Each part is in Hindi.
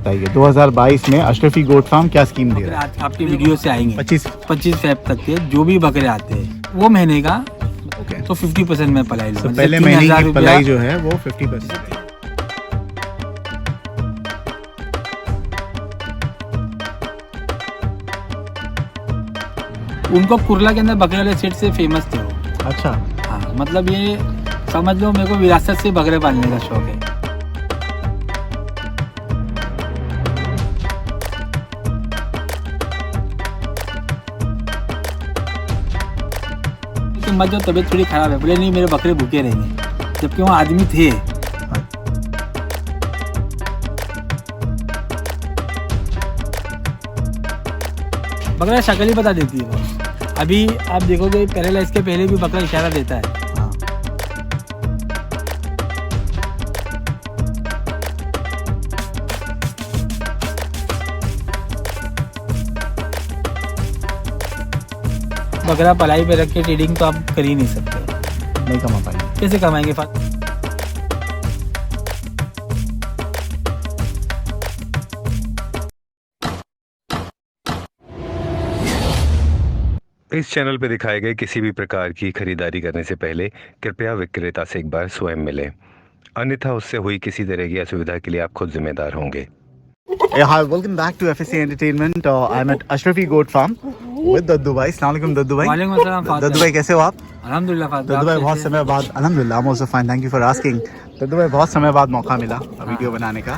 बताइए 2022 में अशरफी गोट फार्म क्या स्कीम दे रहा है? आज आपकी वीडियो से आएंगे 25 फेब तक के जो भी बकरे आते हैं वो महीने का ओके। तो 50% में पलाई तो लूंगा। पहले महीने की पलाई जो है वो 50%। उनको कुरला के अंदर बकरे वाले सेट से फेमस थे वो। अच्छा, हाँ मतलब ये समझ लो मेरे को विरासत से बकरे पालने का शौक है। मत जो तबीयत थोड़ी खराब है बोले नहीं मेरे बकरे भूखे रहेंगे, जबकि वहाँ आदमी थे। बकरा शक्ल ही बता देती है वो। अभी आप देखोगे पैरालाइज के पहले भी बकरा इशारा देता है। बकरा पलाई पे रख के ट्रेडिंग तो आप कर ही नहीं सकते, नहीं कमा पाएंगे। कैसे कमाएंगे? इस चैनल पर दिखाए गए किसी भी प्रकार की खरीदारी करने से पहले कृपया विक्रेता से एक बार स्वयं मिलें, अन्यथा उससे हुई किसी तरह की असुविधा के लिए आप खुद जिम्मेदार होंगे। Hi, welcome back to FSC Entertainment. I'm at Ashrafi Goat Farm with दद्दू भाई। अस्सलाम वालेकुम दद्दू भाई। वालेकुम अस्सलाम फादर। दद्दू भाई कैसे हो आप? अल्हम्दुलिल्लाह फादर। दद्दू भाई बहुत समय बाद, अल्हम्दुलिल्लाह I'm also fine, thank you for asking। दद्दू भाई बहुत समय बाद मौका मिला वीडियो बनाने का।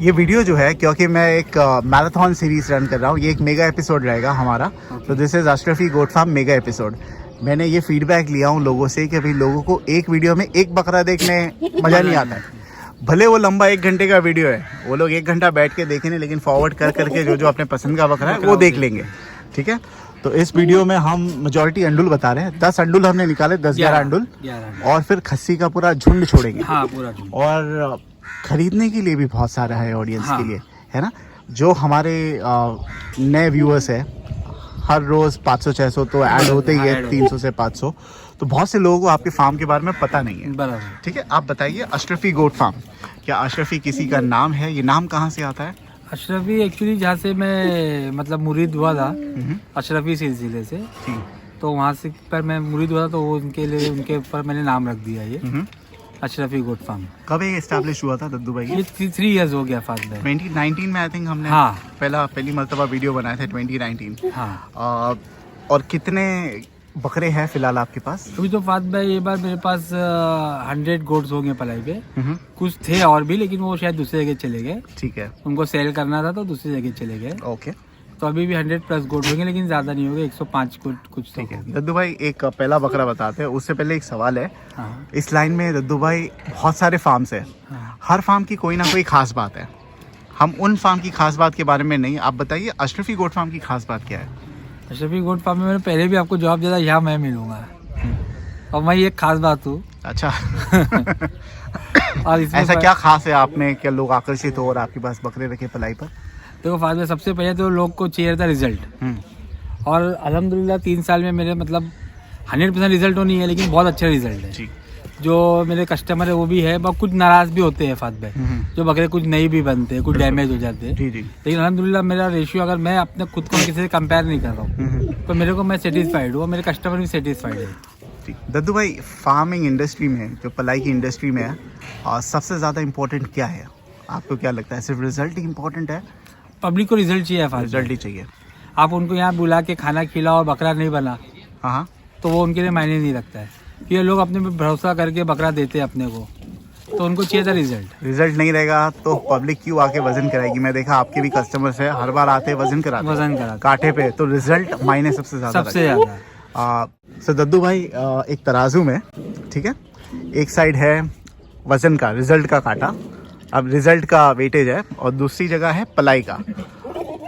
ये वीडियो जो है क्योंकि मैं एक मैराथन सीरीज रन कर रहा हूँ, ये एक मेगा एपिसोड रहेगा हमारा। तो this is Ashrafi goat farm mega episode. मैंने ये फीडबैक लिया हूँ लोगों से कि भाई लोगों को एक वीडियो में एक बकरा देखने मज़ा नहीं आता है, भले वो लंबा 1 घंटे का वीडियो है, वो लोग 1 घंटा बैठ के देखेंगे, लेकिन फॉरवर्ड कर करके जो जो अपने पसंद का बकरा है वो देख लेंगे। ठीक है, तो इस वीडियो में हम मेजॉरिटी अंडुल बता रहे हैं। 10 अंडुल हमने निकाले, 10-11 अंडुल, और फिर खस्सी का पूरा झुंड छोड़ेंगे। हाँ, पूरा झुंड। और खरीदने के लिए भी बहुत सारा है ऑडियंस के लिए, है ना। जो हमारे नए व्यूअर्स है, हर रोज 500-600 तो ऐड होते ही है, 300 से 500। तो बहुत से लोगों को आपके फार्म के बारे में पता नहीं है। बराबर। ठीक है, आप बताइए अशरफी गोट फार्म, क्या अशरफी किसी का नाम है? ये नाम कहाँ से आता है? अशरफी एक्चुअली जहाँ से मैं मतलब मुरीद हुआ था अशरफी सिलसिले से, तो वहाँ से पर मैं मुरीद हुआ था, तो वो उनके लिए उनके ऊपर मैंने नाम रख दिया ये अशरफी गोट फार्म। कब ये एस्टैब्लिश हुआ था दद्दू भाई? ये 3 इयर्स हो गया फादर। 2019 में आई थिंक हमने पहली मर्तबा वीडियो बनाए थे 2019। हाँ। और कितने बकरे हैं फिलहाल आपके पास? अभी तो फाद भाई ये बार मेरे पास 100 गोट्स हो गए पलाई पे। कुछ थे और भी, लेकिन वो शायद दूसरी जगह चले गए। ठीक है, उनको सेल करना था तो दूसरी जगह चले गए। ओके। तो अभी भी 100+ गोट होंगे, लेकिन ज्यादा नहीं होंगे, 105 गोट कुछ। ठीक है दद्दू भाई, एक पहला बकरा बताते हैं, उससे पहले एक सवाल है। हाँ। इस लाइन में दद्दू भाई बहुत सारे फार्म्स है, हर फार्म की कोई ना कोई खास बात है। हम उन फार्म की खास बात के बारे में नहीं, आप बताइए अशरफी गोट फार्म की खास बात क्या है? अशरफी गोट फार्म में मैंने पहले भी आपको जवाब दिया था, यहाँ मैं मिलूंगा और मैं एक खास बात हूँ। अच्छा। और इसमें ऐसा क्या खास है आप में कि लोग आकर्षित हो और आपके पास बकरे रखे पलाई पर? देखो फादर, सबसे पहले तो लोग को चाहिए था रिजल्ट, और अल्हम्दुलिल्लाह 3 साल में मेरे मतलब 100% रिजल्ट तो नहीं है, लेकिन बहुत अच्छा रिजल्ट है। जो मेरे कस्टमर है वो भी है, पर कुछ नाराज भी होते हैं फाद भाई, जो बकरे कुछ नहीं भी बनते हैं, कुछ डैमेज हो जाते हैं। लेकिन अल्हम्दुलिल्लाह मेरा रेशियो, अगर मैं अपने खुद को किसी से कंपेयर नहीं कर रहा हूँ, तो मेरे को मैं सेटिस्फाइड हूँ, मेरे कस्टमर भी सेटिस्फाइड है। दद्दू भाई, फार्मिंग इंडस्ट्री में, जो पलाई की इंडस्ट्री में है, सबसे ज़्यादा इम्पोर्टेंट क्या है? आपको क्या लगता है, सिर्फ रिजल्ट ही इम्पोर्टेंट है? पब्लिक को रिजल्ट चाहिए, रिजल्ट ही चाहिए। आप उनको यहाँ बुला के खाना खिलाओ और बकरा नहीं बना, हाँ, तो वो उनके लिए मायने नहीं रखता है। ये लोग अपने पे भरोसा करके बकरा देते हैं अपने को, तो उनको चाहिए था रिजल्ट। रिजल्ट नहीं रहेगा तो पब्लिक क्यों आके वजन कराएगी? मैं देखा आपके भी कस्टमर्स है, हर बार आते वजन कराते कांटे पे, तो रिजल्ट मायने सबसे ज्यादा। सो दद्दू भाई, एक तराजू में, ठीक है, एक साइड है वजन का, रिजल्ट का कांटा, अब रिजल्ट का वेटेज है, और दूसरी जगह है पलाई का।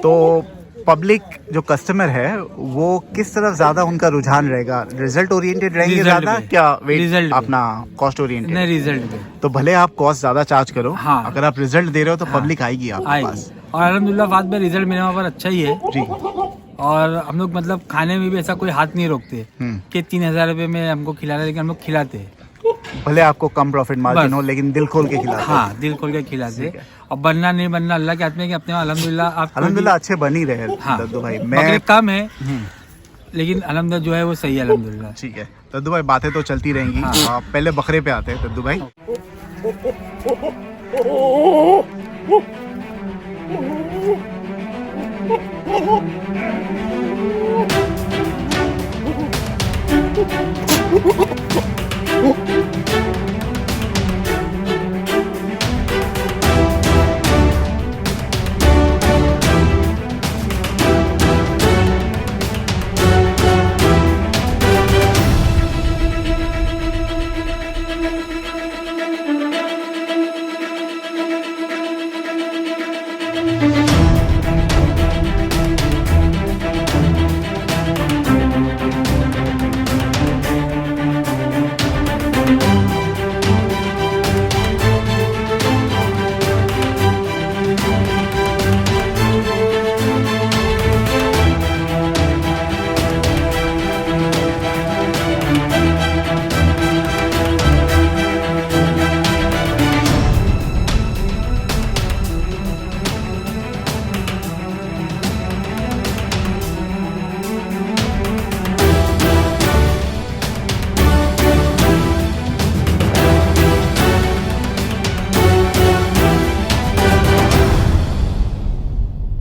तो पब्लिक जो कस्टमर है वो किस तरफ ज्यादा उनका रुझान रहेगा? रिजल्ट ओरिएंटेड रहेंगे ज्यादा, क्या वेट अपना कॉस्ट ओरिएंटेड? नहीं, रिजल्ट पे। तो भले आप कॉस्ट ज्यादा चार्ज करो, हाँ। अगर आप रिजल्ट दे रहे हो तो पब्लिक आएगी आपके पास। और अल्हम्दुलिल्लाह फाद में रिजल्ट मेरे वहाँ पर अच्छा ही है जी। और हम लोग मतलब खाने में भी ऐसा कोई हाथ नहीं रोकते कि 3000 रुपये में हमको खिला रहे, लेकिन हम लोग खिलाते हैं। भले आपको कम प्रॉफिट मार्जिन हो लेकिन दिल खोल के खिलाते। हाँ, दिल खोल के खिलाते। और बनना नहीं बनना अल्लाह के हाथ में कि अपने अल्हम्दुलिल्लाह आप अल्हम्दुलिल्लाह अच्छे बन ही रहे हाँ, दद्दू भाई। बकरे कम है लेकिन अल्हम्दुलिल्लाह जो है वो सही है अल्हम्दुलिल्लाह। ठीक है दद्दू भाई, बातें तो चलती रहेंगी। हाँ। पहले बकरे पे आते हैं दद्दू भाई।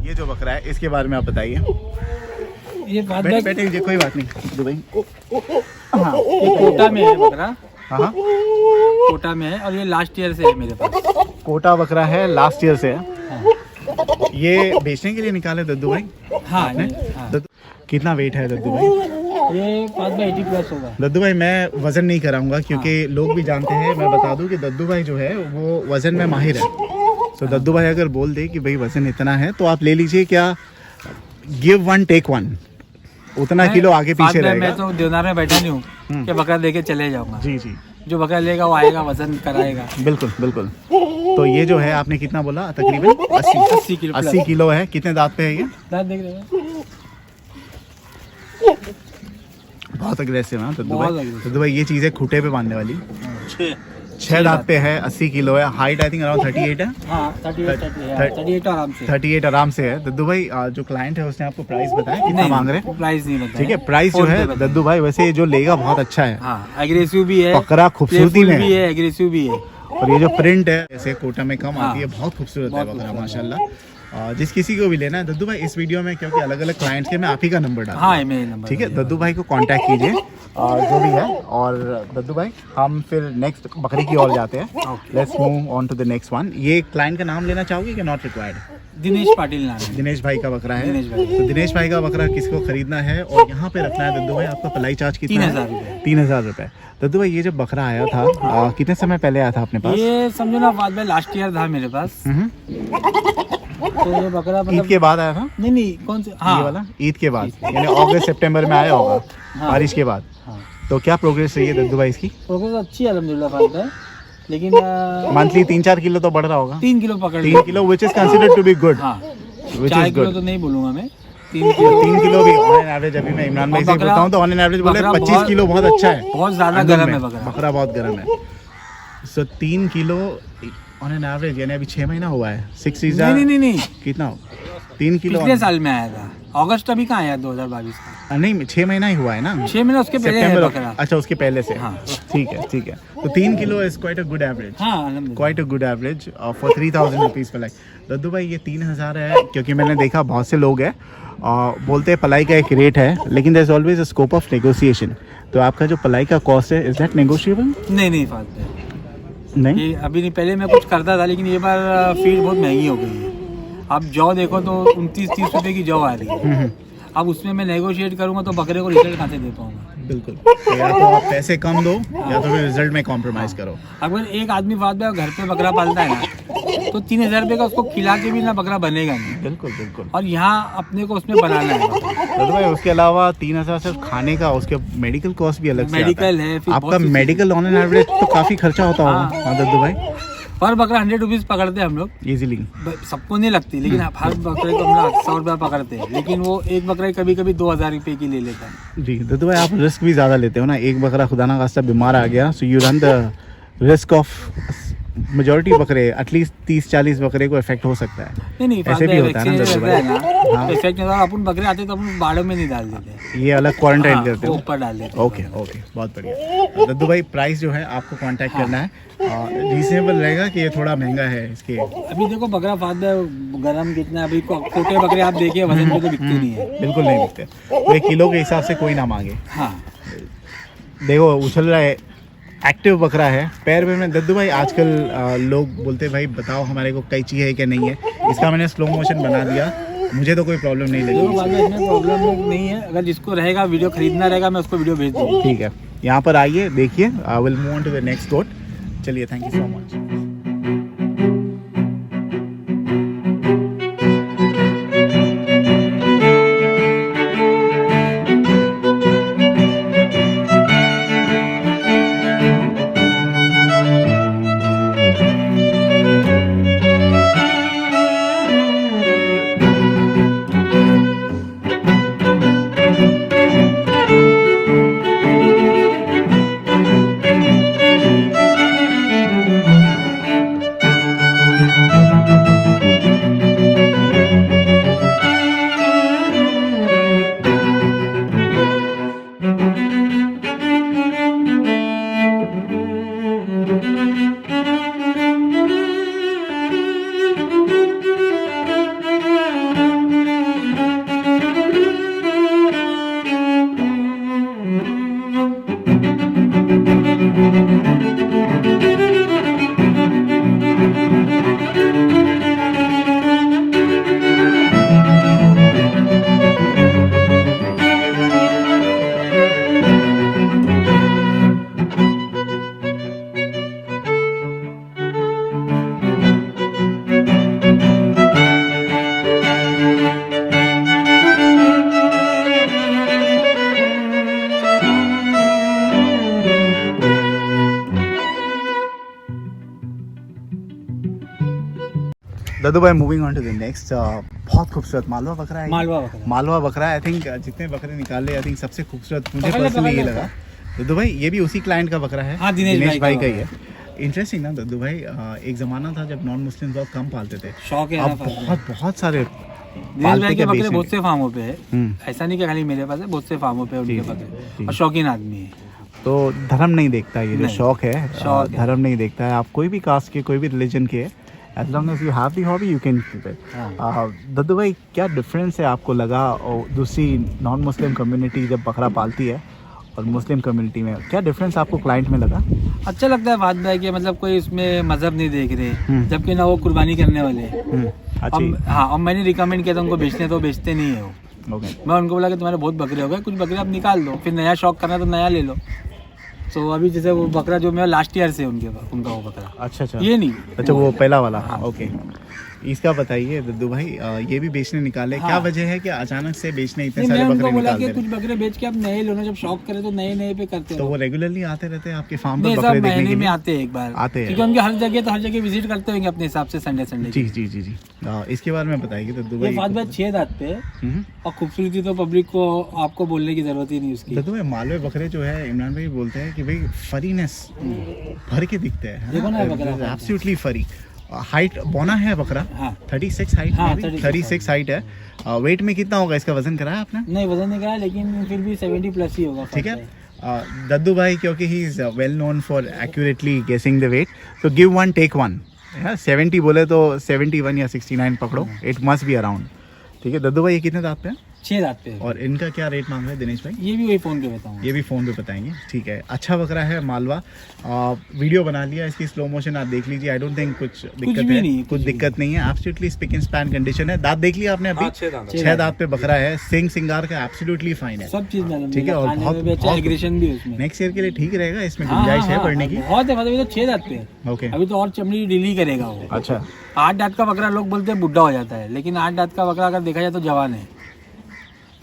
ये जो बकरा है इसके बारे में आप बताइए। ये बात बैठे बैठे कोई बात नहीं दद्दू भाई। हाँ, ये कोटा में है बकरा। हाँ, कोटा में है और ये लास्ट ईयर से है मेरे पास। कोटा बकरा है, लास्ट ईयर से है। ये बेचने के लिए निकाले दद्दू भाई? हाँ, हाँ। कितना वेट है दद्दू भाई? ये 5/80+ होगा। दद्दू भाई मैं वजन नहीं कराऊंगा क्योंकि लोग भी जानते हैं। मैं बता दूं कि दद्दू भाई जो है वो वजन में माहिर है। तो दद्दू भाई अगर बोल दे कि भाई वजन इतना है तो आप ले लीजिए। क्या गिव वन टेक वन, उतना किलो आगे पीछे रहेगा। मैं तो देवनार में बैठा नहीं हूँ कि बकरा लेके चले जाऊंगा। जी जी, जो बकरा लेगा वो आएगा, वजन कराएगा। बिल्कुल बिल्कुल। तो ये जो है आपने कितना बोला? तकरीबन 80 किलो। 80 किलो है। कितने दांत पे है ये? दांत देख रहे हैं? बहुत अग्रेसिव है दद्दू बहुत भाई। aggressive। दद्दू भाई ये चीज़ है खूंटे पे बांधने वाली। 6 दांत पे है, 80 किलो है। हाइट आई थिंक अराउंड 38 है। हाँ, 38 आराम से। 38 आराम से है। दद्दू भाई जो क्लाइंट है उसने आपको प्राइस बताया कितना मांग रहे हैं? प्राइस नहीं बताया। ठीक है, प्राइस जो है दद्दू भाई वैसे जो लेगा बहुत अच्छा है। हाँ, एग्रेसिव भी है, बकरा खूबसूरती में भी है, एग्रेसिव भी है। और ये जो प्रिंट है ऐसे कोटा में कम आती है, हाँ। बहुत खूबसूरत है बहुत बकरा माशाल्लाह। जिस किसी को भी लेना है दद्दू भाई इस वीडियो में, क्योंकि अलग अलग क्लाइंट्स के मैं आप ही का नंबर डाल हाँ, मेरे नंबर। ठीक है, दद्दू भाई को कांटेक्ट कीजिए जो भी है। और दद्दू भाई हम फिर नेक्स्ट बकरी की ओर जाते हैं। Let's move on to the next one. ये क्लाइंट का नाम लेना चाहोगे कि नॉट रिक्वायर्ड? दिनेश पाटिल नाम है। दिनेश भाई का बकरा है। दिनेश भाई। तो दिनेश भाई का बकरा किसको खरीदना है और यहाँ पे रखना है दद्दू भाई, आपका पलाई चार्ज कितना है? 3000 रुपये। 3000 रुपये। दद्दू भाई ये जब बकरा आया था कितने समय पहले आया था अपने पास? ये समझो ना बाद में लास्ट ईयर था मेरे पास। तो ये बकरा ईद मतलब के बाद आया था? नहीं कौन से? हाँ, ये वाला ईद के बाद, यानी अगस्त सितंबर में आया होगा। हाँ। बारिश के बाद। हाँ। तो क्या प्रोग्रेस रही है दद्दू भाई इसकी? प्रोग्रेस अच्छी है अल्हम्दुलिल्लाह फायदा है, लेकिन मंथली 3-4 किलो तो बढ़ रहा होगा। 3 किलो पकड़ 3 kilo which is considered to be good. हाँ, विच 4 इज किलो गुड। तो नहीं बोलूंगा मैं, 3 किलो। 3 किलो भी ऑन एन एवरेज, अभी मैं इमरान भाई से बकरा- बोलता हूँ तो ऑन एन एवरेज बोले बकरा 25 किलो बहुत अच्छा है। बहुत ज्यादा अंदर गर्म में। है बकरा। बकरा बहुत गर्म है। सो 3 किलो ऑन एन एवरेज, यानी अभी 6 महीना हुआ है। 6 सीजन नहीं कितना? 3 किलो पिछले साल में आया था। अगस्त अभी कहाँ आया 2022 का? नहीं 6 महीना ही हुआ है ना। 6 महीने उसके पहले है सितंबर। बकरा। अच्छा उसके पहले से। हाँ। ठीक है ठीक है। तो 3 किलो is quite a good average. हाँ, अल्हम्दुलिल्लाह। Quite a good average for 3000 rupees पलाई। दद्दू भाई ये 3000 है, क्योंकि मैंने देखा बहुत से लोग हैं बोलते हैं पलाई का एक रेट है, लेकिन there is always a scope of negotiation. तो आपका जो पलाई का कॉस्ट है इज दैट नेगोशिएबल? नहीं फायदा है। नहीं, ये अभी नहीं, पहले मैं कुछ करता था लेकिन ये बार फीड बहुत महंगी हो गई है। अब जौ देखो तो 29-30 रुपए की जौ आ रही है। अब उसमें मैं नेगोशिएट करूंगा तो बकरे को रिजल्ट कहाँ से दे पाऊंगा? बिल्कुल। तो या तो आप पैसे कम दो या तो फिर रिजल्ट में कॉम्प्रोमाइज करो। अगर एक आदमी बात में घर पे बकरा पालता है ना, तो 3000 रुपये का उसको खिला के भी ना बकरा बनेगा नहीं। बिल्कुल बिल्कुल। और यहाँ अपने को उसमें बनाना है। दद्दू भाई उसके अलावा 3000 सिर्फ खाने का, उसके मेडिकल कॉस्ट भी अलग से आता मेडिकल है, फिर आपका बहुत सी मेडिकल ऑन एन एवरेज तो काफी खर्चा होता होगा। हाँ दद्दू भाई। पर बकरा 100 रुपीज पकड़ते हैं हम लोग इजीली। सबको नहीं लगती, लेकिन हर बकरे को हम लोग 100 रुपया पकड़ते हैं, लेकिन वो एक बकरा कभी कभी 2000 रुपये की ले लेता है। जी दद्दू भाई आप रिस्क भी ज़्यादा लेते हो ना। एक बकरा खुदा ना खास्ता बीमार आ गया, so you run the risk of majority बकरे एटलीस्ट 30-40 बकरे को इफेक्ट हो सकता है। नहीं ऐसे भी होता है ना दद्दू भाई? हाँ। इफेक्ट नहीं होता। अपन बकरे आते तो अपन बाड़ों में नहीं डाल देते, ये अलग क्वारंटाइन हाँ, करते वो हो? ऊपर डाल देते। ओके ओके, बहुत बढ़िया। दद्दू भाई प्राइस जो है आपको कांटेक्ट करना है, रीजनेबल रहेगा कि ये थोड़ा महंगा है इसके? अभी देखो बकरा फाद गरम कितना, अभी छोटे बकरे आप देखिए वजन पे तो बिकते नहीं है। बिल्कुल नहीं बिकते, तो एक किलो के हिसाब से कोई ना मांगे। हाँ देखो उछल रहा है, एक्टिव बकरा है। पैर में दद्दू भाई आजकल लोग बोलते हैं भाई बताओ हमारे को कैंची है कि नहीं है, इसका मैंने स्लो मोशन बना दिया, मुझे तो कोई प्रॉब्लम नहीं देखो लगी। बाद में इसमें प्रॉब्लम नहीं है, अगर जिसको रहेगा वीडियो खरीदना रहेगा मैं उसको वीडियो भेज दूँगा। ठीक है, यहाँ पर आइए देखिए। I will move on to the next goat. चलिए, thank you so much. Daddu भाई moving on to the next, बहुत खूबसूरत मालवा बकरा है। मालवा बकरा, मालवा बकरा आई थिंक जितने बकरे निकाले आई थिंक सबसे खूबसूरत मुझे पकड़ ले, पर्सनली ये पकड़ ले। लगा। दद्दू भाई ये भी उसी क्लाइंट का बकरा है? हाँ, दिनेश भाई का का ही है। इंटरेस्टिंग ना दद्दू भाई, एक ज़माना था जब नॉन मुस्लिम बहुत कम पालते थे, शौक है अब ना फादर। बहुत सारे दिनेश भाई के बकरे बहुत से फार्मों पे है, हम्म। ऐसा नहीं कि खाली मेरे पास है, बहुत से फार्मों पे उनके जी, बकरे जी। और शौकीन आदमी है। तो धर्म नहीं देखता, ये जो नहीं, शौक है शौक है। धर्म नहीं देखता है। आप कोई भी कास्ट के, कोई भी रिलीजन के, as long as you have the hobby you can keep it. Daddu भाई क्या डिफरेंस है आपको लगा और दूसरी नॉन मुस्लिम कम्युनिटी जब बकरा पालती है और मुस्लिम कम्युनिटी में, क्या डिफरेंस आपको क्लाइंट में लगा? अच्छा लगता है बात भाई कि मतलब कोई इसमें मजहब नहीं देख रहे, हम्म। जबकि ना वो कुर्बानी करने वाले हैं। अच्छी, हाँ, और मैंने रिकमेंड किया था उनको बेचने, तो बेचते नहीं है वो। ओके। मैं उनको बोला कि तुम्हारे बहुत बकरे हो गए, कुछ बकरे अब निकाल दो, फिर नया शौक करना तो नया ले लो। तो अभी जैसे वो बकरा जो मेरा लास्ट ईयर से उनका वो बकरा, अच्छा अच्छा, ये नहीं, अच्छा वो पहला वाला, हाँ। ओके। इसका बताइए दद्दू भाई, ये भी बेचने निकाले, क्या हाँ। वजह है कि अचानक से बेचने इतने नहीं, सारे मैंने बकरे उनको बोला निकाल कि दे कुछ रहे? बकरे बेच के आप नए लो ना, जब शौक करे तो नए नए पे करते तो हो। वो रेगुलरली आते रहते हैं आपके फार्म नहीं पर सब बकरे देखने महीने के में लिए? आते हैं एक बार, आते हैं। क्योंकि उनके हर जगह विजिट करते होंगे अपने हिसाब से संडे जी जी जी जी। इसके बारे में बताइए दद्दू ये भाई। बात बात 6 दांत पे है, और खूबसूरती तो पब्लिक को आपको बोलने की जरूरत ही नहीं उसकी। दद्दू भाई मालवे बकरे जो है, इमरान भाई बोलते हैं कि भाई फरीनेस भर के दिखते हैं, देखो ना बकरा। एब्सोल्युटली फरी। हाइट बौना है बकरा, हाँ 36 हाइट, हाँ, 36 हाइट है। वेट में कितना होगा, इसका वजन कराया आपने? नहीं वजन नहीं करा, लेकिन फिर भी 70 प्लस ही होगा। ठीक है। दद्दू भाई क्योंकि he is well known for accurately guessing the weight, तो गिव वन टेक वन। 70 बोले तो 71 या 69 पकड़ो, इट मस्ट बी अराउंड। ठीक है दद्दू भाई, ये कितने दांत पे हैं? 6 दांत पे है। और इनका क्या रेट मांग रहे हैं दिनेश भाई? ये भी वही फोन पे बताऊँ। ये भी फ़ोन पे बताएंगे, ठीक है। अच्छा बकरा है मालवा, वीडियो बना लिया, इसकी स्लो मोशन आप देख लीजिए। आई डोंट थिंक कुछ दिक्कत भी है, नहीं, कुछ कुछ भी दिक्कत नहीं है। Absolutely spick and span condition है। दांत देख लिया आपने अभी? 6 दांत पे बकरा है, सिंग सिंगार का एब्सोल्युटली फाइन है। सब चीज मालूम ठीक है, और खाने बहुत- में भी अच्छा, बहुत- एग्रेशन भी है उसमें। नेक्स्ट ईयर के लिए ठीक रहेगा, इसमें हाँ, गुंजाइश है हाँ, बढ़ने की। बहुत है, अभी तो 6 दांत पे है। ओके, अभी तो और चमड़ी ढीली करेगा वो। अच्छा 8 दांत का बकरा लोग बोलते हैं बुढ़ा हो जाता है, लेकिन 8 दांत का बकरा अगर देखा जाए तो जवान है,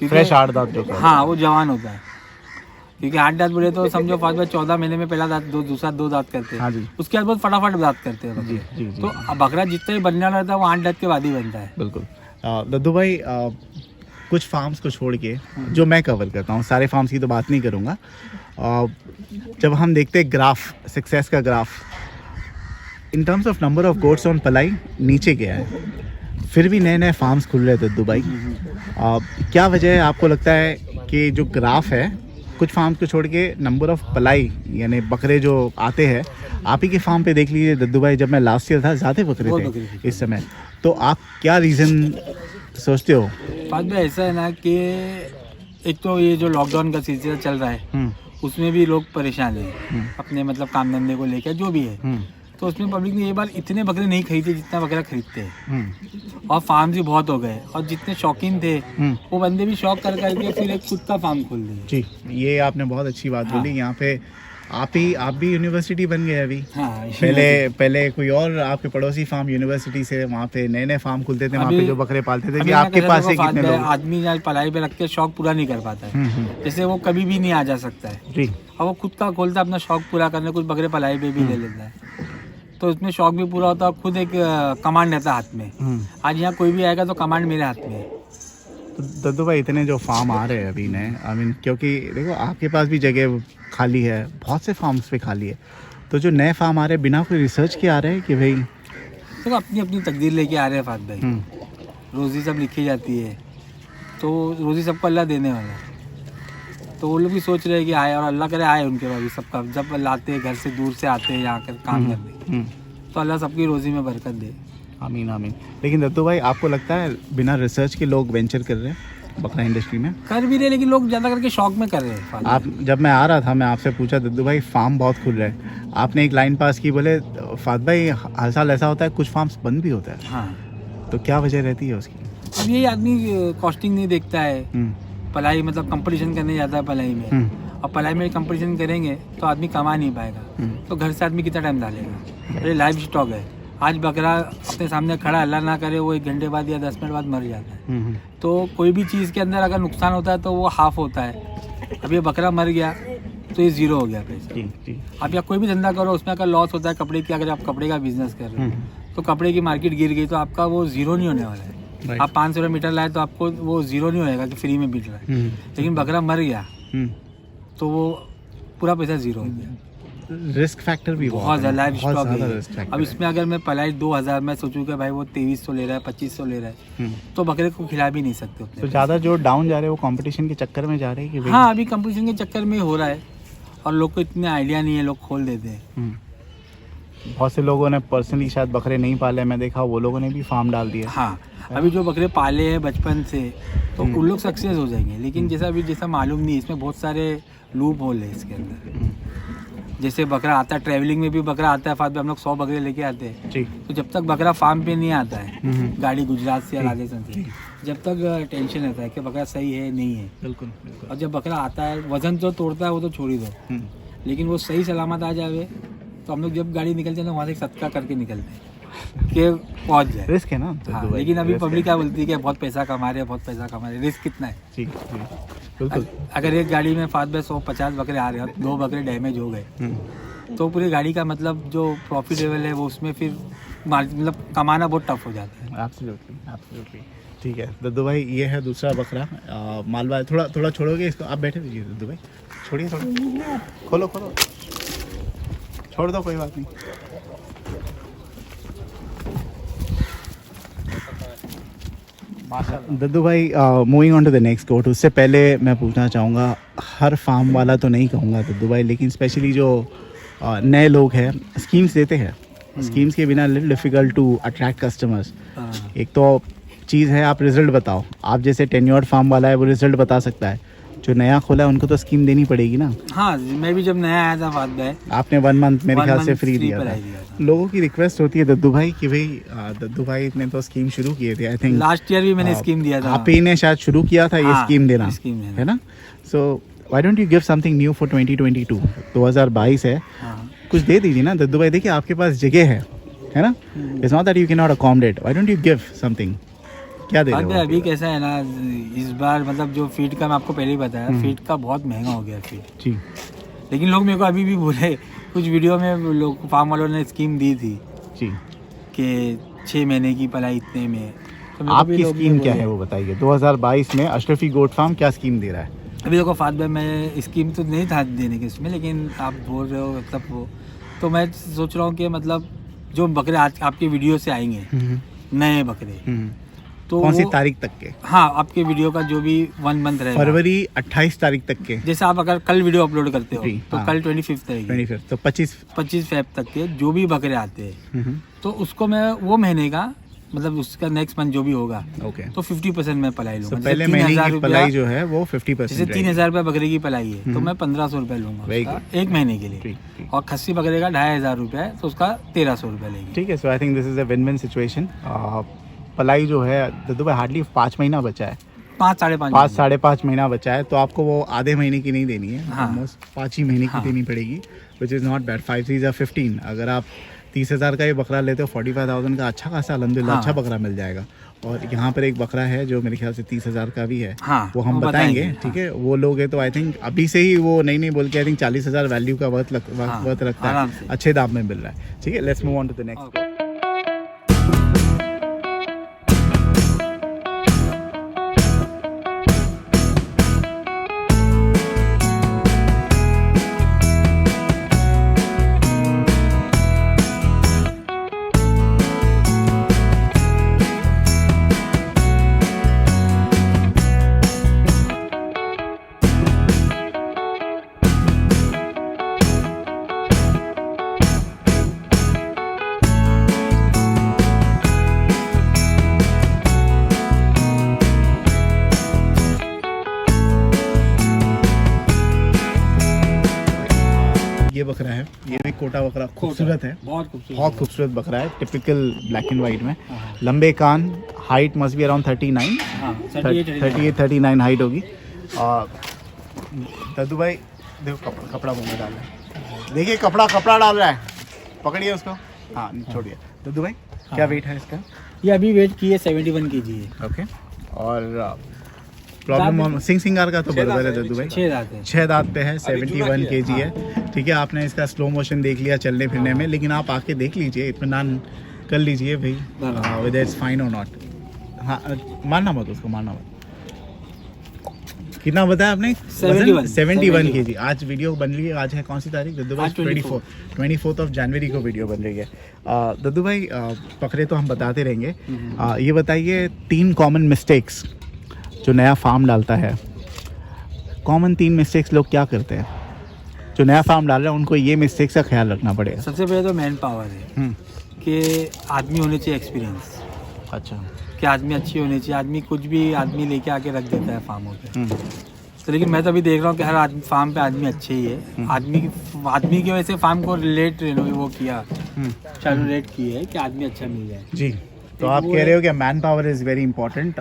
क्योंकि फ्रेश 8 दांत जो है। हाँ वो जवान होता है। क्योंकि 8 दांत बोले तो समझो 14 महीने में पहला दांत, दूसरा 2 दांत करते हैं। हाँ जी, उसके बाद बहुत फटाफट दांत करते हैं जी बकरे। जी जी, तो बकरा जितना ही बनने वाला रहता है वो 8 दांत के बाद ही बनता है। बिल्कुल। दद्दू भाई कुछ फार्म्स को छोड़ के जो मैं कवर करता हूँ, सारे फार्म्स की तो बात नहीं करूँगा, जब हम देखते हैं ग्राफ, सक्सेस का graph, in terms of number of goats on पलाई नीचे गया है, फिर भी नए नए फार्म्स खुल रहे थे दुबई। क्या वजह है आपको लगता है कि जो ग्राफ है, कुछ फार्म्स को छोड़ के नंबर ऑफ पलाई यानी बकरे जो आते हैं, आप ही के फार्म पे देख लीजिए दद्दू भाई, जब मैं लास्ट ईयर था ज़्यादा बकरे थे इस समय, तो आप क्या रीज़न सोचते हो? बात में ऐसा है ना कि एक तो ये जो लॉकडाउन का सिलसिला चल रहा है उसमें भी लोग परेशान हैं अपने मतलब काम धंधे को लेकर जो भी है, तो उसमें पब्लिक ने ये बार इतने बकरे नहीं खरीदे जितना बकरा खरीदते हैं, और फार्म भी बहुत हो गए, और जितने शौकीन थे वो बंदे भी शौक कर करके फिर एक खुद का फार्म खोल दिए। जी, ये आपने बहुत अच्छी बात बोली। यहाँ पे आप भी यूनिवर्सिटी बन गए अभी। पहले कोई और आपके पड़ोसी फार्म यूनिवर्सिटी से वहाँ पे नए नए फार्म खुलते थे, वहाँ पे जो बकरे पालते थे कि आपके पास से कितने लोग? आदमी आज पलाई पे रख के शौक पूरा नहीं कर पाता है, जैसे वो कभी भी नहीं आ जा सकता है जी, और वो खुद का खोलता है अपना शौक पूरा करने, कुछ बकरे पलाई पे भी ले लेता है, तो उसमें शौक भी पूरा होता है, खुद एक कमांड रहता है हाथ में। आज यहाँ कोई भी आएगा तो कमांड मेरे हाथ में है। तो दद्दू भाई इतने जो फार्म आ रहे हैं अभी नए, आई मीन क्योंकि देखो आपके पास भी जगह खाली है, बहुत से फार्म्स पे खाली है, तो जो नए फार्म आ रहे हैं बिना कोई रिसर्च के आ रहे हैं कि भाई देखो अपनी अपनी तकदीर लेके आ रहे हैं फात भाई, रोज़ी सब लिखी जाती है, तो रोज़ी सबको अल्लाह देने वाला है, तो वो लोग भी सोच रहे हैं कि आए, और अल्लाह करे आए उनके पास भी सबका, जब लाते हैं घर से दूर से आते हैं यहाँ कर काम करने, तो अल्लाह सबकी रोज़ी में बरकत दे। आमीन आमीन। लेकिन दद्दू भाई आपको लगता है बिना रिसर्च के लोग वेंचर कर रहे हैं बकरा इंडस्ट्री में? कर भी रहे, लेकिन लोग ज़्यादा करके शौक में कर रहे हैं। आप जब मैं आ रहा था मैं आपसे पूछा दद्दू भाई फार्म बहुत खुल रहे हैं, आपने एक लाइन पास की, बोले फात भाई हर साल ऐसा होता है कुछ फार्म्स बंद भी होता है। हाँ, तो क्या वजह रहती है उसकी? अब यही आदमी कॉस्टिंग नहीं देखता है, पलाई मतलब कंपटीशन करने जाता है पलाई में, और पलाई में कंपटीशन करेंगे तो आदमी कमा नहीं पाएगा, तो घर से आदमी कितना टाइम डालेगा? अरे लाइव स्टॉक है, आज बकरा अपने सामने खड़ा, अल्लाह ना करे वो 1 घंटे बाद या 10 मिनट बाद मर जाता है, तो कोई भी चीज़ के अंदर अगर नुकसान होता है तो वो हाफ होता है। अब ये बकरा मर गया तो ये ज़ीरो हो गया पैसा। आप या कोई भी धंधा करो उसमें अगर लॉस होता है, कपड़े की अगर आप कपड़े का बिजनेस कर रहे हो तो कपड़े की मार्केट गिर गई तो आपका वो ज़ीरो नहीं होने वाला है। आप 500 रुपये मीटर लाए तो आपको वो ज़ीरो नहीं होएगा कि फ्री में बिक रहा है, लेकिन बकरा मर गया तो वो पूरा पैसा ज़ीरो हो गया। रिस्क फैक्टर भी बहुत ज़्यादा, लाइव स्टॉक है। अब इसमें अगर मैं पलाई 2000 मैं सोचूं कि भाई वो 2300 ले रहा है, 2500 ले रहा है, तो बकरे को खिला भी नहीं सकते उतने। तो ज़्यादा जो डाउन जा रहे हैं वो कंपटीशन के चक्कर में जा रहे हैं कि? हाँ, अभी कंपटीशन के चक्कर में हो रहा है, और लोग को इतने आइडिया नहीं है, लोग खोल देते हैं। बहुत से लोगों ने पर्सनली शायद बकरे नहीं पाले, मैं देखा वो लोगों ने भी फार्म डाल दिया। हाँ, अभी जो बकरे पाले हैं बचपन से तो उन लोग सक्सेस हो जाएंगे, लेकिन जैसा मालूम नहीं, इसमें बहुत सारे लूप होल है इसके अंदर। जैसे बकरा आता है, ट्रैवलिंग में भी बकरा आता है, फात में हम लोग 100 बकरे लेके आते हैं, तो जब तक बकरा फार्म पे नहीं आता है, गाड़ी गुजरात से या राजस्थान से, जब तक टेंशन रहता है कि बकरा सही है नहीं है। बिल्कुल। और जब बकरा आता है, वजन तो तोड़ता है वो तो छोड़ ही दो, लेकिन वो सही सलामत आ जावे तो हम लोग जब गाड़ी निकलते हैं तो वहाँ से सदका करके निकलते हैं कि पहुँच जाए। रिस्क है ना। हाँ, लेकिन अभी पब्लिक क्या बोलती है कि बहुत पैसा कमा रहे हैं, बहुत पैसा कमा रहे हैं, रिस्क कितना है? जी, बिल्कुल। अगर एक गाड़ी में फात में 150 बकरे आ रहे हैं, 2 बकरे डैमेज हो गए, तो पूरी गाड़ी का मतलब जो प्रॉफिट लेवल है वो उसमें फिर मतलब कमाना बहुत टफ हो जाता है। एब्सोल्युटली। ठीक है दद्दू भाई, ये है दूसरा बकरा मालवा। थोड़ा छोड़ोगे इसको, आप बैठे दीजिए दद्दू भाई, छोड़िए थोड़ा, खोलो छोड़ दो, कोई बात नहीं। दद्दू भाई, moving on to the next quote, उससे पहले मैं पूछना चाहूँगा, हर फार्म वाला तो नहीं कहूँगा दद्दू भाई, लेकिन स्पेशली जो नए लोग हैं स्कीम्स देते हैं, स्कीम्स के बिना little difficult to attract customers. एक तो चीज़ है आप रिजल्ट बताओ, आप जैसे टेन्योर्ड फार्म वाला है वो रिजल्ट बता सकता है, जो नया खोला है उनको तो स्कीम देनी पड़ेगी ना। हाँ, मैं भी जब नया आया था फात में, आपने 1 मंथ मेरे ख्याल से फ्री दिया था। लोगों की रिक्वेस्ट होती है दद्दू भाई कि भाई दद्दू भाई ने तो स्कीम शुरू किए थे, आई थिंक लास्ट ईयर भी मैंने स्कीम दिया था। आप ही ने शायद शुरू किया था ये स्कीम देना, है ना? So why don't you give something new for 2022? 2022 है, कुछ दे दीजिए ना दद्दू भाई। देखिए आपके पास जगह है ना, it's not that you can not accommodate, why don't you give something? क्या दे रहे हो? अभी कैसा है ना, इस बार मतलब जो फीड का मैं आपको पहले ही बताया, फीड का बहुत महंगा हो गया फीड जी, लेकिन लोग मेरे को अभी भी बोले, कुछ वीडियो में लोग फार्म वालों ने स्कीम दी थी जी कि 6 महीने की पलाई इतने में, तो मेरे को भी आपकी लोग स्कीम ने क्या बोला। है वो बताइए। 2022 में अशरफी गोट फार्म क्या स्कीम दे रहा है? अभी देखो फात भाई, मैं स्कीम तो नहीं था देने की इसमें, लेकिन आप बोल रहे हो मतलब वो, तो मैं सोच रहा हूँ कि मतलब जो बकरे आज आपके वीडियो से आएंगे नए बकरे, तो कौन सी वो- तारीख तक के? हाँ, आपके वीडियो का जो भी 1 मंथ रहेगा, फरवरी 28 तारीख तक के। जैसे आप अगर कल वीडियो अपलोड करते हो जी, तो हाँ। कल 25 रहेगी, 25 तो 25 फेब तक के जो भी बकरे आते हैं, तो उसको मैं वो महीने का मतलब उसका नेक्स्ट मंथ जो भी होगा ओके। तो 50% मैं पलाई लूंगा। तो जैसे पहले 3,000 महीने की रुपया- पलाई जो है वो 50% जैसे 3,000 रुपये बकरे की पलाई है तो मैं 1,500 रुपये लूंगा Very उसका, एक महीने के लिए। ठीक। और खस्सी बकरे का 2,500 रुपये है तो उसका 1,300 रुपये लेंगे। ठीक है। So I think this is a win win situation. पलाई जो है दद्दू भाई हार्डली 5 महीना बचा है, 5 साढ़े 5 साढ़े पाँच महीना बचा है, तो आपको वो आधे महीने की नहीं देनी है, हाँ। ऑलमोस्ट 5 ही महीने की हाँ। देनी पड़ेगी, विच इज़ नॉट बैड। 5 3 15। अगर आप 30,000 का ये बकरा लेते हो, 45,000 का अच्छा खासा अल्हम्दुलिल्लाह हाँ। अच्छा बकरा मिल जाएगा। और यहाँ पर एक बकरा है जो मेरे ख्याल से 30,000 का भी है, हाँ, वो हम वो बताएंगे। बताएंगे, ठीक है, वो लोग है तो आई थिंक अभी से ही वो नहीं बोल के आई थिंक 40,000 वैल्यू का वर्थ रखता आराम है, से। अच्छे दाम में मिल रहा है। ठीक है, let's move on to the next. ये बकरा है, ये भी कोटा बकरा खूबसूरत है, बहुत खूबसूरत, बहुत खूबसूरत बकरा है, टिपिकल ब्लैक एंड वाइट में, लंबे कान, हाइट मस्ट बी अराउंड 39, हाँ, 38 39 हाइट होगी। और दद्दू भाई देखो कपड़ा मुंह में डाल रहा है, देखिए कपड़ा डाल रहा है, पकड़िए उसको, हाँ छोड़िए। दद्दू भाई क्या वेट है इसका? ये अभी वेट की है 71 kg है। ओके। और प्रॉब्लम सिंगार का तो बराबर है दद्दू भाई, 6 दांत है। 6 दांत पे है, 71 kg है। ठीक है, आपने इसका स्लो मोशन देख लिया चलने फिरने में, लेकिन आप आके देख लीजिए, इत्मीनान कर लीजिए भाई, वेदर इट्स फाइन और नॉट। हाँ, मारना मत उसको, मारना मत। कितना बताया आपने? 71 kg। आज वीडियो बन रही है, आज है कौन सी तारीख दद्दू भाई? 24 ऑफ जनवरी को वीडियो बन रही है। दद्दू भाई पकड़े तो हम बताते रहेंगे। ये बताइए 3 कॉमन मिस्टेक्स जो नया फार्म डालता है, कॉमन 3 मिस्टेक्स लोग क्या करते हैं जो नया फार्म डाल रहे हैं, उनको ये मिस्टेक्स का ख्याल रखना पड़ेगा। सबसे पहले तो मैन पावर है कि आदमी होने चाहिए एक्सपीरियंस, अच्छा। कि आदमी अच्छी होनी चाहिए। आदमी कुछ भी आदमी लेके आके रख देता है फार्मों पे, तो लेकिन मैं तो अभी देख रहा हूँ कि हर आदमी फार्म पे आदमी अच्छे ही है। आदमी की वजह से फार्म को रिलेट वो किया, चालू रेट की है कि आदमी अच्छा मिल जाए। जी, तो आप कह रहे हो कि man power is very important.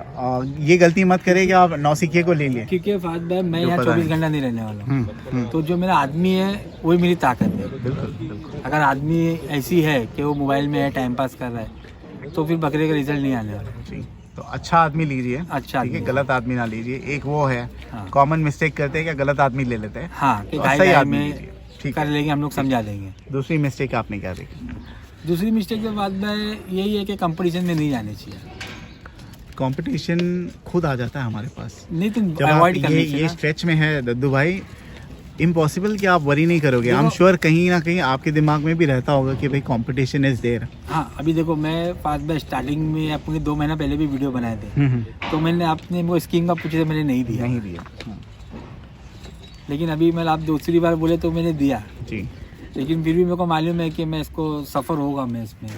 ये गलती मत करें कि आप नौसिखिए को ले लिए, क्योंकि फात भाई मैं जो यहाँ पता 24 घंटा नहीं रहने वाला हूँ, तो जो मेरा आदमी है वही मेरी ताकत है। बिल्कुल। अगर आदमी ऐसी है कि वो मोबाइल में है, टाइम पास कर रहा है, तो फिर बकरे का रिजल्ट नहीं आने वाला। जी, तो अच्छा आदमी लीजिए, अच्छा ठीक है, आदमी। गलत आदमी ना लीजिए। एक वो है हाँ। कॉमन मिस्टेक करते हैं कि गलत आदमी ले लेते हैं। हाँ, कि तो गाय सही गाय आदमी में लीजिए, ठीक कर है। लेंगे हम लोग, समझा देंगे। दूसरी मिस्टेक आपने क्या देखी? दूसरी मिस्टेक के बाद में यही है कि कंपटीशन में नहीं जाने चाहिए। कंपटीशन खुद आ जाता है हमारे पास नहीं तो जब आप अवॉइड करने ये चाहिए। स्ट्रेच में है दद्दू भाई। इम्पॉसिबल कि आप वरी नहीं करोगे। आई एम देखो- श्योर कहीं ना कहीं आपके दिमाग में भी रहता होगा कि भाई कंपटीशन इज देयर। हाँ, अभी देखो मैं फात भाई स्टार्टिंग में आपको 2 महीना पहले भी वीडियो बनाए थे, तो मैंने आपने वो स्कीम का पूछे थे, मैंने नहीं दिया। नहीं दिया। लेकिन अभी मैं आप दूसरी बार बोले तो मैंने दिया, जी, लेकिन फिर भी मेरे को मालूम है कि मैं इसको सफ़र होगा मैं इसमें।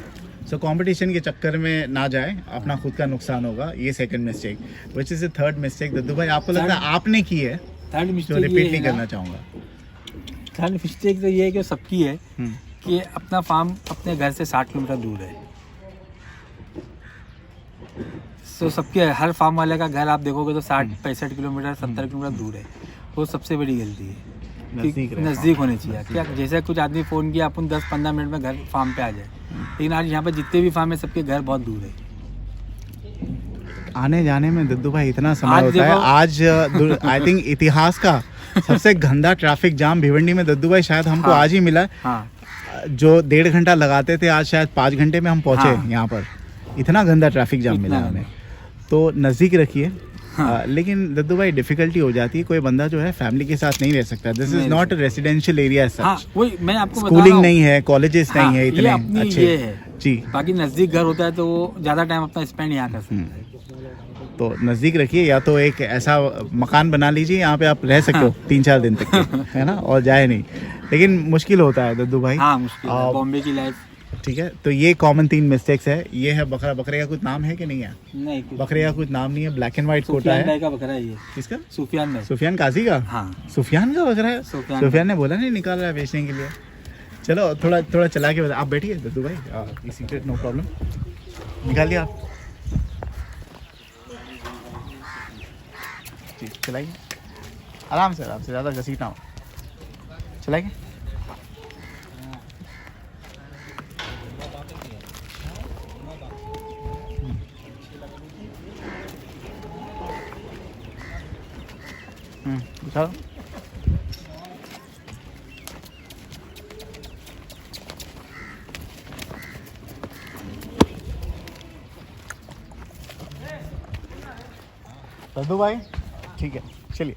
सो कंपटीशन के चक्कर में ना जाए, अपना खुद का नुकसान होगा। ये second mistake, which is the third mistake Daddu भाई आपको लगता है आपने की है, थर्ड जो मिस्टेक रिपीट नहीं करना चाहूँगा। थर्ड मिस्टेक तो ये है कि सबकी है कि अपना फार्म अपने घर से 60 किलोमीटर दूर है। सो सबके हर फार्म वाले का घर आप देखोगे तो 60-65 किलोमीटर 70 किलोमीटर दूर है। वो सबसे बड़ी गलती है नजदीक कि रहे। नज़दीक होने चाहिए। क्या जैसे कुछ आदमी फ़ोन किया अपन 10-15 मिनट में घर फार्म पे आ जाए, लेकिन आज यहाँ पे जितने भी फार्म है सबके घर बहुत दूर है। आने जाने में दद्दू भाई इतना समय आज होता है। देखो- आज आई थिंक इतिहास का सबसे गंदा ट्रैफिक जाम भिवंडी में दद्दू भाई शायद हमको हाँ। आज ही मिला है। हाँ, जो 1.5 घंटा लगाते थे आज शायद 5 घंटे में हम पहुंचे हाँ। यहाँ पर। इतना गंदा ट्रैफिक जाम मिला इतना हमें। तो नज़दीक रखिए। हाँ। लेकिन दद्दू भाई डिफिकल्टी हो जाती है, कोई बंदा जो है फैमिली के साथ नहीं रह सकता। This is not residential area as हाँ, सच। वही मैं आपको बता रहा स्कूलिंग हूँ। नहीं है, कॉलेजेस हाँ, नहीं है ये इतने अपनी अच्छे। ये है जी। बाकी नज़दीक घर होता है तो वो ज़्यादा टाइम अपना स्पेंड यहाँ कर सकते हैं। तो नज़दीक रखिए, या तो एक ऐसा मकान बना लीजिए यहाँ पे आप रह सकते हो 3-4 दिन तक के, है ना, और जाए नहीं। लेकिन मुश्किल होता है दद्दू भाई। हाँ मुश्किल है बॉम्बे की लाइफ। ठीक है, तो ये कॉमन 3 मिस्टेक्स है। ये है बकरा। बकरे का कुछ नाम है कि नहीं है? नहीं बकरे का कुछ नाम नहीं है, ब्लैक एंड व्हाइट कोटा सुफियान है। भाई का बकरा है ये। किसका? सुफियान भाई। सुफियान काजी का? हाँ सुफियान का बकरा है। सुफियान ने बोला नहीं निकाल रहा है बेचने के लिए। चलो थोड़ा चला के बता। आप बैठिए दद्दू भाई, सीक्रेट नो प्रॉब्लम, निकालिए आप। जी चलाइए आराम से, ज़्यादा घसीटना हो। चलाइए। चलो दद्दू भाई ठीक है, चलिए।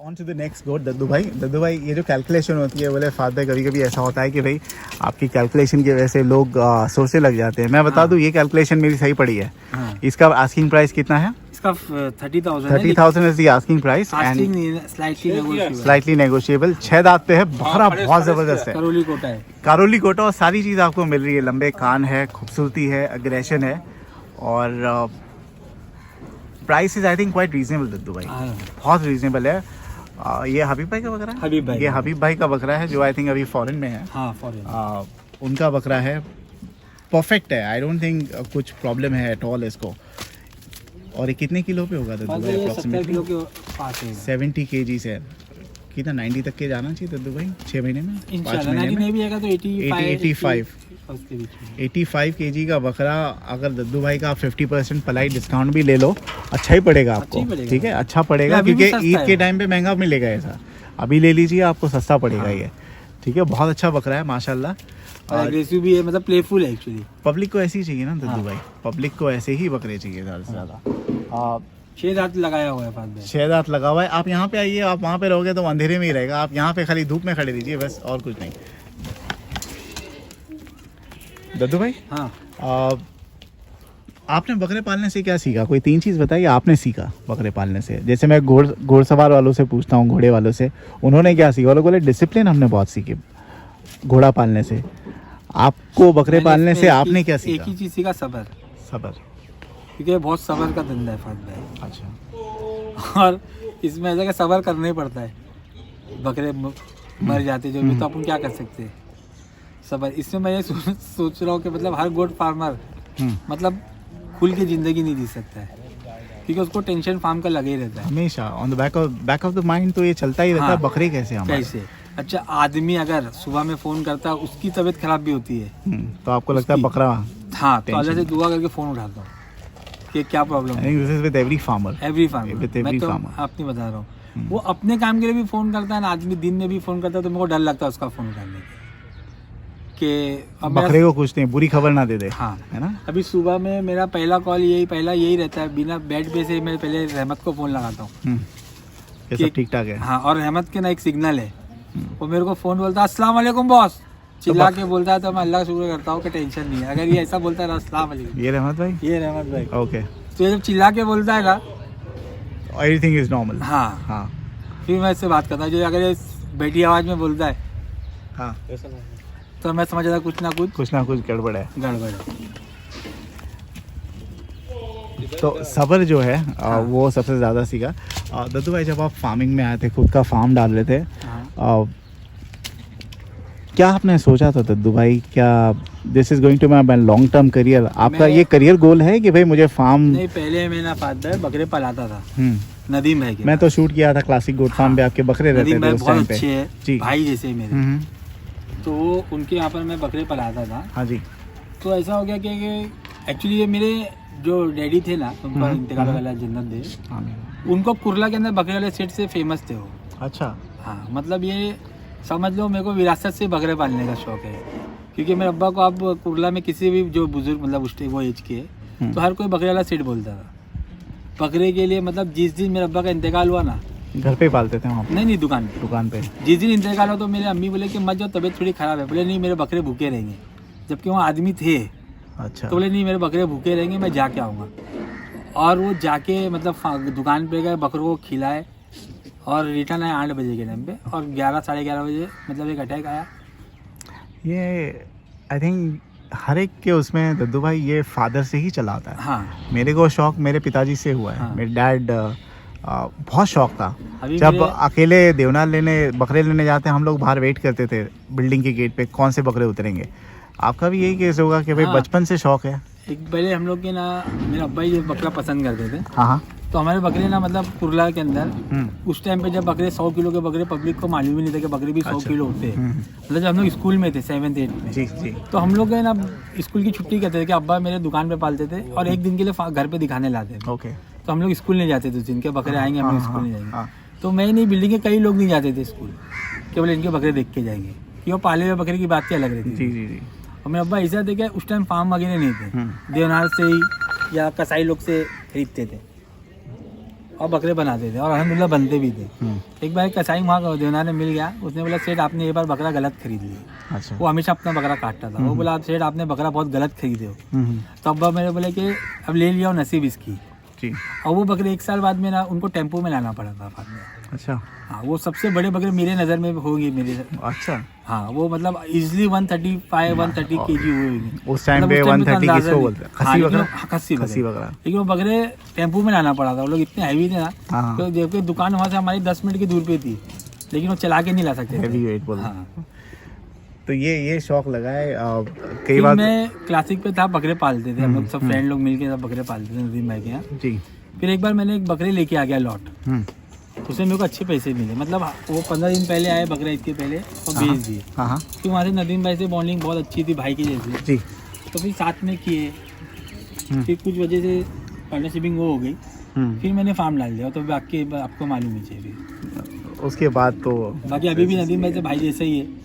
On to the next goat Daddu भाई ये जो कैलकुलेशन होती है, बोले फाद भाई कभी कभी ऐसा होता है कि भाई आपकी कैलकुलेशन की वजह से लोग सोचने लग जाते हैं। मैं बता दूं ये कैलकुलेशन मेरी सही पड़ी है। हाँ। इसका आस्किंग प्राइस कितना है? इसका 30,000 30,000 is the asking price and slightly negotiable. 6 दांत पे है, बकरा बहुत जबरदस्त है, करोली कोटा है। कारोली कोटा, और सारी चीज़ आपको मिल रही है। लंबे कान है, खूबसूरती है, अग्रेशन है, और price is I think quite reasonable Daddu भाई, बहुत रीजनेबल है। ये हबीब भाई का बकरा है? हबीब भाई, ये हबीब भाई का बकरा है जो आई थिंक अभी फॉरेन में है। हाँ फॉरेन। उनका बकरा है, परफेक्ट है, आई डोंट थिंक कुछ प्रॉब्लम है एट ऑल इसको। और ये कितने किलो पे होगा दद्दू भाई? 70 किलो के पास है। 70 kg से कितना 90 तक के जाना चाहिए दद्दू भाई 6 महीने में? 5 महीने में नहीं भी आएगा तो 85 kg का बकरा। अगर दद्दू भाई का 50% पलाई डिस्काउंट भी ले लो, अच्छा ही पड़ेगा आपको। ठीक है, अच्छा पड़ेगा, क्योंकि ईद के टाइम पे महंगा मिलेगा ऐसा। अभी ले लीजिए, आपको सस्ता पड़ेगा ये। ठीक है, बहुत अच्छा बकरा है माशाल्लाह, और एग्रेसिव भी है, मतलब प्लेफुल है एक्चुअली। पब्लिक को ऐसे ही चाहिए ना दद्दू भाई, पब्लिक को ऐसे ही बकरे चाहिए ज़्यादा से ज़्यादा। 6 दांत लगाया हुआ है फाद भाई। 6 दांत लगा हुआ है। आप यहाँ पे आइए, आप वहाँ पे रहोगे तो अंधेरे में ही रहेगा। आप यहाँ पे खाली धूप में खड़े रहिए बस, और कुछ नहीं। दद्दू भाई हाँ, आपने बकरे पालने से क्या सीखा? कोई 3 चीज़ बताइए आपने सीखा बकरे पालने से। जैसे मैं घोड़सवार वालों से पूछता हूँ, घोड़े वालों से, उन्होंने क्या सीखा? वो लोग बोले डिसिप्लिन हमने बहुत सीखी घोड़ा पालने से। आपको बकरे पालने से आपने क्या सीखा? एक ही चीज़ सीखा, सब्र। सब्र, क्योंकि बहुत सब्र का धंधा है फाद भाई। अच्छा। और इसमें ऐसा कि सब्र करना ही पड़ता है। बकरे मर जाते जो भी, तो अपन क्या कर सकते हैं, सब्र। इसमें मैं ये सोच रहा हूँ कि मतलब हर गोट फार्मर मतलब खुल के ज़िंदगी नहीं जी सकता है, क्योंकि उसको टेंशन फार्म का लगे ही रहता है हमेशा। On the back of the mind तो ये चलता ही रहता है, हाँ। बकरे कैसे हमारे। कैसे? अच्छा, आदमी अगर सुबह में फ़ोन करता है, उसकी तबीयत खराब भी होती है, तो आपको लगता है बकरा। हाँ, तो अल्लाह से दुआ करके फ़ोन उठाता हूँ कि क्या प्रॉब्लम है। This is with every farmer, every farmer, With every मैं तो farmer. आप नहीं बता रहा हूँ। वो अपने काम के लिए भी फोन करता है ना, आदमी दिन में भी फोन करता है, तो मेरे को डर लगता है उसका फोन करने के अब बकरे को कुछ नहीं, बुरी खबर ना दे दे। हाँ है ना। अभी सुबह में मेरा पहला कॉल यही रहता है, बिना बेड पे से मैं पहले रहमत को फोन लगाता हूँ ये सब ठीक ठाक है। हाँ, और रहमत के ना एक सिग्नल है, वो मेरे को फोन बोलता है अस्सलाम वालेकुम बॉस, चिल्ला के बोलता है, तो मैं अल्लाह का शुक्र करता हूँ कि टेंशन नहीं है। अगर ये ऐसा बोलता है अस्सलाम वालेकुम, ये रहमत भाई, ये रहमत भाई, ओके, तो ये जब चिल्ला के बोलता है ना, एवरीथिंग इज नॉर्मल। हाँ हाँ फिर मैं इससे बात करता हूँ। जो अगर ये बेटी आवाज में बोलता है हाँ, तो मैं समझ जाता कुछ ना कुछ गड़बड़ है। गड़बड़ है। तो सब्र जो है वो सबसे ज़्यादा सीखा। दद्दू भाई जब आप फार्मिंग में आए थे, खुद का फार्म डाल रहे थे, क्या आपने सोचा था दद्दू भाई, क्या this is going to my long term career? आपका ये करियर गोल है कि भाई मुझे फार्म? नहीं, पहले मैं ना फादर बकरे पलाता था नदीम भाई के। मैं तो शूट किया था क्लासिक गोट फार्म पे, आपके बकरे रहते थे उस टाइम पे। अच्छे है भाई जैसे मेरे, तो उनके यहाँ पर मैं बकरे पलाता था। हाँ जी। तो ऐसा हो गया कि एक्चुअली ये मेरे जो डैडी थे ना, उनका इंतकाल वाला जन्नत दे, उनको कुरला के अंदर बकरे वाले सेट से फेमस थे वो। अच्छा। हाँ, मतलब ये समझ लो मेरे को विरासत से बकरे पालने का शौक है, क्योंकि मेरे अब्बा को आप कुरला में किसी भी जो बुजुर्ग मतलब उसके वो एज के, तो हर कोई बकरे वाला सेट बोलता था बकरे के लिए। मतलब जिस दिन मेरे अब्बा का इंतकाल हुआ ना, घर पे पालते थे वहाँ? नहीं, दुकान पे। जिस दिन इंतकाल हुआ तो मेरे अम्मी बोले कि मत जाओ, तबीयत थोड़ी खराब है। बोले नहीं, मेरे बकरे भूखे रहेंगे, जबकि वहाँ आदमी थे। अच्छा। तो बोले नहीं, मेरे बकरे भूखे रहेंगे, मैं जाके आऊँगा। और वो जाके मतलब दुकान पे गए, बकरों को खिलाए और रिटर्न आए 8 बजे के टाइम पे, और 11 साढ़े 11 बजे मतलब एक अटैक आया। ये आई थिंक हर एक के उसमें दद्दू भाई ये फादर से ही चला आता है। हाँ, मेरे को शौक मेरे पिताजी से हुआ है। हाँ। मेरे डैड बहुत शौक था। जब अकेले देवनार लेने बकरे लेने जाते हम लोग बाहर वेट करते थे बिल्डिंग के गेट पे, कौन से बकरे उतरेंगे। आपका भी यही केस होगा कि भाई हाँ। बचपन से शौक है? एक पहले हम लोग के ना, मेरे अब्बा ही बकरा पसंद करते थे। हाँ। तो हमारे बकरे ना मतलब कुरला के अंदर उस टाइम पे जब बकरे 100 किलो के बकरे, पब्लिक को मालूम ही नहीं था कि बकरे भी 100 किलो होते हैं। मतलब जब हम लोग स्कूल में थे 7th 8th में, जी जी, तो हम लोग ना स्कूल की छुट्टी करते थे कि अब्बा मेरे दुकान पे पालते थे और एक दिन के लिए घर पे दिखाने लाते थे। ओके। तो हम लोग स्कूल नहीं जाते थे, जिनके बकरे आएंगे हम लोग स्कूल नहीं जाएंगे। तो मैं नहीं, बिल्डिंग के कई लोग नहीं जाते थे स्कूल, केवल इनके बकरे देख के जाएंगे, कि वो पाले हुए बकरे की बात क्या लग रही थी। जी जी जी। और मेरे अब्बा ऐसा थे कि उस टाइम फार्म वगैरह नहीं थे, देवनार से ही या कसाई लोग से खरीदते थे और बकरे बनाते थे, और अल्हम्दुलिल्लाह बनते भी थे। एक बार कसाई वहाँ देवनार में मिल गया, उसने बोला सेठ आपने एक बार बकरा गलत खरीद लिया। अच्छा। वो हमेशा अपना बकरा काटता था। वो बोला सेठ आपने बकरा बहुत गलत खरीदे हो। तो अब्बा मेरे बोले कि अब ले लिया नसीब इसकी। और वो बकरे 1 साल बाद में ना उनको टेम्पो में लाना पड़ा था बाद में। अच्छा। हाँ, वो सबसे बड़े बकरे मेरे नज़र में होगी मेरे। अच्छा। हाँ, वो मतलब इजिली 130 केजी हुए उस टाइम पे। 130 किसको बोलते हैं? खस्सी बकरा। लेकिन वो बकरे टेम्पो में लाना पड़ा था, वो लोग इतने हैवी थे ना, तो जबकि दुकान वहाँ से हमारी 10 मिनट की दूर पे थी, लेकिन वो चला के नहीं ला सकते। हैवी वेट बोलते। हाँ। तो ये शौक लगा है। कई बार मैं क्लासिक पे था, बकरे पालते थे हम लोग, सब फ्रेंड लोग मिलके सब बकरे पालते थे नदीम भाई के यहाँ जी। फिर एक बार मैंने एक बकरे लेके आ गया लॉट, उसमें मेरे को अच्छे पैसे मिले। मतलब वो 15 दिन पहले आए बकरा ईद के पहले और बेच दिए। फिर वहाँ से नदीम भाई से बॉन्डिंग बहुत अच्छी थी, भाई की जैसी जी। तो फिर साथ में किए, फिर कुछ वजह से पार्टनरशिपिंग वो हो गई, फिर मैंने फार्म डाल दिया। तो बाकी आपको मालूम ही चाहिए, उसके बाद तो बाकी अभी भी नदीम भाई से भाई जैसे ही है।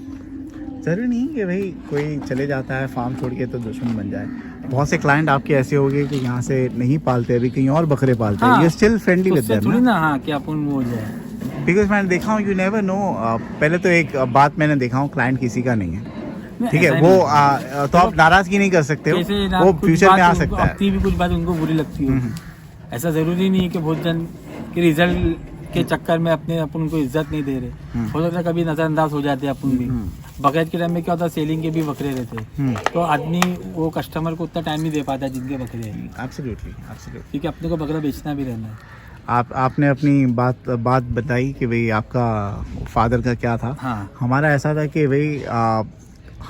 जरूरी नहीं कि भाई कोई चले जाता है फार्म छोड़ के तो दुश्मन बन जाए। बहुत से क्लाइंट आपके ऐसे हो गए कि यहाँ से नहीं पालते, अभी कहीं और बकरे पालते हैं। You still friendly with them थोड़ी ना? हाँ, कि अपन वो जाए, बिकॉज मैंने देखा हूँ, यू नेवर नो। पहले तो एक बात मैंने देखा हूँ, क्लाइंट किसी का नहीं है, ठीक है, वो तो आप नाराजगी नहीं कर सकते हो, वो फ्यूचर में आ सकता है। भी कुछ बात उनको बुरी लगती है, ऐसा जरूरी नहीं है कि बहुत जन के रिजल्ट के चक्कर में अपन को इज्जत नहीं दे रहे। हो सकता है कभी नजरअंदाज हो जाते हैं अपन भी। बकरीद के टाइम में क्या होता है, सेलिंग के भी बकरे रहते, तो आदमी वो कस्टमर को उतना टाइम नहीं दे पाता जिनके बकरे हैं। एब्सोल्युटली, क्योंकि अपने को बकरा बेचना भी रहना है। आपने अपनी बात बताई कि भाई आपका फादर का क्या था। हाँ। हमारा ऐसा था कि भाई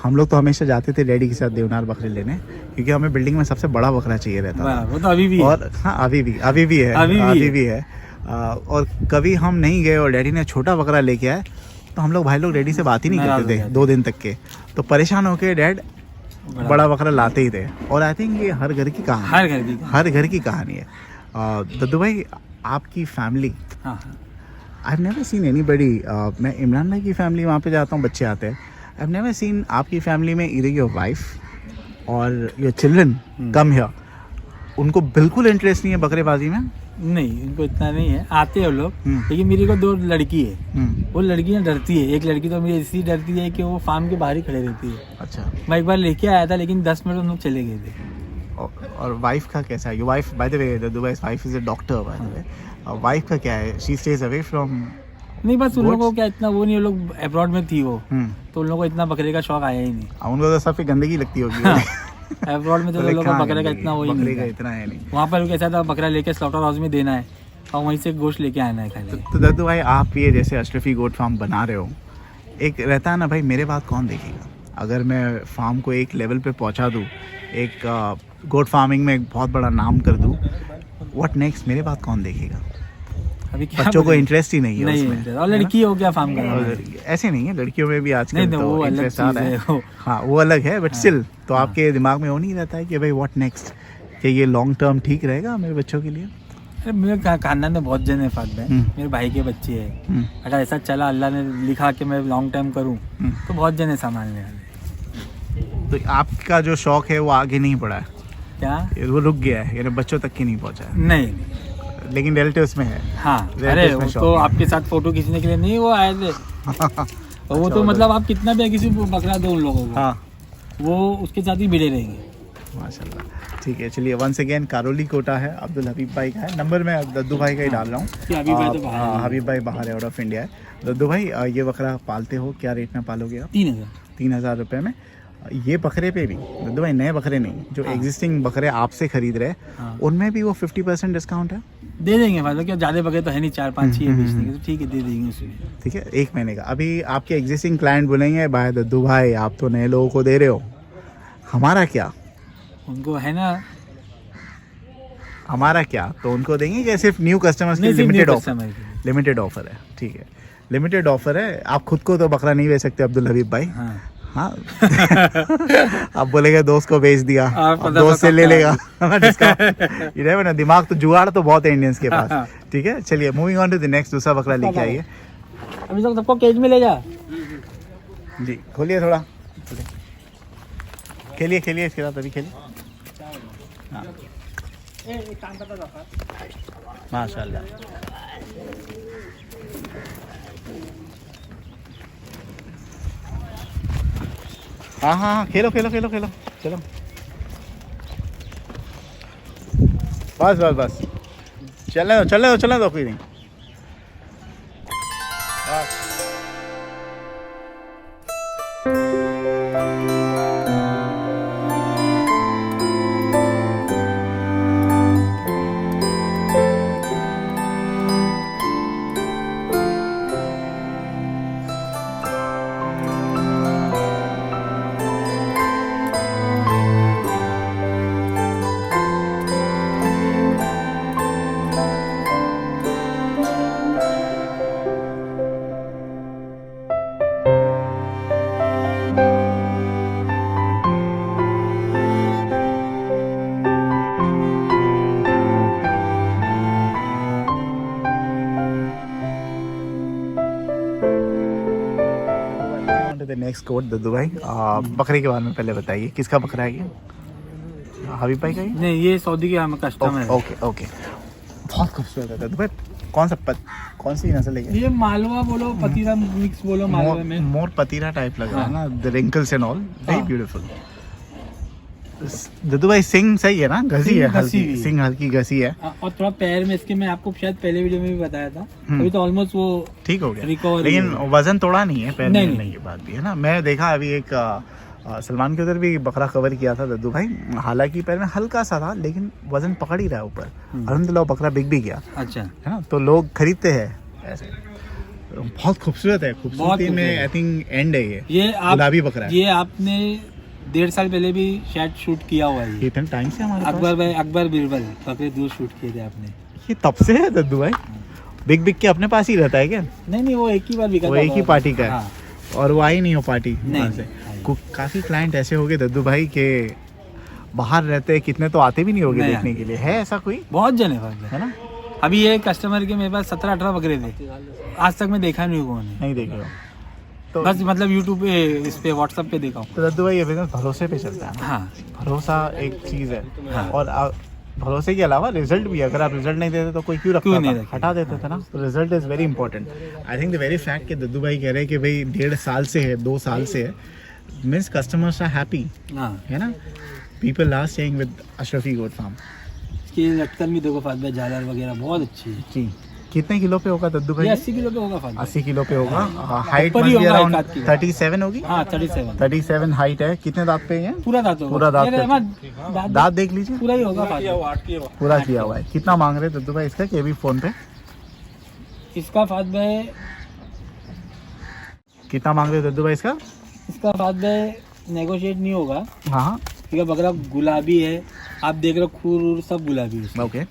हम लोग तो हमेशा जाते थे डैडी के साथ देवनार बकरे लेने, क्योंकि हमें बिल्डिंग में सबसे बड़ा बकरा चाहिए रहता था। वो तो अभी भी और हाँ, अभी भी है। और कभी हम नहीं गए और डैडी ने छोटा बकरा लेके आए तो हम लोग भाई लोग डैडी से बात ही नहीं करते थे 2 दिन तक के। तो परेशान होके डैड बड़ा बकरा लाते ही थे। और आई थिंक ये हर घर की कहानी, हर घर की कहानी है। दद्दू भाई, आपकी family I've never seen anybody. मैं इमरान भाई की फैमिली वहाँ पे जाता हूँ, बच्चे आते हैं. I've never seen आपकी फैमिली में either your wife और your children come here. उनको बिल्कुल इंटरेस्ट नहीं है बकरेबाजी में. नहीं, इनको इतना नहीं है, आते हैं वो लोग. लेकिन मेरी को 2 लड़की है. वो लड़कियाँ डरती है. एक लड़की तो मेरी इसलिए डरती है कि वो फार्म के बाहर ही खड़े रहती है. अच्छा. मैं एक बार लेके आया था, लेकिन 10 मिनट हम लोग चले गए थे. और वाइफ का कैसा है? Your wife, by the way, Daddu भाई wife is a doctor, by the way. Wife का क्या है? She stays away from. नहीं, बस उन लोगों को क्या इतना वो नहीं, वो लोग अब्रॉड में थी वो, तो उन लोगों को इतना बकरे का शौक आया ही नहीं. उनको तो सबसे गंदगी लगती होगी. अब्रॉड में तो लोगों को बकरे का इतना वो ही बकरे का नहीं. इतना है नहीं. वहाँ पर कैसा था, बकरा लेके स्लॉटर हाउस में देना है और वहीं से गोश्त लेके आना है खाली. तो दद्दू भाई, आप ये जैसे अशरफी गोट फार्म बना रहे हो, एक रहता है ना भाई, मेरे बात कौन देखेगा? अगर मैं फार्म को एक लेवल पे पहुंचा दूं, एक गोट फार्मिंग में एक बहुत बड़ा नाम कर दूं, व्हाट नेक्स्ट? मेरे बात कौन देखेगा? अभी क्या बच्चों को इंटरेस्ट ही नहीं है नहीं उसमें. और लड़की हो क्या फार्म करना? ऐसे नहीं है, लड़कियों में भी आजकल नहीं, तो वो अलग इंटरेस्ट आ चीज़ रहा है है. वो. हाँ, वो अलग है, बट स्टिल तो आपके दिमाग में वो नहीं रहता है कि भाई व्हाट नेक्स्ट, कि ये लॉन्ग टर्म ठीक रहेगा मेरे बच्चों के लिए? अरे मेरे खानदान में बहुत जन है फाद में. मेरे भाई के बच्चे हैं. अगर ऐसा चला, अल्लाह ने लिखा कि मैं लॉन्ग टाइम करूं, तो बहुत जन है संभालने वाले. तो आपका जो शौक है वो आगे नहीं बढ़ा है क्या? वो रुक गया है, यानी बच्चों तक की नहीं पहुंचा है? नहीं. लेकिन रिलेटिव्स में है. हाँ, relatives अरे में वो शौक तो है. आपके साथ फोटो खींचने के लिए नहीं वो आए थे. वो तो मतलब आप कितना भी किसी को पकड़ा दो उन लोगों को, हाँ, वो उसके साथ ही भिड़े रहेंगे. माशाल्लाह. ठीक है, चलिए वंस अगेन कारोली कोटा है, अब्दुल हबीब भाई का है. नंबर मैं दद्दू भाई का ही डाल रहा हूँ. हबीब भाई तो बाहर है. हबीब भाई बाहर है, आउट ऑफ इंडिया है. दद्दू भाई, ये बकरा पालते हो, क्या रेट में पालोगे आप? 3000. 3000 रुपये में. ये बकरे पे भी दद्दू भाई, नए बकरे नहीं, जो एग्जिस्टिंग बकरे आपसे खरीद रहे हैं, उनमें भी वो 50% डिस्काउंट है? दे देंगे भाई, क्या ज़्यादा बकरे तो है नहीं, 4-5 ही है बेचने के, तो ठीक है दे देंगे उसमें. ठीक है, 1 महीने का. अभी आपके एग्जिस्टिंग क्लाइंट बोलेंगे भाई दद्दू भाई, आप तो नए लोगों को दे रहे हो, हमारा क्या? उनको है ना, हमारा क्या? तो उनको देंगे कि सिर्फ न्यू कस्टमर्स के लिमिटेड ऑफर? लिमिटेड ऑफर है. ठीक है, लिमिटेड ऑफर है. आप खुद को तो बकरा नहीं बेच सकते अब्दुल हबीब भाई. हाँ. आप बोलेगा दोस्त को बेच दिया, दोस्त से ले लेगा डिस्काउंट. ये ना, दिमाग तो जुगाड़ तो बहुत है इंडियंस के पास. ठीक है, चलिए moving on to the next. दूसरा बकरा लेके आइए. अभी तक सबको केज में ले जा. जी, खोलिए थोड़ा, खेलिए खेलिए इसके साथ, अभी खेलिए. हाँ, माशाल्लाह. हाँ हाँ हाँ, खेलो खेलो खेलो खेलो, चलो. बस बस बस, चलने दो चलने दो चलने दो, कोई नहीं. बस. नेक्स्ट कोट दद्दू भाई, बकरे के बारे में पहले बताइए, किसका बकरा है ये? हबीब भाई का ही? नहीं, ये सऊदी के हम कस्टमर है. ओके ओके, बहुत खूबसूरत है दद्दू भाई. कौन सी नस्ल है ये? ये मालवा बोलो, पतीरा मिक्स बोलो, मालवा में मोर पतीरा टाइप लग रहा है ना, the wrinkles and all, very beautiful. Daddu भाई सिंग सही है ना? घसी है, हल्की सिंग, हल्की घसी है. और थोड़ा पैर में इसके, मैं आपको शायद पहले वीडियो में भी बताया था, अभी तो ऑलमोस्ट वो ठीक हो गया, रिकवर. लेकिन वजन तोड़ा नहीं है, पैर नहीं, नहीं, ये बात भी है ना. मैं देखा अभी एक सलमान के उधर भी बकरा कवर किया था दद्दू भाई, हालांकि पैर में हल्का सा था, लेकिन वजन पकड़ ही रहा है ऊपर. अल्हम्दुलिल्लाह बकरा बिक भी गया. अच्छा है ना, तो लोग खरीदते हैं ऐसे. बहुत खूबसूरत है, खूबसूरती में आई थिंक एंड है ये गुलाबी बकरा है. ये आपने 1.5 साल पहले भी शायद शूट किया हुआ है. इतने टाइम से हमारे अकबर बिरबल बकरे दूर शूट किए थे आपने. ये तब से है दद्दू भाई? बिक के अपने पास ही रहता है क्या? नहीं, वो एक ही बार बिका, वो एक ही पार्टी का है. हाँ. और वो आई नहीं हो पार्टी नहीं से. काफी क्लाइंट ऐसे हो गए दद्दू भाई के बाहर रहते हैं, कितने तो आते भी नहीं होंगे देखने के लिए. है ऐसा कोई? बहुत जन है है ना. अभी ये कस्टमर के मेरे पास 17-18 बकरे थे, आज तक मैं देखा नहीं हुआ नहीं देखे हो तो बस मतलब यूट्यूब पे, इस पे व्हाट्सएप पे देखा हूँ। तो दद्दू भाई ये बिजनेस भरोसे पे चलता है ना? हाँ भरोसा एक चीज़ है। हाँ। और भरोसे के अलावा रिजल्ट भी, अगर आप रिजल्ट नहीं देते तो कोई क्यों रखता था, हटा देते थे ना। तो result is very important. I think the very fact कि दद्दू भाई कह रहे हैं कि भाई 1.5 साल से है, 2 साल से है, मीन्स कस्टमर्स आर हैप्पी, हाँ। है ना। People are staying with Ashrafi goat farm. इसकी लटकन भी देखो फातिमा, झालर वगैरह बहुत अच्छी है जी। कितने किलो पे होगा दद्दू भाई? ये 80 किलो पे होगा फातिमा। 80 किलो पे होगा। हाइट ऊपर ही होगा, अराउंड 1 किलो। 37 होगी। हाँ 37 37 हाइट है। कितने दांत पे है? पूरा दांत होगा। पूरा दांत ये पे। रहमान, दांत देख लीजिए, पूरा ही होगा फातिमा। पूरा किया हुआ है। कितना मांग रहे दद्दू भाई इसका के भी फोन पे? इसका फातिमा कितना मांग रहे दद्दू भाई इसका? इसका फातिमा नेगोशिएट नहीं होगा हाँ क्योंकि बकरा गुलाबी है, आप देख रहे हो खूर वूर सब गुलाबी है। ओके।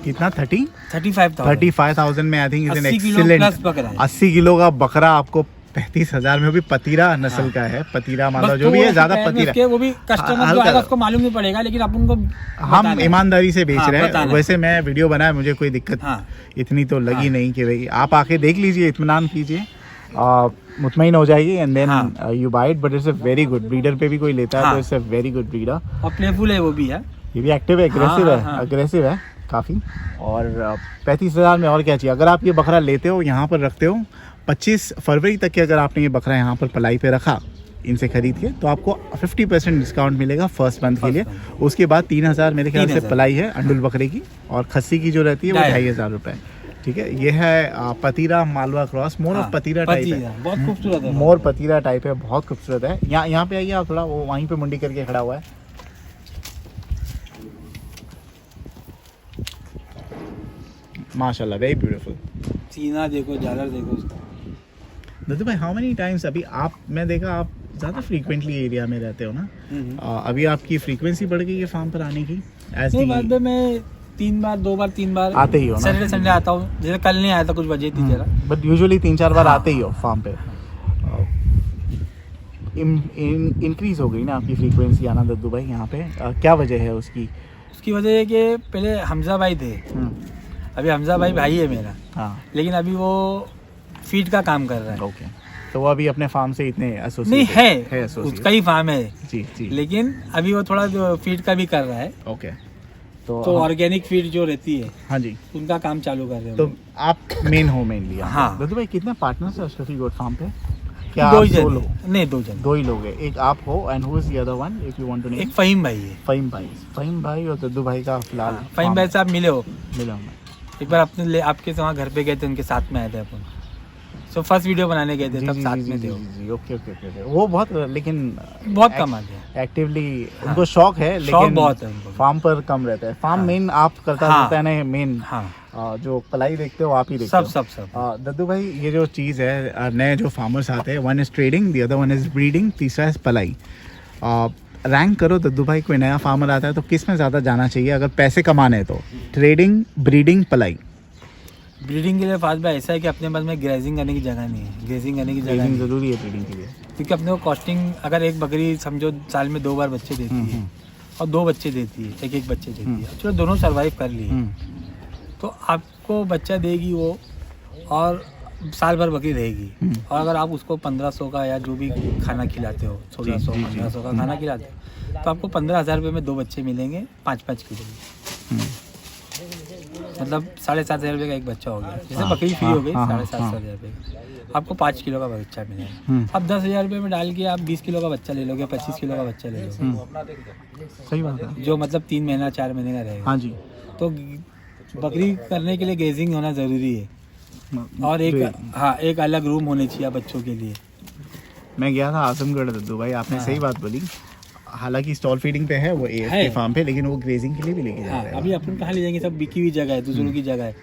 कितना? 35,000 में I think is an 80 kilo excellent. Plus बकरा है। 80 किलो का बकरा आपको 35,000 में, भी पतीरा नस्ल का है। पतीरा मतलब जो भी है, ज्यादा पतीरा, वो भी कस्टमर जो आएगा उसको मालूम नहीं पड़ेगा, लेकिन अपन को हम ईमानदारी से बेच रहे हैं। बताना। वैसे मैं वीडियो बनाया, मुझे कोई दिक्कत इतनी तो लगी नहीं कि भाई आप आके देख लीजिए, इत्मीनान कीजिए, मुतमईन हो जाइए and then you buy it. But it's a very good breeder पे भी कोई लेता है तो it's a very good breeder. और प्लेफुल है वो भी है, ये भी एक्टिव है, अग्रेसिव है काफ़ी। और 35,000 में और क्या चाहिए। अगर आप ये बकरा लेते हो, यहाँ पर रखते हो, 25 फरवरी तक के अगर आपने ये बकरा यहाँ पर पलाई पे रखा इनसे खरीद के, तो आपको 50% डिस्काउंट मिलेगा फर्स्ट मंथ के लिए। उसके बाद 3,000 मेरे ख्याल से पलाई है अंडुल बकरे की, और खस्सी की जो रहती है वो 2,500 रुपये। ठीक है। ये है पतीरा मालवा क्रॉस, मोर ऑफ पतीरा टाइप है, बहुत खूबसूरत है। मोर पतीरा टाइप है, बहुत खूबसूरत है। यहाँ पे आइए आप थोड़ा, वो वहीं पे मुंडी करके खड़ा हुआ है। माशाल्लाह, वेरी ब्यूटीफुल। सीना देखो, झालर देखो उसका। दद्दू भाई, हाउ मेनी टाइम्स अभी आप, मैं देखा आप ज़्यादा फ्रीक्वेंटली एरिया में रहते हो ना, अभी आपकी फ्रीक्वेंसी बढ़ गई है फार्म पर आने की? नहीं, बाद में मैं 3 बार 2 बार 3 बार आते ही हो ना? सैटरडे संडे आता हूँ, जैसे कल नहीं आया था, कुछ वजह थी जरा, बट यूजुअली 3-4 बार आते ही हो फार्म पे। इंक्रीज हो गई ना आपकी फ्रीक्वेंसी आना दद्दू भाई यहाँ पे, क्या वजह है उसकी? उसकी वजह है कि पहले हमजा भाई थे, अभी हमजा भाई है मेरा, हाँ, लेकिन अभी वो फीड का काम कर रहा है। ओके। तो वो अभी अपने फार्म से इतने एसोसिएट नहीं है, एसोसिएट, कई फार्म है जी जी, लेकिन अभी वो थोड़ा जो फीड का भी कर रहा है। ओके। तो ऑर्गेनिक फीड जो रहती है, हाँ जी, उनका काम चालू कर रहे हैं। तो आप मेन हो मेनली? हाँ। दद्दू भाई, कितने पार्टनर्स है अशरफी गोट फार्म पे? क्या 2 आप जन? सोलो? नहीं, 2 जन। 2 ही लोग हैं। एक आप हो, and who is the other one if you want to name? एक फहीम भाई है। फहीम भाई और दद्दू भाई का फिलहाल। फहीम भाई से आप मिले हो? मिला हूँ। एक बार अपने आपके वहाँ घर पे गए थे, उनके साथ में आए थे अपन, सो फर्स्ट वीडियो बनाने गए थे, तब साथ में थे वो। ओके। वो बहुत, लेकिन बहुत कम आते हैं एक्टिवली, उनको शौक है, लेकिन बहुत है उनको। फार्म पर कम रहता है। फार्म मेन आप करता रहता है ना, मेन जो पलाई देखते हो आप ही देखते हो। सब। दद्दू भाई, ये जो चीज़ है, नए जो फार्मर्स आते हैं, one is trading, the other one is breeding, तीसरा इज पलाई। रैंक करो दद्दू भाई, कोई नया फार्मर आता है तो किस में ज़्यादा जाना चाहिए अगर पैसे कमाने हैं तो? ट्रेडिंग, ब्रीडिंग, पलाई? ब्रीडिंग के लिए फास्ट भाई ऐसा है कि अपने पास में ग्रेजिंग करने की जगह नहीं है, ग्रेजिंग करने की जगह नहीं जरूरी है ब्रीडिंग के लिए, क्योंकि अपने को कॉस्टिंग, अगर एक बकरी समझो साल में 2 बार बच्चे देती है और 2 बच्चे देती है, एक बच्चे देती है, चलो दोनों सर्वाइव कर लिए, तो आपको बच्चा देगी वो, और साल भर बकरी रहेगी। और अगर आप उसको 1500 का या जो भी खाना खिलाते हो, 1600-1500 का खाना खिलाते हो, तो आपको 15,000 रुपये में 2 बच्चे मिलेंगे 5-5 किलो, मतलब 7,500 रुपये का एक बच्चा हो गया। जैसे बकरी फ्री हो गई 7,500 रुपये, आपको 5 किलो का बच्चा मिलेगा। अब 10,000 रुपये में डाल के आप 20 किलो का बच्चा ले लोगे, 25 किलो का बच्चा ले लोगे, सही बात है, जो मतलब 3 महीना 4 महीने का रहेगा। हाँ जी। तो बकरी करने के लिए ग्रेजिंग होना ज़रूरी है, और एक अलग रूम होने चाहिए बच्चों के लिए। मैं गया था आजमगढ़ दद्दू भाई, आपने सही बात बोली, हालांकि स्टॉल फीडिंग पे है वो AFK फार्म पे, लेकिन वो ग्रेजिंग के लिए भी लेके जा रहे हैं। अभी अपन कहाँ ले जाएंगे, सब बिकी हुई जगह है, दूसरों की जगह है,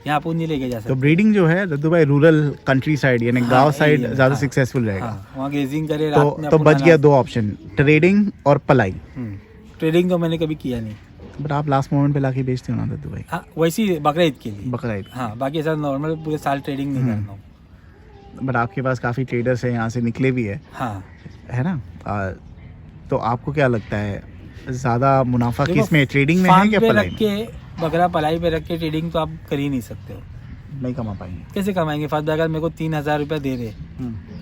यहाँ अपन नहीं लेके जा सकते। तो ब्रीडिंग जो है दद्दू भाई रूरल कंट्री साइड यानी गांव साइड ज़्यादा सक्सेसफुल रहेगा, वहाँ ग्रेजिंग करे। तो बच गया 2 ऑप्शन, ट्रेडिंग और पलाई। ट्रेडिंग तो मैंने कभी किया नहीं, बट आप लास्ट मोमेंट पे लाके बेचते हो ना दद्दू भाई? हाँ, वैसी बकरा ईद के लिए। बकरा ईद, हाँ, बाकी ऐसा नॉर्मल पूरे साल ट्रेडिंग नहीं करता हूँ। बट आपके पास काफ़ी ट्रेडर्स हैं, यहाँ से निकले भी है, हाँ, है ना? तो आपको क्या लगता है ज़्यादा मुनाफा किस में, ट्रेडिंग में है क्या पलाई में? बकरा पलाई पे रख के ट्रेडिंग तो आप कर ही नहीं सकते हो, नहीं कमा पाएंगे। कैसे कमाएंगे? फायदा अगर मेरे को 3,000 रुपया दे दे,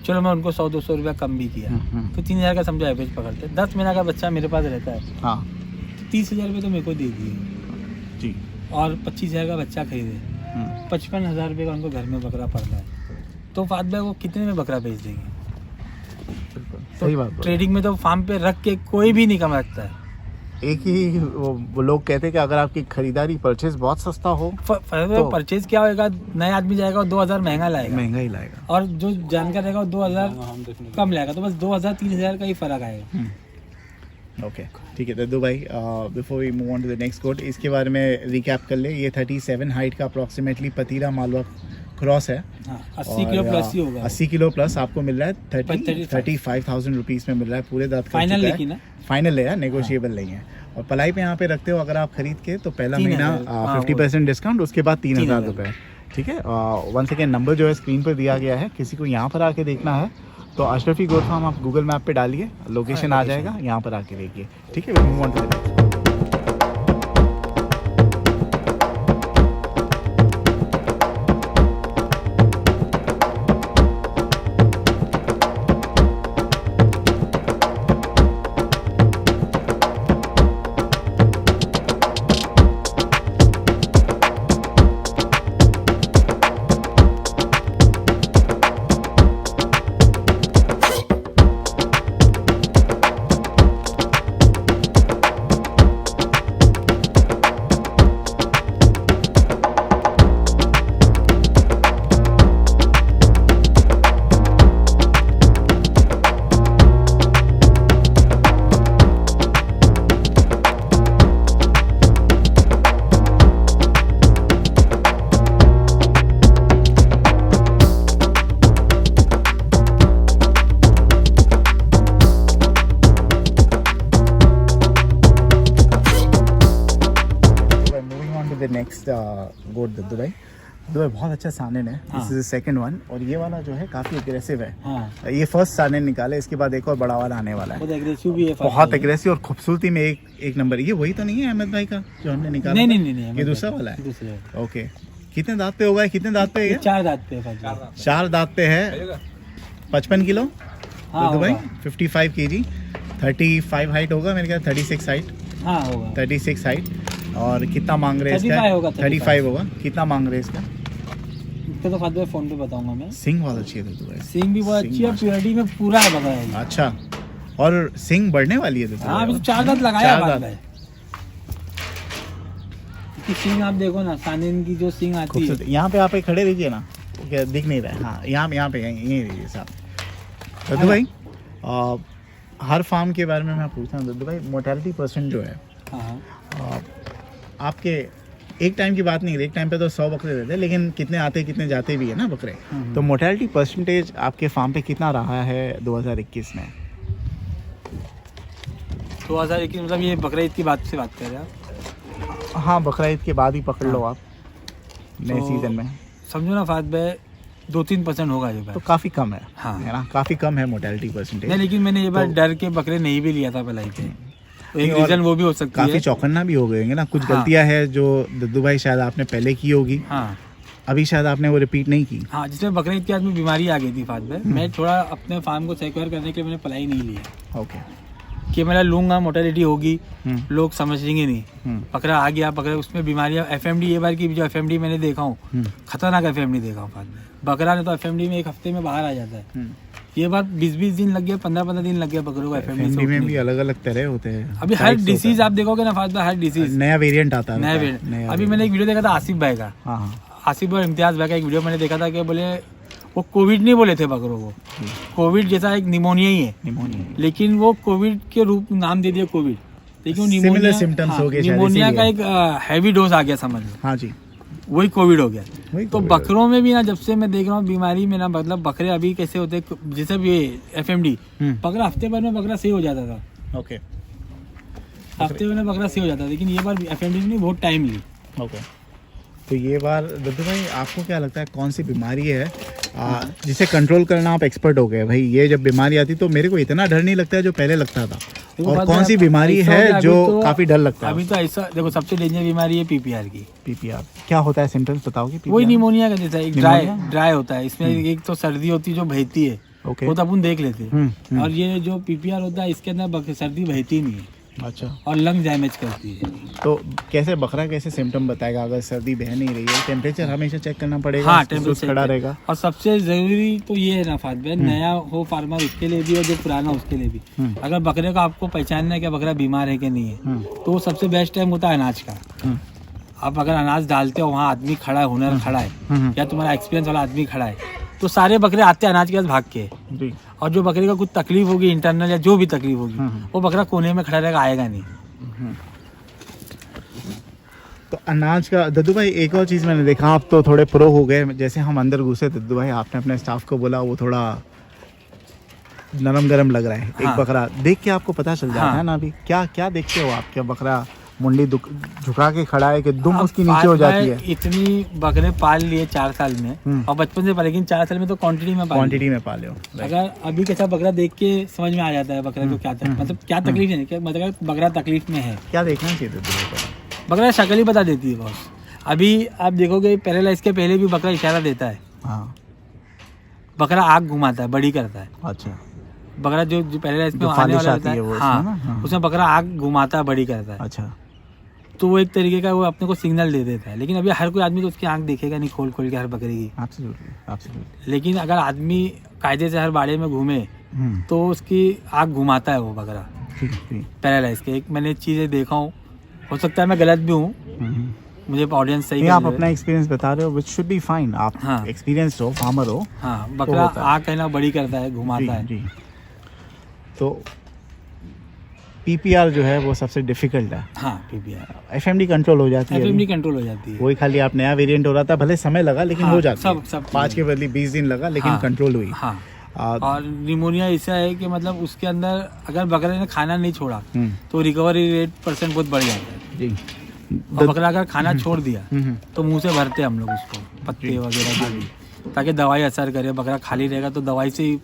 चलो मैं उनको 100-200 रुपया कम भी किया तो 3,000 का समझो एवरेज पकड़ते, 10 महीना का बच्चा मेरे पास रहता है, हाँ तो 30,000 रुपये तो मेरे को दे दिए जी। और 25,000 का बच्चा खरीदे, 55,000 रुपये का उनको घर में बकरा पड़ रहा है, तो फायदा भाई वो कितने में बकरा बेच देंगे? सही बात। ट्रेडिंग में तो फार्म पे रख के कोई भी नहीं कमा सकता है। एक ही वो लोग कहते हैं कि अगर आपकी खरीदारी परचेज बहुत सस्ता हो तो परचेज क्या होगा, नया आदमी जाएगा और 2,000 महंगा लाएगा, महंगा ही लाएगा, और जो जानकार रहेगा वो 2,000 कम लाएगा, तो बस 2,000-3,000 का ही फर्क आएगा। ओके ठीक है दद्दू भाई, before we move on to the next goat, इसके बारे में रिकैप कर ले। ये 37 हाइट का अप्रॉक्सीमेटली पतीरा मालवा क्रॉस है, 80 किलो प्लस ही होगा, 80 किलो प्लस आपको मिल रहा है 35,000 रुपीज़ में मिल रहा है, पूरे दांत फाइनल, लेकिन फाइनल है, नेगोशिएबल नहीं है। और पलाई पे यहाँ पे रखते हो अगर आप खरीद के तो पहला महीना 50% डिस्काउंट, उसके बाद 3,000 रुपये, ठीक है। वन सेकेंड, नंबर जो है स्क्रीन पर दिया गया है, किसी को यहाँ पर आके देखना है तो अशरफी गोट फार्म आप गूगल मैप पे डालिए, लोकेशन आ जाएगा, यहाँ पर आके देखिए, ठीक है। Move on to the next. Next goat Daddu भाई बहुत अच्छा सानन है, this is the second one, और ये वाला जो है काफी एग्रेसिव है। ये फर्स्ट सानन निकाले, इसके बाद एक और बड़ा वाला आने वाला है, बहुत एग्रेसिव और खूबसूरती में एक नंबर। ये वही तो नहीं है अहमद भाई का जो हमने निकाला? नहीं, ये दूसरा वाला है। ओके, कितने दांत पे होगा? कितने दांत पे है? 4 दांत पे। 4 दांत पे है, 55 किलो दद्दू भाई, 55 kg, 35 हाइट होगा मेरे ख्याल, 36 हाइट, हाँ होगा 36 हाइट। और कितना मांग रहे हैं इसका? 35 होगा। कितना मांग रहे हैं इसका? तो फायदा फोन पे बताऊंगा मैं। सिंग वाला चाहिए दद्दू भाई, सिंग भी बहुत अच्छी है, प्योरिटी में पूरा है बताया। अच्छा, और सिंग बढ़ने वाली है दद्दू? हाँ, अभी 4 दांत लगाया है। सिंग आप देखो ना, सानिन की जो सिंग आती है, यहाँ पे आप खड़े रहिए ना, क्या दिख नहीं रहा है? हाँ, यहाँ पे यहीं रहिए साहब। दद्दू भाई, हर फार्म के बारे में मैं पूछता हूँ दद्दू भाई, मोर्टेलिटी परसेंट जो है, आपके एक टाइम की बात नहीं है, एक टाइम पे तो 100 बकरे रहते हैं, लेकिन कितने आते कितने जाते भी है ना बकरे, तो मोर्टेलिटी परसेंटेज आपके फार्म पे कितना रहा है 2021 में? 2021 मतलब ये बकरा ईद की बात से बात कर रहे हैं आप? हाँ, बकरा ईद के बाद ही पकड़ लो आप, नए सीजन में समझो ना फात भाई 2-3% होगा ये बार, तो काफ़ी कम है, हाँ है ना, काफ़ी कम है मोर्टेलिटी परसेंटेज। नहीं, लेकिन मैंने ये बार डर के बकरे नहीं भी लिया था पलाई पे, एक रीजन वो भी हो सकती है, काफी चौकन्ना भी हो गए ना, कुछ गलतियां है जो दद्दू भाई शायद आपने पहले की होगी, अभी शायद आपने वो रिपीट नहीं की। हाँ, जिसमें बकरे ईद के आदमी बीमारी आ गई थी फात भाई, मैं थोड़ा अपने फार्म को सिक्योर करने के लिए मैंने पलाई नहीं लिया। ओके, कि मैं लूंगा मोर्टेलिटी होगी, लोग समझेंगे नहीं, बकरा आ गया, बकरा उसमें बीमारियां, एफएमडी ये बार की जो एफएमडी मैंने देखा हूँ, खतरनाक एफएमडी देखा हूँ फात भाई। बकरा ने तो एफएमडी में 1 हफ्ते में बाहर आ जाता है, ये बात 20-20 दिन लग गया, 15-15 दिन लग गया बकरों को एफएमडी में भी अलग-अलग तरह होते हैं। अभी हर डिसीज आप देखोगे ना फात भाई, हर डिसीज नया वेरिएंट आता है, नया वेरिएंट। अभी मैंने एक वीडियो देखा था आसिफ भाई का, आसिफ और इम्तियाज भाई का एक वीडियो मैंने देखा था कि बोले वो कोविड नहीं बोले थे बकरों को, कोविड जैसा एक निमोनिया ही है, लेकिन वो कोविड के रूप नाम दे दिया कोविड, लेकिन निमोनिया का एक हैवी डोज आ गया समझ लो। हाँ जी, वही कोविड हो गया। तो बकरों में भी ना, जब से मैं देख रहा हूँ बीमारी में ना, मतलब बकरे अभी कैसे होते, जैसे भी एफएमडी बकरा हफ्ते भर में बकरा सही हो जाता था। ओके, हफ्ते भर में बकरा सही हो जाता था, लेकिन ये बार एफएमडी ने बहुत टाइम ली। ओके, तो ये बार दद्दू भाई आपको क्या लगता है कौन सी बीमारी है जिसे कंट्रोल करना आप एक्सपर्ट हो गए? भाई ये जब बीमारी आती तो मेरे को इतना डर नहीं लगता है जो पहले लगता था, देखो और बात कौन है, सी बीमारी ऐसा हो है गया, जो अभी तो- काफी डर लगता है? अभी तो ऐसा देखो, सबसे डेंजर बीमारी है पीपीआर की। पीपीआर क्या होता है, सिम्टम्स बताओगे? वही निमोनिया का जैसा, एक ड्राई निमोनिया? ड्राई होता है इसमें। एक तो सर्दी होती है जो बहती है, ओके। वो तो अपन देख लेते हैं। हम्म। और ये जो पीपीआर होता है इसके अंदर सर्दी बहती नहीं है अच्छा, और लंग डैमेज करती है। तो कैसे बकरा कैसे सिम्टम बताएगा अगर सर्दी बह नहीं रही है? टेम्परेचर हमेशा चेक करना पड़ेगा? हाँ, सुस्त टेम्परेचर खड़ा रहेगा? और सबसे जरूरी तो ये है ना फात भाई, नया हो फार्मर उसके लिए भी और जो पुराना उसके लिए भी, अगर बकरे को आपको पहचानना है कि बकरा बीमार है कि नहीं है, तो सबसे बेस्ट टाइम होता है अनाज का। आप अगर अनाज डालते हो, वहाँ आदमी खड़ा है, हुनर खड़ा है, या तुम्हारा एक्सपीरियंस वाला आदमी खड़ा है, तो सारे बकरे आते हैं अनाज के पास भाग के। जी। और जो बकरे का कुछ तकलीफ होगी इंटरनल या जो भी तकलीफ होगी, वो बकरा कोने में खड़ा रहेगा, आएगा नहीं। तो अनाज का दद्दू भाई, एक और चीज़ मैंने देखा, आप तो थोड़े प्रो हो गए। जैसे हम अंदर घुसे दद्दू भाई, आपने अपने स्टाफ को बोला वो थोड़ा नरम गरम लग रहा है। एक हाँ। बकरा देख के आपको पता चल जाता हाँ। है ना अभी क्या क्या देखते हो आप? क्या बकरा मुंडी झुका के खड़ा है कि दुम अब उसकी नीचे हो जाती है? इतनी बकरे पाल लिए 4 साल में, और बचपन से पाले, लेकिन 4 साल में तो क्वांटिटी में पाल क्वांटिटी में पाले हो। लिए। अगर अभी कैसा बकरा देख के समझ में आ जाता है बकरे को क्या मतलब क्या तकलीफ है, क्या मतलब बकरा तकलीफ में है। क्या देखना चाहिए दद्दू भाई को? बकरा शक्ल ही बता देती है बॉस। अभी आप देखोगे पैरालाइज के पहले भी बकरा इशारा देता है। हाँ। बकरा आग घुमाता है, बड़ी करता है। अच्छा, बकरा जो पैरालाइज में जो आने फालिश वाला आती होता है है, वो हाँ, उसमें ना? हाँ। उसमें बकरा आग घुमाता है, बड़ी करता है। अच्छा। तो वो एक तरीके का वो अपने को सिग्नल दे देता है। लेकिन अभी हर कोई आदमी तो उसकी आंख देखेगा नहीं खोल खोल के हर बकरे की। एब्सोल्युटली। लेकिन अगर आदमी कायदे से हर बाड़े में घूमे तो उसकी आंख घुमाता है वो बकरा पैरालाइज के। एक मैंने चीज़ें देखा हूँ, हो सकता है मैं गलत भी हूँ, मुझे ऑडियंस सही आप कर ले। अपना एक्सपीरियंस बता रहे हो, विच शुड बी फाइन। आप हाँ। एक्सपीरियंस हो, फार्मर हो। हाँ, बकरा होता है। आँख कहना बड़ी करता है, घुमाता है। जी। तो पीपीआर जो है वो सबसे डिफिकल्ट है। हाँ, पीपीआर एफएमडी कंट्रोल हो जाती है एफएमडी अभी? कंट्रोल हो जाती है। वही खाली आप नया वेरिएंट हो रहा था, भले समय लगा लेकिन हाँ, हो जाती है। सब 5 के बदले 20 दिन लगा, लेकिन हाँ, कंट्रोल हुई। हाँ। आ, और निमोनिया ऐसा है कि मतलब उसके अंदर अगर बकरे ने खाना नहीं छोड़ा तो रिकवरी रेट % बहुत बढ़ जाता है। जी। और बकरा अगर खाना छोड़ दिया तो मुंह से भरते हैं हम लोग उसको, पत्ते वगैरह जो भी, ताकि दवाई असर करे। बकरा खाली रहेगा तो दवाई से ही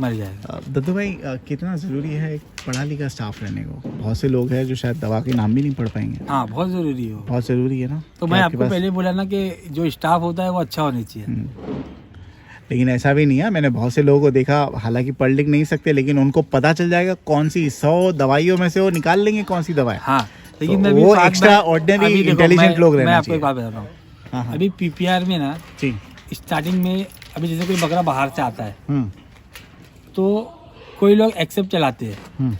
मर जाएगा। दद्दू भाई, कितना ज़रूरी है एक पढ़ा लिखा स्टाफ रहने को? बहुत से लोग हैं जो शायद दवा के नाम भी नहीं पढ़ पाएंगे। हाँ, बहुत ज़रूरी है वो। बहुत ज़रूरी है ना? तो कि मैं आपके आपको पास- पहले बोला ना कि जो स्टाफ होता है वो अच्छा होना चाहिए। लेकिन ऐसा भी नहीं है। मैंने बहुत से लोगों को देखा, हालांकि पढ़ लिख नहीं सकते, लेकिन उनको पता चल जाएगा कौन सी 100 दवाइयों में से वो निकाल लेंगे कौन सी दवा है। हाँ, लेकिन तो मैं भी वो बात- एक्स्ट्रा ऑर्डिनरी अभी देखो, इंटेलिजेंट लोग मैं रहना आपको एक चाहिए। बात बता रहा हूँ। हाँ, हाँ। अभी पीपीआर में ना जी। स्टार्टिंग में अभी जैसे कोई बकरा बाहर से आता है हम्म। तो कोई लोग एक्सेप्ट चलाते हैं, हम्म।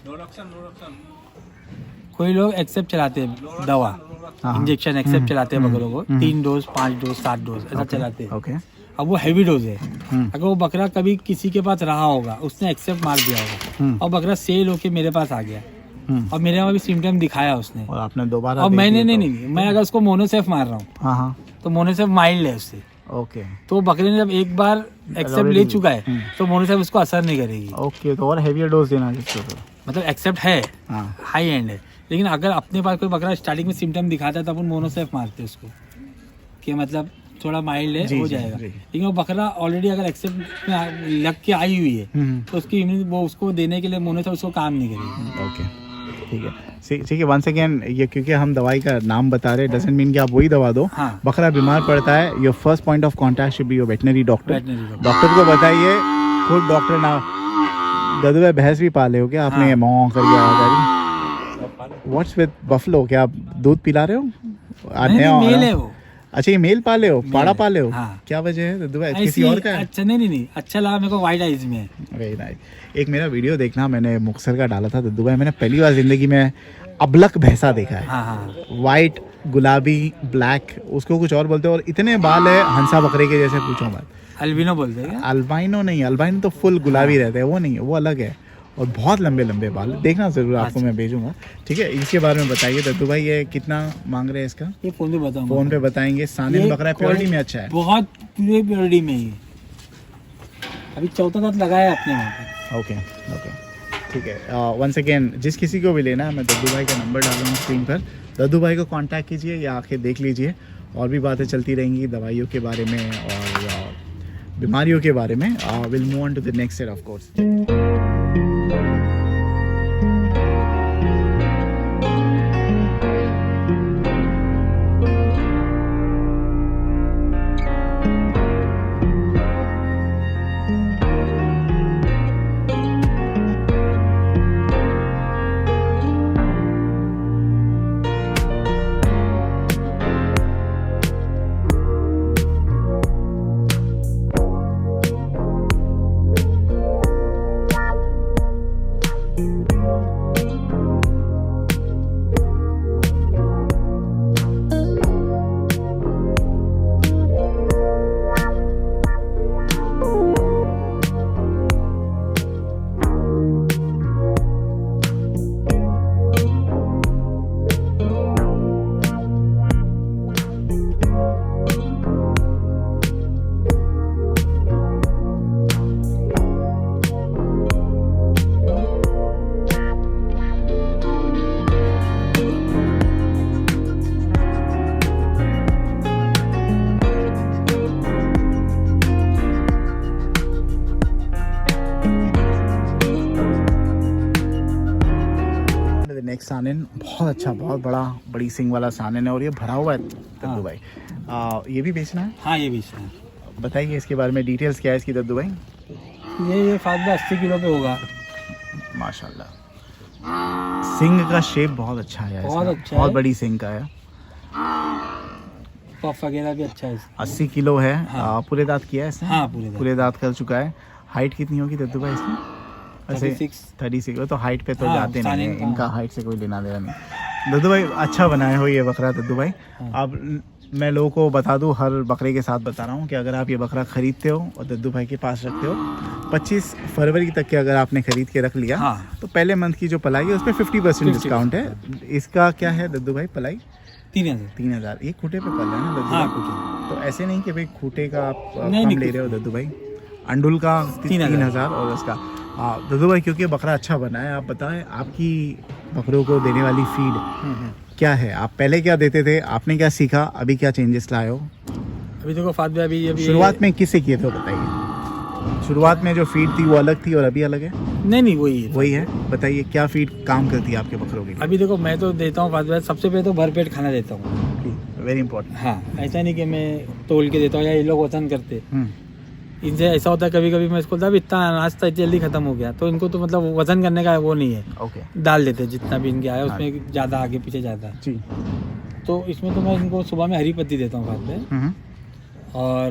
कोई लोग एक्सेप्ट चलाते हैं दवा, हाँ। इंजेक्शन एक्सेप्ट चलाते हैं बकरों को, 3 डोज 5 डोज 7 डोज ऐसा चलाते हैं। ओके। अब वो हैवी डोज है। अगर वो बकरा कभी किसी के पास रहा होगा, उसने एक्सेप्ट मार दिया होगा और बकरा सेल होके मेरे पास आ गया और मेरे वहाँ भी सिम्टम दिखाया उसने, और आपने दोबारा और देख मैंने लिया नहीं, मैं अगर उसको मोनोसेफ मार रहा हूँ हाँ हाँ। तो मोनोसेफ माइल्ड है उससे। ओके। तो बकरे ने जब एक बार एक्सेप्ट ले चुका है तो मोनोसेफ उसको असर नहीं करेगी। ओके, तो और हैवियर डोज देना जिसको तो। मतलब एक्सेप्ट है, हाँ। हाई एंड है। लेकिन अगर अपने पास कोई बकरा स्टार्टिंग में सिम्टम दिखाता है तो अपन मोनोसेफ मारते हैं उसको कि मतलब थोड़ा माइल्ड है, जी, हो जी, जाएगा। जी। लेकिन वो बकरा ऑलरेडी अगर एक्सेप्ट में लग के आई हुई है तो उसकी इम्यूनिटी वो उसको देने के लिए मोनोसेफ उसको काम नहीं करेगी। ओके, ठीक है। ठीक है, वंस अगेन, ये क्योंकि हम दवाई का नाम बता रहे डजंट मीन कि आप वही दवा दो। हाँ। बकरा बीमार पड़ता है, your first point of contact should be your veterinary doctor. Veterinary doctor। Doctor को बताइए, खुद डॉक्टर ना। दद्दू भाई, भैंस भी पाले हो क्या आपने? हाँ। मॉ करके आवाज आ रही। What's with buffalo? क्या आप दूध पिला रहे हो? नहीं, मेल है वो। अच्छा, ये मेल पाले हो, पाड़ा पाले हो? हाँ। क्या वजह है दद्दू भाई? ऐसी किसी और का है? अच्छा नहीं, अच्छा लगा मेरे को, वाइट आइज में है। Very nice. एक मेरा वीडियो देखना, मैंने मुक्तसर का डाला था दद्दू भाई। मैंने पहली बार जिंदगी में अबलक भैंसा देखा है। हाँ हाँ। वाइट, गुलाबी, ब्लैक, उसको कुछ और बोलते हैं, और इतने बाल है हंसा बकरे के जैसे, पूछो मत। अल्बिनो बोलते हैं क्या? अल्बाइनो नहीं, अल्बाइनो तो फुल गुलाबी रहते हैं, वो नहीं है, वो अलग है। और बहुत लंबे लंबे बाल, देखना जरूर, आपको मैं भेजूंगा। ठीक है, इसके बारे में बताइए दद्दू भाई, ये कितना मांग रहे हैं इसका? ये फोन पे बताऊंगा। फोन पे बताएंगे। सानिन ये बकरा है, प्योरिटी में अच्छा है। बहुत पूरे प्योरिटी में ही। अभी 4था दांत लगाया अपने वहाँ पे। ओके ओके, ठीक है। वंस अगेन, जिस किसी को भी लेना है, मैं दद्दू भाई का नंबर डाल रहा हूँ स्क्रीन पर। दद्दू भाई को कांटेक्ट कीजिए या आके देख लीजिए। और भी बातें चलती रहेंगी दवाइयों के बारे में और बीमारियों के बारे में। Will move on to the next set of course. एक सानिन, बहुत अच्छा, बहुत बड़ी सिंग वाला सानिन है और ये भरा हुआ है दद्दू भाई। ये भी बेचना है? हाँ, ये बेचना है। बताइए इसके बारे में, डिटेल्स क्या है इसकी दद्दू भाई? ये फायदा 80 किलो पे होगा। माशाल्लाह, सिंग का शेप बहुत अच्छा है, बहुत अच्छा बहुत है। बड़ी सिंग का है। पफ वगैरह भी अच्छा है इसका। 80 किलो है। हाँ। पूरे दांत किया है इसने? हाँ, पूरे दांत कर चुका है। हाइट कितनी होगी दद्दू भाई इसकी? 36। तो हाइट पे तो हाँ, जाते नहीं है, हाँ। इनका हाइट से कोई लेना देना नहीं। दद्दू भाई अच्छा बनाए हो ये बकरा दद्दू भाई। अब मैं लोगों को बता दूं, हर बकरे के साथ बता रहा हूँ कि अगर आप ये बकरा खरीदते हो और दद्दू भाई के पास रखते हो, 25 फरवरी तक के अगर आपने खरीद के रख लिया, हाँ। तो पहले मंथ की जो पलाई है उस पर 50% डिस्काउंट है। इसका क्या है दद्दू भाई पलाई? 3000। एक खूटे पे पल रहा है ना दद्दू हाँ, भाई? तो ऐसे नहीं कि भाई खूटे का आप नहीं, कम नहीं, ले रहे हो दद्दू भाई। अंडुल का 3000 और उसका दद्दू भाई, क्योंकि बकरा अच्छा बना है, आप बताएं आपकी बकरों को देने वाली फीड क्या है? आप पहले क्या देते थे, आपने क्या सीखा, अभी क्या चेंजेस लाए हो? अभी देखो फाद भाई, अभी शुरुआत में किससे किए थे बताइए? शुरुआत में जो फीड थी वो अलग थी और अभी अलग है? नहीं, वही है। बताइए क्या फीड काम करती है आपके बकरों के लिए? अभी देखो मैं तो देता हूँ फाद भाई, सबसे पहले तो भरपेट खाना देता हूँ। Very important. हाँ, ऐसा नहीं कि मैं तोल के देता हूँ या ये लोग वजन करते। इनसे ऐसा होता है कभी कभी मैं इसको तब इतना अनाज था जल्दी खत्म हो गया, तो इनको तो मतलब वजन करने का वो नहीं है। ओके। डाल देते जितना भी इनके आया उसमें ज़्यादा आगे पीछे जाता है जी। तो इसमें तो मैं इनको सुबह में हरी पत्ती देता हूँ फाद भाई, और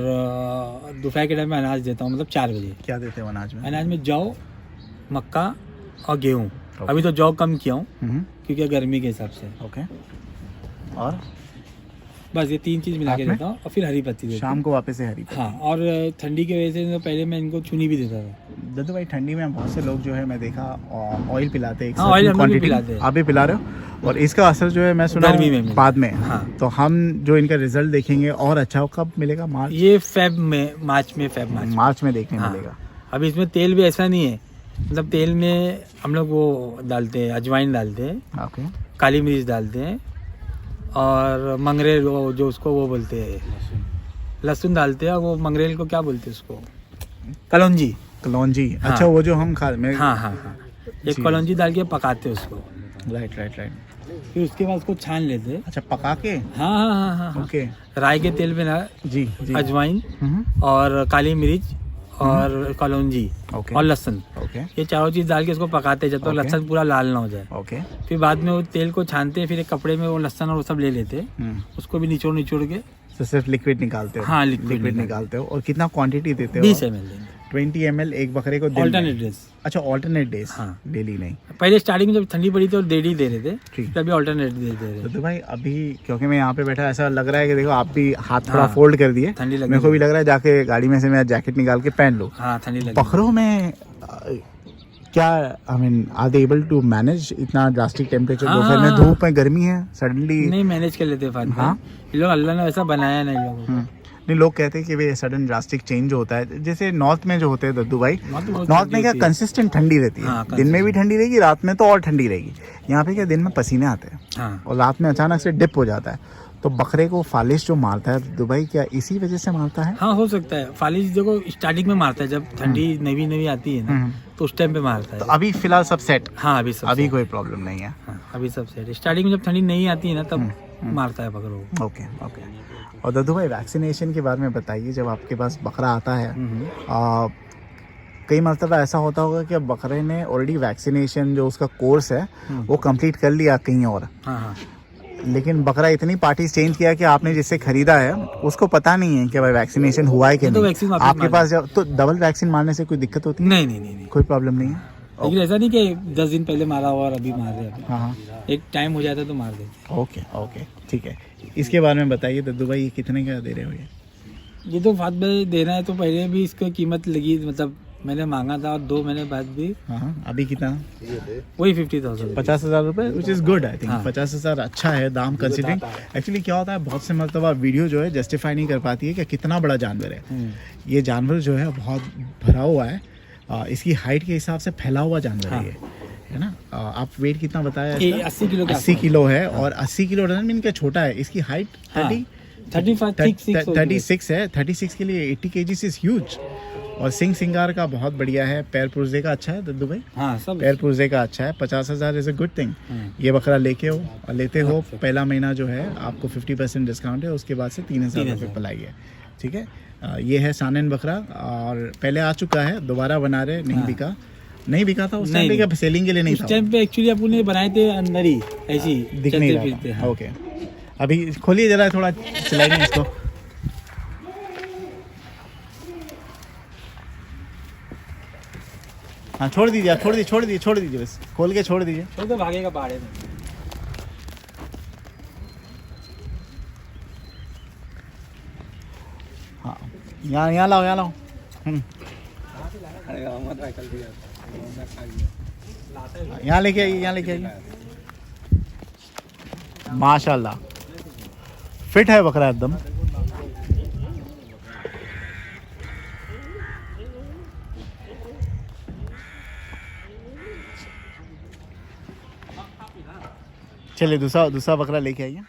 दोपहर के टाइम में अनाज देता हूँ, मतलब 4 बजे। क्या देते हो अनाज में? अनाज में जौ, मक्का और गेहूँ। अभी तो जौ कम किया हूँ क्योंकि गर्मी के हिसाब से। ओके। और बस ये 3 चीज़ मिला के देता हूँ और फिर हरी पत्ती देता हूँ शाम को वापस से हरी पत्ती। हाँ, और ठंडी की वजह से तो पहले मैं इनको चुनी भी देता था। दद्दू भाई ठंडी में बहुत से लोग जो है मैं देखा ऑयल पिलाते हैं, हाँ, ऑयल हम लोग भी पिलाते हैं। आप भी पिला रहे हो, और इसका असर जो है मैं सुना गर्मी में बाद में। हाँ। तो हम जो इनका रिजल्ट देखेंगे और अच्छा कब मिलेगा? मार्च ये मार्च में देखने हाँ। मिलेगा। अभी इसमें तेल भी ऐसा नहीं है, मतलब तेल में हम लोग वो डालते हैं, अजवाइन डालते हैं, ओके, काली मिर्च डालते हैं, और मंगरेल जो उसको वो बोलते हैं, लहसुन डालते हैं, और वो मंगरेल को क्या बोलते हैं उसको, कलौंजी। हाँ। अच्छा, वो जो हम खा हाँ, एक कलौंजी डाल के पकाते हैं उसको। राइट। फिर उसके बाद उसको छान लेते हैं। अच्छा, पका के? हाँ। ओके। राई के तेल में ना जी। अजवाइन और काली मिर्च और कलौंजी और लहसुन, ओके, ये चारों चीज डाल के इसको पकाते हैं जब तक लहसुन पूरा लाल ना हो जाए। ओके। फिर बाद में वो तेल को छानते हैं, फिर एक कपड़े में वो लहसुन और वो सब ले लेते हैं, उसको भी निचोड़ के तो सिर्फ लिक्विड निकालते हो? हाँ, लिक्विड निकालते हो। और कितना क्वांटिटी देते हो? 20 ml देंगे। 20 ml एक बकरे को ऑल्टरनेट डेज। अच्छा, ऑल्टरनेट डेज, हाँ। डेली नहीं। पहले स्टार्टिंग में जब ठंडी पड़ी तो डेली दे रहे थे, ठीक। अभी ऑल्टरनेट दे रहे हैं। तो भाई अभी क्योंकि मैं यहाँ पे बैठा, ऐसा लग रहा है कि देखो आप भी हाथ थोड़ा फोल्ड कर दिए, ठंडी लगी, मेरे को भी लग रहा है जाके गाड़ी में से मैं जैकेट निकाल के पहन लूँ। हाँ, ठंडी लगी। बकरों में क्या I mean are they able to manage इतना ड्रास्टिक टेम्परेचर? दोपहर में धूप में गर्मी है, सडनली नहीं मैनेज कर लेते फाद भाई, ये लोग अल्लाह ने वैसा बनाया नहीं लोगों को। नहीं, लोग कहते हैं कि भाई सडन ड्रास्टिक चेंज होता है, जैसे नॉर्थ में जो होते हैं दद्दू भाई, नॉर्थ में क्या कंसिस्टेंट ठंडी रहती है? हाँ, दिन में भी ठंडी रहेगी, रात में तो और ठंडी रहेगी। यहाँ पे क्या दिन में पसीने आते हैं हाँ। और रात में अचानक से डिप हो जाता है, तो बकरे को फालिश जो मारता है दद्दू भाई, क्या इसी वजह से मारता है? हाँ, हो सकता है। फालिश देखो स्टार्टिंग में मारता है, जब ठंडी नवी आती है ना, तो उस टाइम पे मारता है। तो अभी फिलहाल सब सेट? हाँ, अभी कोई प्रॉब्लम नहीं है। हाँ, अभी सब सेट। स्टार्टिंग में जब ठंडी नहीं आती है ना, तब मारता है बकरों को। ओके। और दद्दू भाई वैक्सीनेशन के बारे में बताइए। जब आपके पास बकरा आता है, कई मरतबा ऐसा होता होगा कि बकरे ने ऑलरेडी वैक्सीनेशन जो उसका कोर्स है वो कंप्लीट कर लिया कहीं और, हाँ, लेकिन बकरा इतनी पार्टीज चेंज किया कि आपने जिससे खरीदा है उसको पता नहीं है कि भाई वैक्सीनेशन हुआ है कि तो नहीं। आपके पास जब तो डबल वैक्सीन मारने से कोई दिक्कत होती है? नहीं, कोई प्रॉब्लम नहीं है। लेकिन ऐसा नहीं कि 10 दिन पहले मारा हुआ और अभी मार रहे हैं। हाँ, एक टाइम हो जाता है तो मार देते। ओके, ठीक है। इसके बारे में बताइए दद्दू भाई, ये कितने का दे रहे हो? ये तो फाद भाई देना है, तो पहले भी इसकी कीमत लगी, मतलब मैंने मांगा था और 2 महीने बाद भी। हाँ, अभी कितना? वही 50,000, 50,000 रुपये, which is good. I think 50,000 अच्छा है दाम कंसिडरिंग। एक्चुअली क्या होता है, बहुत से मरतबा वीडियो जो है जस्टिफाई नहीं कर पाती है कि कितना बड़ा जानवर है। ये जानवर जो है बहुत भरा हुआ है, इसकी हाइट के हिसाब से फैला हुआ जानवर है ना। आप वेट कितना बताया? 80 किलो। 80 किलो है, और 80 किलो डजंट मीन क्या छोटा है। इसकी हाइट 36 है। 36 के लिए 80 kg इज ह्यूज। और सिंग सिंगार का बहुत बढ़िया है, पैर पुर्जे का अच्छा है दद्दू भाई। हाँ सब पैर पुर्जे का अच्छा है। 50,000 इज़ अ गुड थिंग। ये बकरा लेके हो और लेते हो, पहला महीना जो है आपको 50% डिस्काउंट है, उसके बाद से 3,000 रुपये पलाई है। ठीक है, ये है सानन बकरा और पहले आ चुका है, दोबारा बना रहे, नहीं बिका था उस टाइम पे, सेलिंग के लिए नहीं था उस टाइम पे। एक्चुअली अपन ने बनाए थे अंदर ही ऐसी दिख नहीं रहा था। ओके, अभी खोलिए जरा, थोड़ा चलाइए इसको। हाँ छोड़ दीजिए बस, खोल के छोड़ दीजिए। तो भागेगा पहाड़े में। हाँ यहाँ लाओ। यहाँ लेके आइए। माशाल्लाह फिट है बकरा एकदम। चलिए दूसरा बकरा लेके आइए।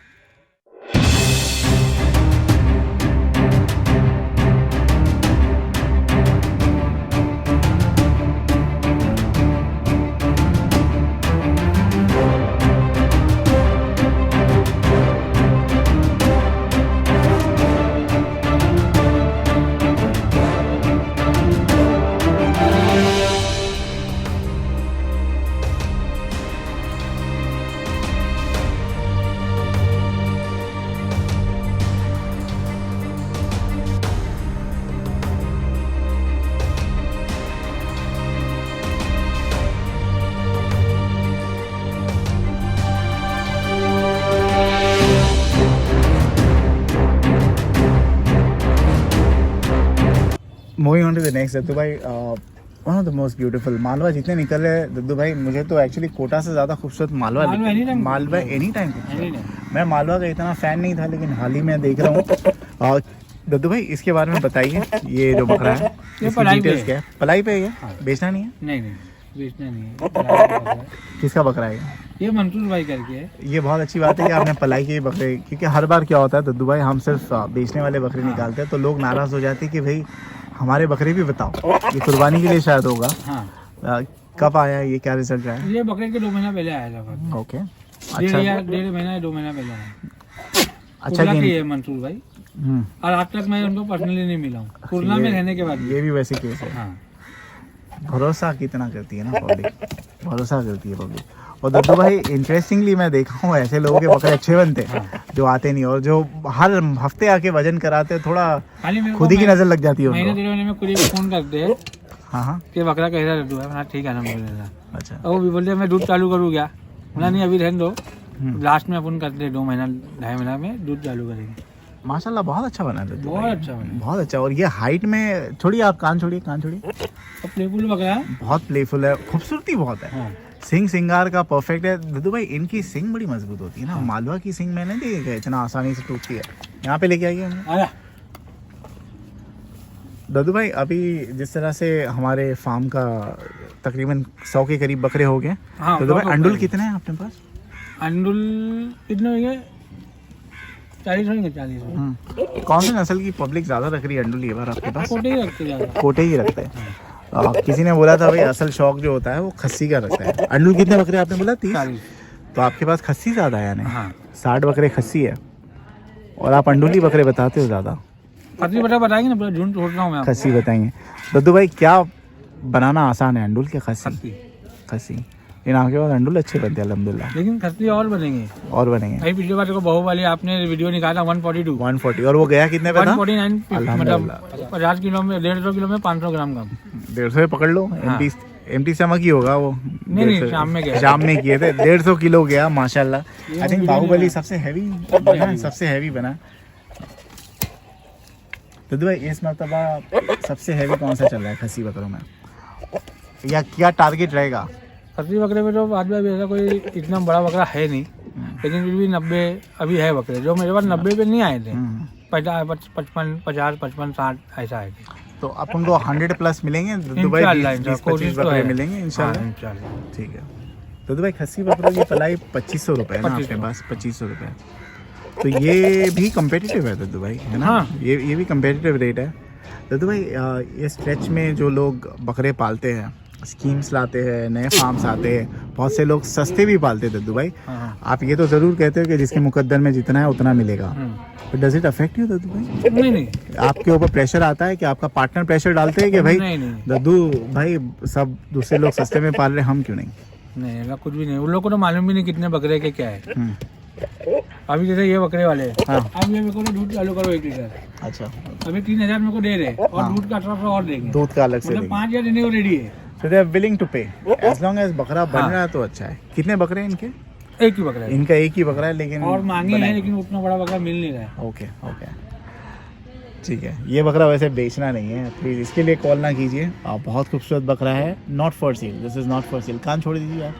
Moving on to the next Daddu भाई, one of the most beautiful Malwa जितने निकल रहे हैं दद्दू भाई, मुझे तो एक्चुअली कोटा से ज़्यादा खूबसूरत मालवा एनी टाइम। मैं मालवा का इतना फ़ैन नहीं था, लेकिन हाल ही में देख रहा हूँ। दद्दू भाई इसके बारे में बताइए, ये जो बकरा है ये पलाई पे है। पलाई पे है, बेचना नहीं है? नहीं बेचना नहीं है। किसका बकरा है ये? मंसूर भाई करके है। ये बहुत अच्छी बात है कि आपने पलाई के बकरे, क्योंकि हर बार क्या होता है दद्दू भाई, हम सिर्फ बेचने वाले बकरे निकालते हैं तो लोग नाराज़ हो जाते हैं कि भाई हमारे बकरे भी बताओ। ये कुर्बानी के लिए शायद होगा। हाँ। कब आया ये, क्या रिजल्ट रहा है? ये बकरे के 2 महीना पहले आया था। ओके, अच्छा, 1.5 महीना 2 महीना पहले आया। अच्छा है मंसूर भाई। और आज तक मैं उनको पर्सनली नहीं मिला हूँ, कुरला में रहने के बाद। ये भी वैसे केस है। हाँ। भरोसा कितना करती है ना पब्लिक, भरोसा करती है पब्लिक। और दद्दू भाई इंटरेस्टिंगली मैं देखा हूँ ऐसे लोगों के बकरे अच्छे बनते हैं जो आते नहीं, और जो हर हफ्ते आके वजन कराते हैं, थोड़ा खुद ही की नजर लग जाती है महीने 1.5 महीने में खुद ही फोन करते हैं। हाँ कि बकरा कैसा दद्दू है? ठीक है अल्हम्दुलिल्लाह। अच्छा, वो भी बोलते मैं दूध चालू करूँ क्या? नहीं अभी रहने दो, लास्ट में अपन करते हैं 2 महीना 2.5 महीना में दूध चालू करेंगे। माशाल्लाह बहुत अच्छा बना है, बहुत अच्छा। और ये हाइट में, छोड़िए आप, कान छोड़िए। प्लेफुल बकरा है, बहुत प्लेफुल है, खूबसूरती बहुत है। हाँ। सिंग सिंगार का परफेक्ट है दद्दू भाई। इनकी सिंग बड़ी मजबूत होती है ना। मालवा की सिंग मैंने देखी है इतना आसानी से टूटती है। यहाँ पे लेके आइए दद्दू भाई। अभी जिस तरह से हमारे फार्म का तकरीबन 100 के करीब बकरे हो गए। दद्दू भाई अंडुल कितने हैं अपने पास? अंडुल कितने होंगे? 40 होंगे। 40। कौन सी नस्ल की पब्लिक ज्यादा रख रही है अंडुल ये बार आपके पास? कोटे ही रखते हैं। किसी ने बोला था भाई असल शौक जो होता है वो खस्सी का रखता है। अंडुल कितने बकरे आपने बोला? 30। तो आपके पास खस्सी ज्यादा है यानी? 60 बकरे खस्सी है और आप अंडुली बकरे बताते हो ज्यादा। बताएंगे ना, पूरा झूठ सोच रहा हूं मैं। खस्सी बताएंगे दद्दू भाई। क्या बनाना आसान है अंडुल के खस्सी? इन आपके पास अंडुल अच्छे बनते हैं अल्हम्दुलिल्लाह, लेकिन खस्सी और बनेंगे। भाई पिछली बार को बहु वाली आपने वीडियो निकाला 140 और वो गया कितने पे था? 149, मतलब 50 किलो में 150 किलो में 500 ग्राम कम। 150 पकड़ लो। एमटी चमक ही होगा वो। नहीं शाम में किए थे। 150 किलो गया माशाल्लाह। आई थिंक बाहुबली सबसे हैवी बना। दद्दू भाई इस मरतबा सबसे हैवी कौन सा चल रहा है खस्सी बकरों में, या क्या टारगेट रहेगा? खस्सी बकरे में तो बाद में ऐसा कोई इतना बड़ा बकरा है नहीं, लेकिन फिर भी 90 अभी है बकरे जो मेरे पास 90 पे नहीं आए थे। 55, 50, 55, 60 ऐसा आए थे। तो अपन को 100 प्लस मिलेंगे दद्दू भाई। 20-25 बकरे मिलेंगे इंशाल्लाह। ठीक है दद्दू भाई। खस्सी बकरों की पलाई 2500 रुपये है ना आपके पास? 2500 रुपये। तो ये भी कम्पिटिटिव है दद्दू भाई, है ना? ये भी कम्पिटिटिव रेट है। दद्दू भाई ये स्ट्रेच में जो लोग बकरे पालते हैं, स्कीम्स लाते हैं, नए फार्म्स आते हैं, बहुत से लोग सस्ते भी पालते हैं दद्दू भाई। आप ये तो ज़रूर कहते हो कि जिसके मुकद्दर में जितना है उतना मिलेगा, but does it affect you Daddu भाई? नहीं आपके ऊपर प्रेशर आता है कि आपका पार्टनर प्रेशर डालते हैं कि भाई नहीं। दद्दू भाई सब दूसरे लोग सस्ते में पाल रहे, हम क्यों नहीं? नहीं ऐसा कुछ भी नहीं, उन लोगों को तो मालूम भी नहीं कितने बकरे के क्या है। अभी जैसे ये बकरे वाले हाँ। अब ये मेरे को दूध चालू करो 1 लीटर, अच्छा, अभी 3000 मेरे को दे रहे और हाँ। दूध का 1800 और देंगे, दूध का अलग से मतलब 5000 देने को रेडी है। So they are willing to pay as long as बकरा बन हाँ। रहा है तो अच्छा है। कितने बकरे हैं इनके? एक ही बकरा है इनका एक ही बकरा है, लेकिन और मांगे बनाए। हैं लेकिन उतना बड़ा बकरा मिल नहीं रहा है। ओके ओके, ठीक है। ये बकरा वैसे बेचना नहीं है, प्लीज़ इसके लिए कॉल ना कीजिए। बहुत खूबसूरत बकरा है, not for sale, this is not for sale. कान छोड़ दीजिए आप।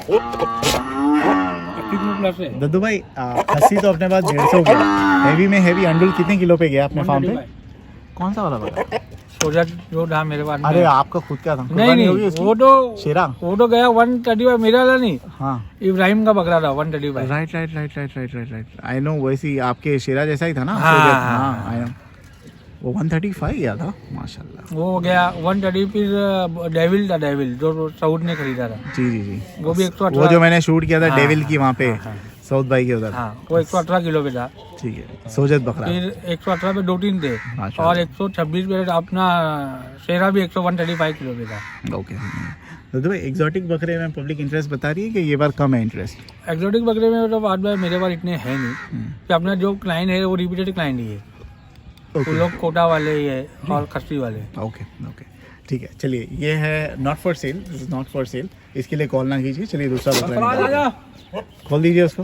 80 किलो प्लस है। दद्दू भाई खस्सी तो अपने पास 150 की, हैवी में हैवी अंडुल कितने किलो पे गया अपने फार्म पे? कौन सा वाला बकरा? सोजा जो था मेरे पास में। अरे आपका खुद क्या था? नहीं होगी उसकी? वो तो शेरा। वो तो गया 135, मेरा वाला नहीं, हाँ इब्राहिम का बकरा था 135। राइट आई नो, वैसी आपके शेरा जैसा ही था ना? हाँ, आई नो। वो 135 गया था, माशाल्लाह। वो गया 130। फिर डेविल था, डेविल जो सऊद ने खरीदा था, जी वो भी 118। वो जो मैंने शूट किया था हाँ, डेविल की वहाँ पे, हाँ। साउथ भाई के उधर। हाँ, वो 118 किलो पे था। ठीक है, सोजत बकरा। फिर 118 पे 2-3 थे माशाल्लाह। और 126 पे अपना शेरा भी 135 किलो पे था। ओके, तो भाई एग्जॉटिक बकरे में पब्लिक इंटरेस्ट बता रही है कि ये बार कम है इंटरेस्ट? एक्सोटिक बकरे में तो बाद में मेरे पास इतने हैं नहीं, कि अपना जो क्लाइंट है वो रिपीटेड क्लाइंट ही है, वो लोग कोटा वाले ही है और खस्सी वाले। ओके, ठीक है। चलिए, ये है not for sale, this is not for cell, इसके लिए कॉल ना कीजिए। चलिए दूसरा बकरा खोल दीजिए उसको।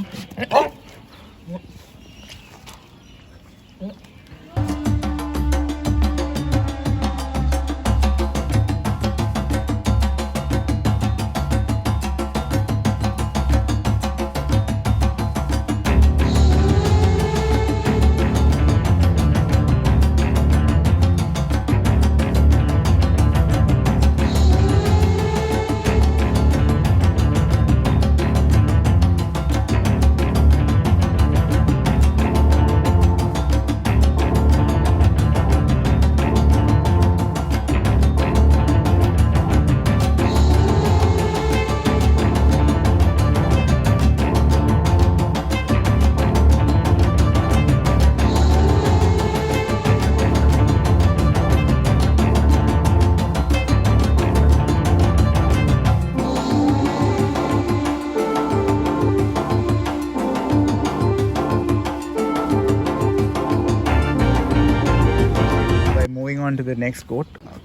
ऑन टू द नेक्स्ट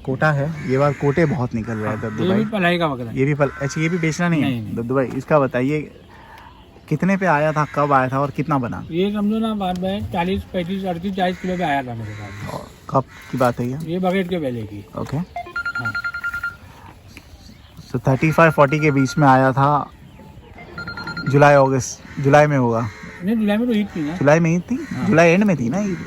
कोटा है। ये बार कोटे बहुत निकल रहे हैं दद्दू ये भाई। भी पलाई का बकरा है। ये भी अच्छा, ये भी बेचना नहीं नहीं। है दद्दू भाई? इसका बताइए कितने पे आया था, कब आया था और कितना बना? ये समझो ना बाद में 40, 35, 38, 40 किलो पे आया था मेरे पास। और कब की बात है ये बकेट के पहले की। ओके, हाँ। तो 35-40 के बीच में आया था, जुलाई अगस्त, जुलाई में होगा। नहीं, जुलाई में तो ईद थी ना। जुलाई में ईद थी? जुलाई एंड में थी ना ईद?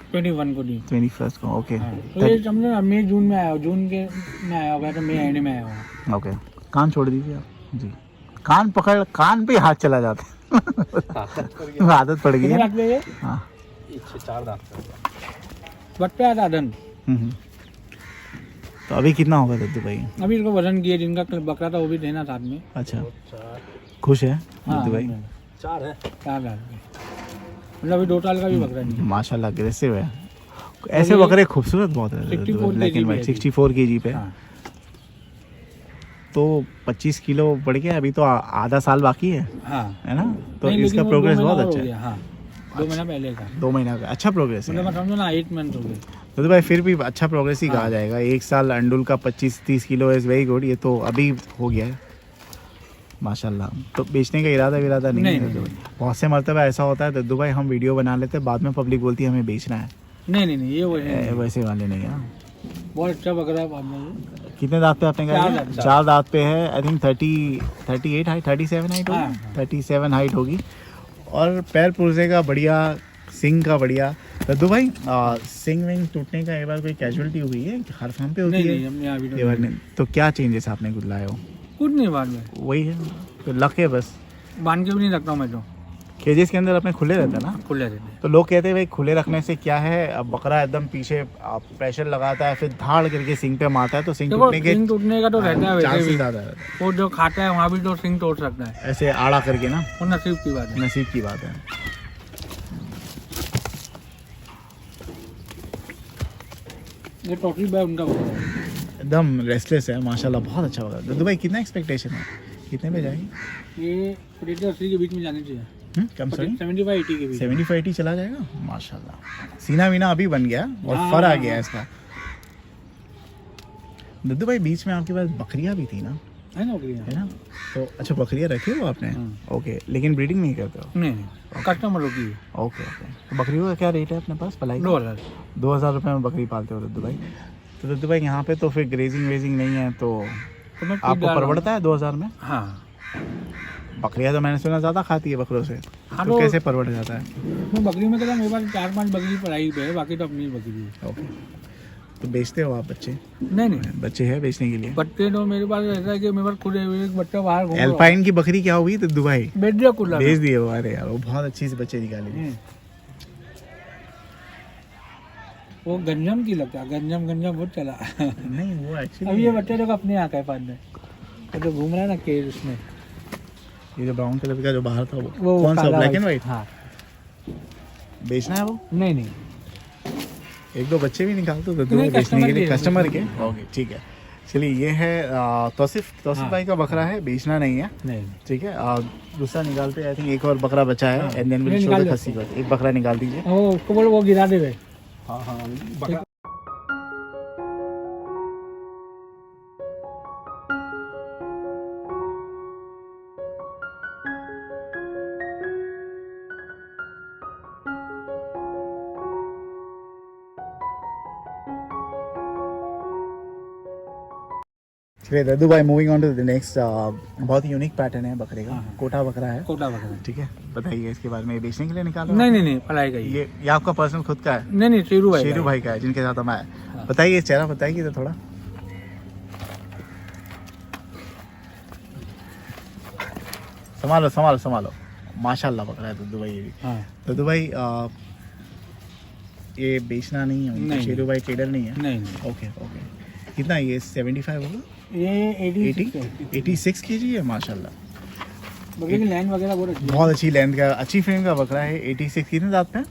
21 को दी। 21 को, ओके। तो ये समझो ना मई जून में आया हो, जून के में आया होगा तो मई एंड में आया होगा। ओके, कान छोड़ दीजिए आप जी। कान पकड़, कान पे हाथ चला जाता है आदत पड़ गई कितने है। दांत पे ये? हाँ, 4 दांत बट पे आता धन। तो अभी कितना होगा दद्दू भाई? अभी इसको वजन किए, जिनका बकरा था वो भी देना साथ में। अच्छा, खुश है हाँ, दद्दू भाई? 4 दांत पे, मतलब अभी 2 साल का भी बकरा नहीं है। माशाल्लाह अग्रेसिव है। ऐसे बकरे खूबसूरत बहुत है, 64 ब्लैक एंड kg व्हाइट। है 64 kg पे। हाँ। तो 25 किलो बढ़ गया, अभी तो आधा साल बाकी है हाँ। है ना? तो नहीं, इसका लेकिन वो प्रोग्रेस 2 बहुत महीना और अच्छा हो है। गया, हाँ 2 महीना पहले का। 2 महीना का अच्छा प्रोग्रेस है। मतलब समझो ना 8 मंथ हो गए। तो भाई फिर भी अच्छा प्रोग्रेस ही कहा हाँ। जाएगा। 1 साल अंडुल का 25-30 किलो इज वेरी गुड। ये तो अभी हो गया है माशाल्लाह। तो बेचने का इरादा नहीं है नहीं, दद्दू भाई? बहुत से मरतबा ऐसा होता है दद्दू भाई, हम वीडियो बना लेते हैं, बाद में पब्लिक बोलती है हमें बेचना है। नहीं, ये वैसे वैसे वाले नहीं है। बहुत अच्छा बकरा है आपने। कितने दांत पे आपने कहा? 4 दांत। 4 दांत पे है। आई थिंक 38 हाइट, 37 हाइट होगी। हाँ। 37 हाइट होगी। और पैर पुर्जे का बढ़िया, सिंग का बढ़िया। दद्दू भाई सिंग विंग टूटने का एक बार कोई कैजुअलिटी हुई है? हर फार्म पे होती नहीं, है? हमने अभी ये बार नहीं। तो क्या चेंजेस आपने कुछ लाए हो? कुछ नहीं बाद में वही है, तो लक है बस। बांध के भी नहीं रखता हूँ मैं तो। केजेस के अंदर अपने खुले रहते हैं ना, खुले रहते हैं। तो लोग कहते हैं भाई खुले रखने से क्या है, अब बकरा एकदम पीछे प्रेशर लगाता है, फिर धाड़ करके सिंग पे मारता है, तो सिंग देखो टूटने के सिंग टूटने का तो रहता है वैसे चांसेस भी, ज़्यादा रहता है। वो जो खाता है वहाँ भी तो सिंग तोड़ सकता है, ऐसे आड़ा करके ना, वो नसीब की बात है। नसीब की बात है। ये टोटली बाय उनका बकरा है। एकदम रेस्टलेस है माशाल्लाह, बहुत अच्छा होगा। दद्दू भाई कितना एक्सपेक्टेशन है, कितने में जाएगी? ये 80 के बीच में जानी चाहिए, कम से कम 75-80 के बीच। 75-80 चला जाएगा माशाल्लाह। सीना वीना अभी बन गया और हाँ, फर आ हाँ, गया हाँ। इसका। दद्दू भाई बीच में आपके पास बकरियां भी थी ना, है ना बकरियाँ? है ना? तो अच्छा बकरियां रखी हो आपने? ओके, लेकिन ब्रीडिंग नहीं करते हो? नहीं, कस्टमरों की। Okay okay. तो बकरियों का क्या रेट है अपने पास पलाई का? 2000। 2000 रुपये में बकरी पालते हो दद्दू भाई? तो दद्दू भाई यहाँ पे तो फिर ग्रेजिंग वेजिंग नहीं है, तो तो मैं आपको परवड़ता है 2000 में? हाँ बकरियां तो मैंने सुना ज़्यादा खाती है बकरों से, हाँ, तो कैसे परवड़ जाता है? मैं बकरी में कहता मेरे पास 4-5 बकरी पढ़ाई पे है, बाकी तो अपनी बकरी है। ओके, तो बेचते हो आप बच्चे? नहीं नहीं, बच्चे हैं बेचने के लिए? बच्चे तो मेरे पास ऐसा है कि मेरे पास खुद एक बच्चा बाहर घूम रहा है। एल्पाइन की बकरी क्या हुई दद्दू भाई? बेच दिया कूलर। बेच दिए वो? अरे यार वो बहुत अच्छी सी बच्चे निकाली। वो गंजम की लगता है, गंजम बहुत चला। नहीं वो अब एक्चुअली ये बच्चे लोग अपने यहाँ का है पालने, वो जो घूम रहा है ना केज उसमें, ये जो ब्राउन कलर का जो बाहर था वो वो कौन सा, काला ब्लैक एंड व्हाइट? हाँ। बेचना है वो? नहीं नहीं, एक दो बच्चे भी निकाल दो दद्दू नहीं, भाई बेचने के लिए, कस्टमर कस्टमर के। ओके ठीक है, चलिए ये है तौसीफ हाँ। भाई का बकरा है, बेचना नहीं है, नहीं ठीक है। दूसरा निकालते हैं, आई थिंक एक और बकरा बचा है, एंड देन विल नहीं, शो निकाल द दो। खस्सी का। एक बकरा निकाल दीजिए। वो उसको बोलो वो गिरा दे भाई। हाँ हाँ चलिए दद्दू भाई, moving on to the next. बहुत ही यूनिक पैटर्न है बकरे का, हाँ। कोटा बकरा है, कोटा बकरा। ठीक है। बताइए इसके बारे में, ये बेचने के लिए निकाला? नहीं नहीं नहीं, पढ़ाई का ही। ये आपका पर्सनल खुद का है? नहीं नहीं, शेरू भाई। शेरू भाई का है, जिनके साथ हम आए। हाँ। बताइए चेहरा बताइए तो थोड़ा। संभालो संभालो संभालो, माशाल्लाह बकरा है दद्दू भाई। ये भी हाँ दद्दू भाई ये बेचना नहीं है, नहीं। शेरू भाई ट्रेडर नहीं है? नहीं नहीं, ओके ओके। कितना ये 75 होगा? ये 86 kg है माशाल्लाह। बकरी की लैंड वगैरह बहुत अच्छी है। बहुत अच्छी लेंथ का, अच्छी फ्रेम का बकरा है। 86 कितने दांत पे?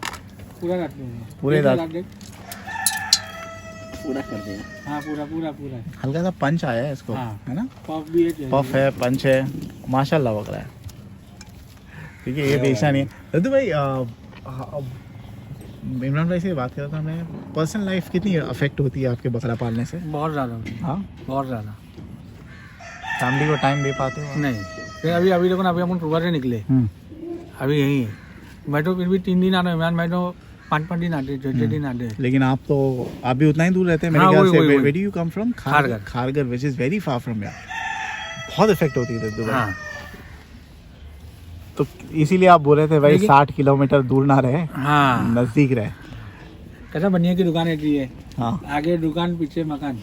पूरा काट देंगे, पूरे दांत? पूरा कर देंगे। हाँ पूरा पूरा पूरा। हल्का सा पंच आया है इसको, हाँ। है ना? पफ भी है, पफ है, पंच है, माशाल्लाह बकरा है। ठीक है, ये बेचना नहीं है। दद्दू भाई इमरान भाई से बात कर रहा था मैं, पर्सनल लाइफ कितनी अफेक्ट होती है आपके बकरा पालने से? बहुत ज़्यादा, हाँ, बहुत ज़्यादा। फैमिली को टाइम दे पाते हो? नहीं, फिर अभी देखो ना, अभी हम सुबह से निकले, अभी यही है। मैं तो फिर भी 3 दिन आ रहा हूँ इमरान भाई, तो 5-5 दिन आते, 6 दिन आते। लेकिन आप भी उतना ही दूर रहते हैं मेरे हाँ, ख्याल वही, से। वही। Where do you come from? Kharghar. Kharghar, which is very far from here. बहुत इफेक्ट होती है दद्दू भाई। हाँ तो इसीलिए आप बोल रहे थे भाई लेकिन- 60 किलोमीटर दूर ना रहे, हाँ, नजदीक रहे। कैसा बनिया की दुकान रहती है, हाँ आगे दुकान पीछे मकान।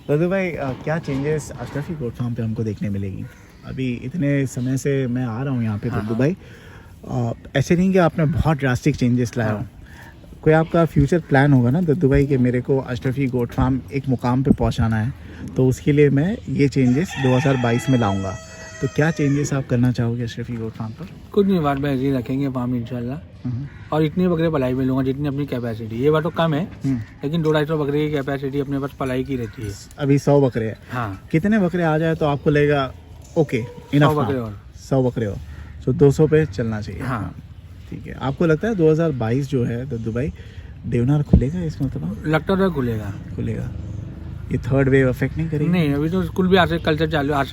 दद्दू भाई क्या चेंजेस अशरफी गोट फार्म पे हमको देखने मिलेगी? अभी इतने समय से मैं आ रहा हूँ यहाँ पे दद्दू भाई, ऐसे नहीं कि आपने बहुत ड्रास्टिक चेंजेस लाए हो। कोई आपका फ्यूचर प्लान होगा ना दद्दू भाई कि मेरे को अशरफी गोट फार्म एक मुकाम पे पहुँचाना है, तो उसके लिए मैं ये चेंजेस 2022 में लाऊंगा। तो क्या चेंजेस आप करना चाहोगे अशरफी गोट फार्म पर? कुछ नहीं, बात में ऐसे ही रखेंगे फार्म इंशाल्लाह, और इतनी बकरे पलाई में लूँगा जितनी अपनी कैपेसिटी। ये बात तो कम है, लेकिन 200-250 बकरे की कैपेसिटी अपने पास पलाई की रहती है। अभी 100 बकरे हैं। हाँ, कितने बकरे आ जाए तो आपको लगेगा ओके 100 बकरे और 100 बकरे हो, तो 200 पे चलना चाहिए? हाँ। ठीक है। आपको लगता है 2022 जो है दद्दू भाई, देवनार खुलेगा इस मतलब? लगता तो खुलेगा। खुलेगा। ये थर्ड वेव अफेक्ट नहीं करेगी? नहीं, अभी तो स्कूल भी आज से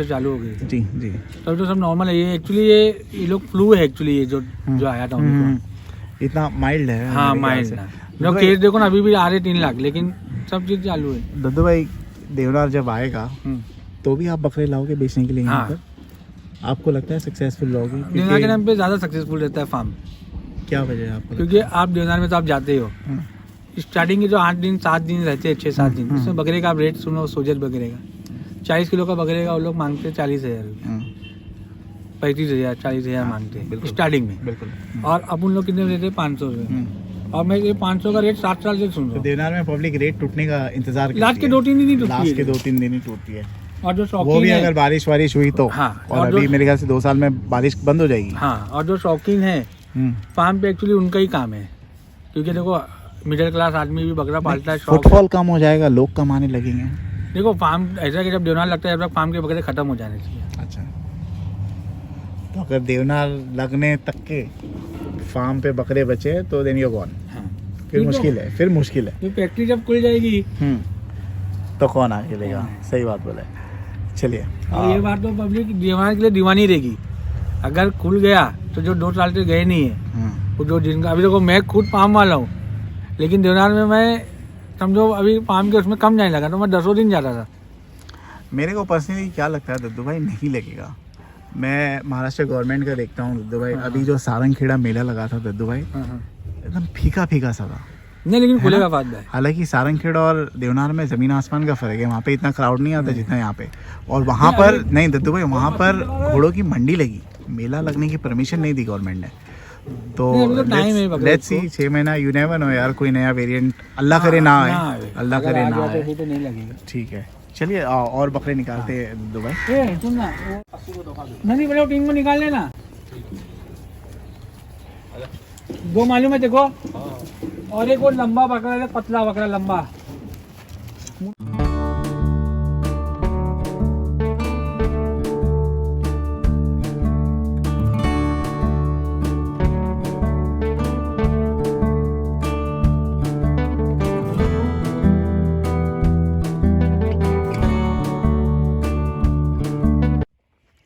चालू हो गई, जी जी। तो अभी तो सब नॉर्मल है। ये एक्चुअली ये लोग फ्लू है एक्चुअली, ये जो आया था उनको। इतना माइल्ड है? हाँ मेरे ख्याल माइल्ड से। है। दद्दू जो भाई- केस देखो ना, अभी भी आ रहे 3 लाख, लेकिन सब चीज़ चालू है। दद्दू भाई देवनार जब आएगा तो भी आप बकरे लाओगे बेचने के लिए यहाँ हाँ। पर? आपको लगता है सक्सेसफुल रहोगे? देवनार के नाम पे ज़्यादा सक्सेसफुल रहता है फार्म, क्या वजह है आपको? क्योंकि आप देवनार में तो आप जाते हो, स्टार्टिंग के जो 8 दिन 7 दिन रहते हैं, 6-7 दिन, उसमें बकरे का आप रेट सुनो, सोजत बकरे का 40 किलो का बकरे का वो लोग मांगते 40,000 रुपये। 35,000 40,000 मांगते हैं स्टार्टिंग में। बिल्कुल। और अब उन लोग कितने देते हैं? 500 रुपये। और मैं ये 500 का रेट 7 साल से सुन रहा तो हूँ। देवनार में पब्लिक रेट टूटने का इंतजार करती लास्ट के है। 2-3 दिन ही टूटती लास्ट है। के 2-3 दिन ही टूटती है। और जो वो शौकीन भी है, अगर बारिश वारिश हुई तो। हाँ, और और अभी जो- मेरे ख्याल से 2 साल में बारिश बंद हो जाएगी। हाँ, और जो शौकीन है फार्म पे एक्चुअली उनका ही काम है, क्योंकि देखो मिडिल क्लास आदमी भी बकरा पालता है, शौक है। फुटफॉल कम हो जाएगा, लोग कमाने लगेंगे। देखो फार्म ऐसा कि जब देवनार लगता है जब तक फार्म के बकरे खत्म हो जाने चाहिए। अच्छा, तो अगर देवनार लगने तक के फार्म पे बकरे बचे तो देन यू गॉन। हाँ। फिर ठीक मुश्किल है, फिर मुश्किल है। तो फैक्ट्री जब खुल जाएगी तो कौन आगे लेगा? सही बात बोला है। चलिए, और ये बात तो पब्लिक देवनार के लिए दीवानी रहेगी। अगर खुल गया तो जो 2 साल से गए नहीं है, वो जो जिनका अभी देखो मैं खुद फार्म वाला हूँ, लेकिन देवनार में मैं समझो अभी फार्म के उसमें कम जाने लगा, तो मैं 10 दिन जाता था। मेरे को पर्सनली क्या लगता है दद्दू भाई, नहीं लगेगा। मैं महाराष्ट्र गवर्नमेंट का देखता हूँ दद्दू भाई, अभी जो सारंगखेड़ा मेला लगा था दद्दू भाई, एकदम फीका फीका सा था। नहीं, लेकिन खुलेगा फायदा है। हालांकि सारंगखेड़ा और देवनार में जमीन आसमान का फर्क है। वहाँ पे इतना क्राउड नहीं आता जितना यहाँ पे। और वहाँ पर नहीं दद्दू भाई, वहाँ पर घोड़ों की मंडी लगी, मेला लगने की परमिशन नहीं दी गवर्नमेंट ने। तो नहीं, अभी तो time है बकरे लेट्स सी, 6 महीना, यू नेवर नो यार, कोई नया वेरिएंट अल्लाह करे ना आए, अल्लाह करे ना आए। तो नहीं लगेगा। ठीक है, चलिए और बकरे निकालते हैं दद्दू भाई। ए सुन ना, नहीं बड़े टीम को निकाल लेना। 2 मालूम है देखो, और एक वो लंबा बकरा है, पतला बकरा लंबा।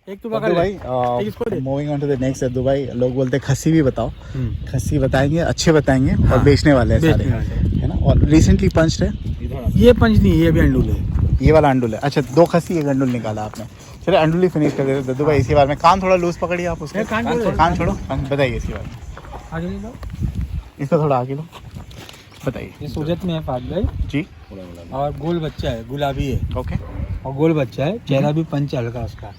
एक तो दद्दू बकरा भाई, एक इसको दे। Moving on to the next Daddu भाई, लोग बोलते हैं खस्सी भी बताओ। खस्सी बताएंगे, अच्छे बताएंगे, और बेचने वाले हैं सारे, बेचने वाले। है ना। और रिसेंटली पंच है ये पंच नहीं, ये भी अंडूल है। ये वाला अंडुल है। अच्छा, 2 खस्सी 1 अंडुल निकाला आपने। चलिए अंडुल ही फिनिश कर देते दद्दू भाई इसी बार में। कान थोड़ा लूज पकड़िए आप उसका, कान छोड़ो, बताइए इसी बार में। आगे ले लो। इसका थोड़ा आगे लो, बताइए। ये सूजत में है फाद भाई, जी, और गोल बच्चा है, गुलाबी है, ओके, और गोल बच्चा है, चेहरा भी पंच है हल्का उसका,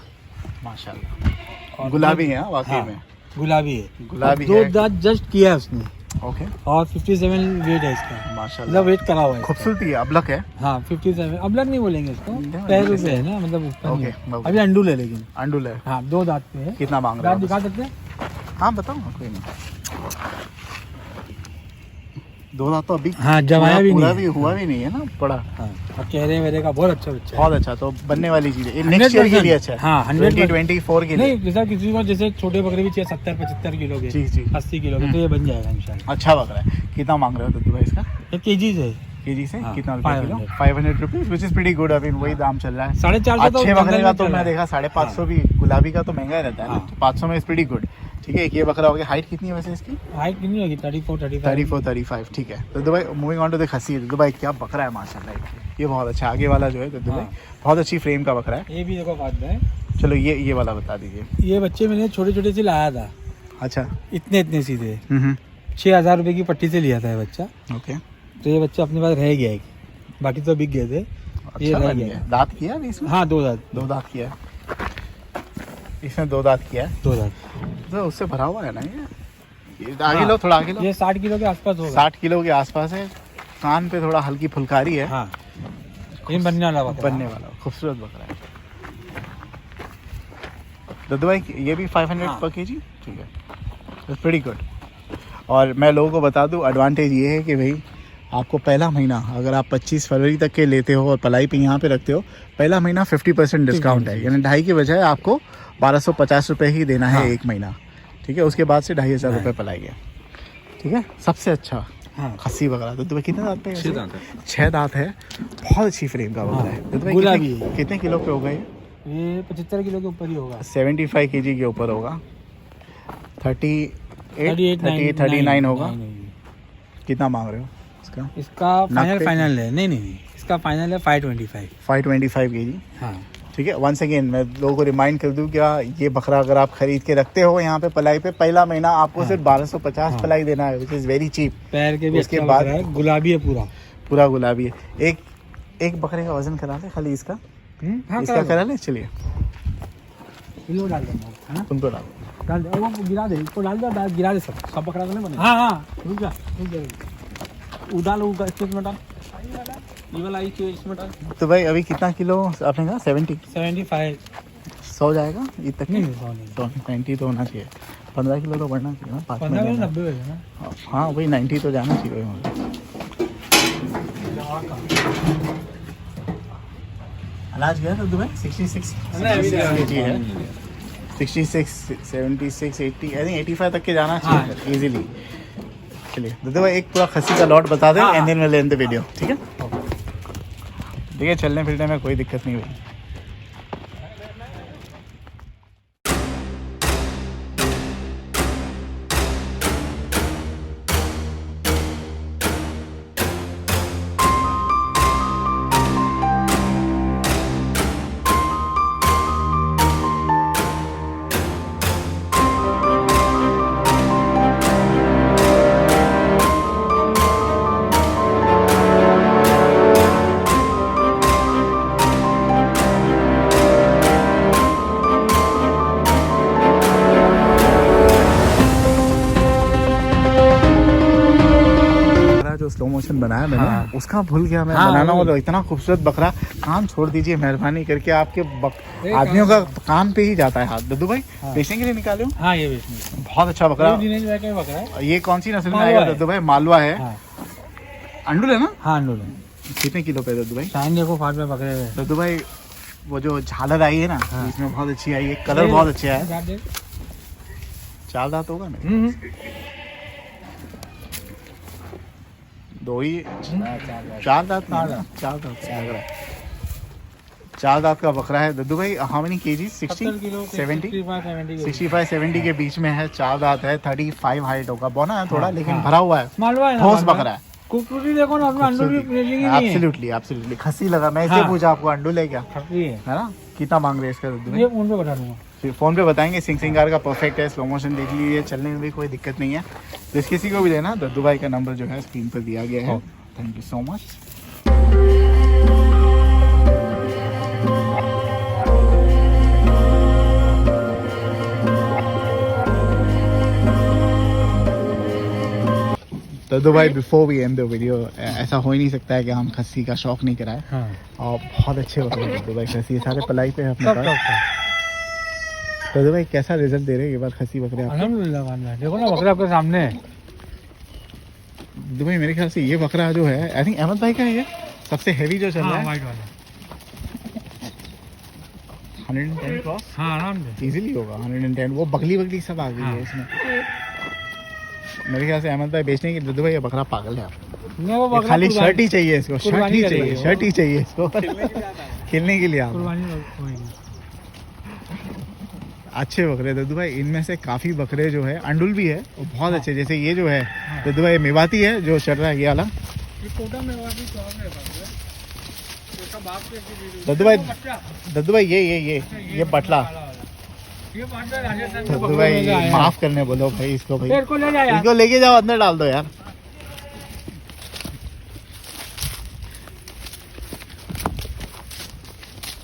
माशाल्लाह। गुलाबी है वाकई हाँ, में, गुलाबी है। गुलाबी दो है। दांत जस्ट किया है उसने, ओके, और 57 वेट है इसका, माशाल्लाह। मतलब वेट करा हुआ है। खूबसूरती है, अबलक है। हाँ 57, अब लग नहीं बोलेंगे इसको, नहीं, पैर से है ना, मतलब ऊपर नहीं ओके, है। अभी अंडूल है लेकिन, अंडुल है। हाँ 2 दांत पे है। कितना मांग रहे दांत हो दिखा आप? सकते हैं? हाँ बताओ ना, कोई नहीं। 2 दांत तो अभी हाँ, जमाया भी पूरा नहीं भी है। हुआ भी नहीं है ना, पड़ा। हाँ, और चेहरे वेरे का बहुत अच्छा बच्चा है। बहुत अच्छा, तो बनने वाली चीज है। नेक्स्ट ईयर के लिए अच्छा है। हाँ, 100% 2024 के लिए। नहीं, जैसा किसी को जैसे छोटे बकरे भी चाहिए 70-75 किलो के, जी, जी। 80 किलो के, तो ये बन जाएगा इंशाल्लाह। अच्छा बकरा है। कितना मांग रहे हो दद्दू भाई इसका? ये केजीज है, केजी से हाँ, कितना रुपया kilo? 500 500 rupees, which is pretty good. अभी वही दाम चल रहा है। 450 अच्छे बकरे का तो चल रहा मैं है। देखा 550 भी, गुलाबी का तो महंगा ही रहता है ना। हाँ। तो 500 में इज प्रीटी गुड। ठीक है, एक ये बकरा हो गया। हाइट कितनी है वैसे इसकी? हाइट कितनी होगी? 34-35। 34-35, ठीक है। तो Dubai, moving on to the खस्सी। दुबई क्या बकरा है माशाल्लाह, ये बहुत अच्छा। आगे वाला जो है तो दुबई हाँ। बहुत अच्छी फ्रेम का बकरा है। ये भी देखो बात है। चलो ये वाला बता दीजिए। ये बच्चे मैंने छोटे छोटे से लाया था, अच्छा, इतने सीधे 6,000 रुपए की पट्टी से लिया था ये बच्चा। ओके, तो ये बच्चा अपने पास रह गया है, बाकी तो बिक गए थे, ये अच्छा रह बन गया गया। है। दांत किया अभी इसमें? हाँ 2 दांत, 2 दांत किया है इसमें, 2 दांत किया है। 2 दांत। तो उससे भरा हुआ है ना ये आगे लो, थोड़ा आगे लो। ये 60 किलो के आसपास होगा। 60 किलो के आसपास है। कान पे थोड़ा हल्की फुलकारी है। हाँ, ये बनने वाला बकरा। बनने वाला खूबसूरत बकरा है दद्दू भाई। ये भी 500 हाँ। पर केजी, ठीक है, इट्स प्रीटी गुड। और मैं लोगों को बता दूं, एडवांटेज ये है कि भाई आपको पहला महीना, अगर आप 25 फरवरी तक के लेते हो और पलाई पे यहाँ पे रखते हो, पहला महीना 50% डिस्काउंट है। यानी 2.5 की बजाय आपको 1250 रुपये ही देना है। हाँ। एक महीना, ठीक है। उसके बाद से 2,500 रुपये पलाई है, ठीक है। सबसे अच्छा हाँ, खस्सी बकरा। दद्दू भाई कितने दांत पे है? 6 दांत है। 6 दांत है। बहुत अच्छी फ्रेम का बकरा है दद्दू भाई। गुलाबी कितने किलो पे होगा ये? ये 75 किलो के ऊपर ही होगा। 75 केजी के ऊपर होगा। 38 38, 39 होगा। नहीं। कितना मांग रहे हो इसका? इसका नब्बे। फाइनल है, नहीं, इसका फाइनल है 525। 525 केजी, हाँ, ठीक है। वंस अगेन मैं लोगों को रिमाइंड कर दूं, क्या ये बकरा अगर आप खरीद के रखते हो यहाँ पे पलाई पे, पहला महीना आपको सिर्फ 1250 हाँ। पलाई देना है, विच इज़ वेरी चीप। पैर के भी उसके अच्छा बाद- बकरा है, गुलाबी है पूरा। पूरा गुलाबी है। एक बकरे का वजन करा ले खाली इसका, हाँ, इसका करा ले। चलिए, किलो डाल देना है ना, उनको डाल डाल दे, वो गिरा दे, इसको डाल दे, गिरा दे सब पकड़ा देना बने। हाँ हाँ रुक जा उडाल उगा इसमें डाल, ये वाला इसमें डाल। तो भाई अभी कितना किलो आपने कहा 70 75 100 जाएगा ये तक नहीं, 90 तो होना चाहिए, 15 किलो तो बढ़ना चाहिए ना, 5 15 में 90 है ना। हाँ वही 90 तो जाना चाहिए भाई। अनाज गया था दुबई 66 kg है, 66 76 80 आई थिंक 85 तक के जाना चाहिए इजीली। चलिए दादा भाई एक पूरा खस्सी का लॉट बता दें and then will end the video, ठीक है? देखिए चलने फिरने में कोई दिक्कत नहीं हुई। जो स्लो मोशन बनाया मैंने उसका भूल गया मैं बनाना, वो इतना खूबसूरत बकरा। काम छोड़ दीजिए मेहरबानी करके, आपके आदमियों का कान पे ही जाता है हाथ। दद्दू भाई बेचने के लिए निकाले हो? हाँ ये बेचने, बहुत अच्छा बकरा। ये कौन सी नस्ल में आएगा दद्दू भाई? मालवा है, अंडुल है ना? हाँ अंडुल है। कितने किलो पे दद्दू भाई? शाइन देखो 5 में पकड़े हुए दद्दू भाई वो जो झालर आई है ना इसमें बहुत अच्छी आई है, कलर बहुत अच्छा है। 4 दांत होगा ना? दो ही 4 दांत, 4 दांत से लग रहा है। 4 दांत का बकरा है दद्दू भाई। How many KG? 60 65 70 के बीच में है, 4 दांत है, 35 हाइट होगा। बौना है थोड़ा लेकिन भरा हुआ है, ठोस बकरा है। खूबसूरती देखो ना, अपना अंडुल भी प्लेटिंग नहीं है। एब्सोल्युटली खस्सी लगा। मैं इसे पूछा आपको अंडुल है क्या? है ना? कितना मांग रहे हैं इसका दद्दू भाई? ये फोन पे बता दूंगा, फिर फोन पे बताएंगे। सिंगार का परफेक्ट है, स्लो मोशन देख लीजिए, चलने में भी कोई दिक्कत नहीं है। जिस किसी को भी देना, दद्दू भाई का नंबर जो है स्क्रीन पर दिया गया है। Thank you so much. Daddu भाई before we end the video, ऐसा हो ही नहीं सकता है कि हम खस्सी का शौक नहीं कराए। और बहुत अच्छे बकरे दद्दू भाई खस्सी सारे पलाई पे है अपने पास। दद्दू भाई कैसा रिजल्ट दे रहे हैं ये बार खस्सी बकरे? अल्हम्दुलिल्लाह देखो ना बकरा आपके सामने है। दद्दू भाई मेरे ख्याल से ये बकरा जो है आई थिंक अहमद भाई का है, ये सबसे हेवी जो चल रहा है। वाइट वाला 110 क्रॉस आराम से इजीली होगा। 110 वो बगली सब आ गई है इसमें। मेरे ख्याल से अहमद भाई बेचने की दद्दू भाई ये बकरा पागल है। ये खाली शर्ट ही चाहिए इसको, शर्ट ही चाहिए इसको खेलने के लिए। आप अच्छे बकरे दद्दू भाई, इनमें से काफी बकरे जो है अंडुल भी है वो बहुत अच्छे। जैसे ये जो है दद्दू भाई मेवाती है जो चल रहा है ये वाला दद्दू भाई ये बटला। दद्दू भाई माफ करने बोलो भाई इसको, भाई इसको लेके जाओ अंदर डाल दो यार।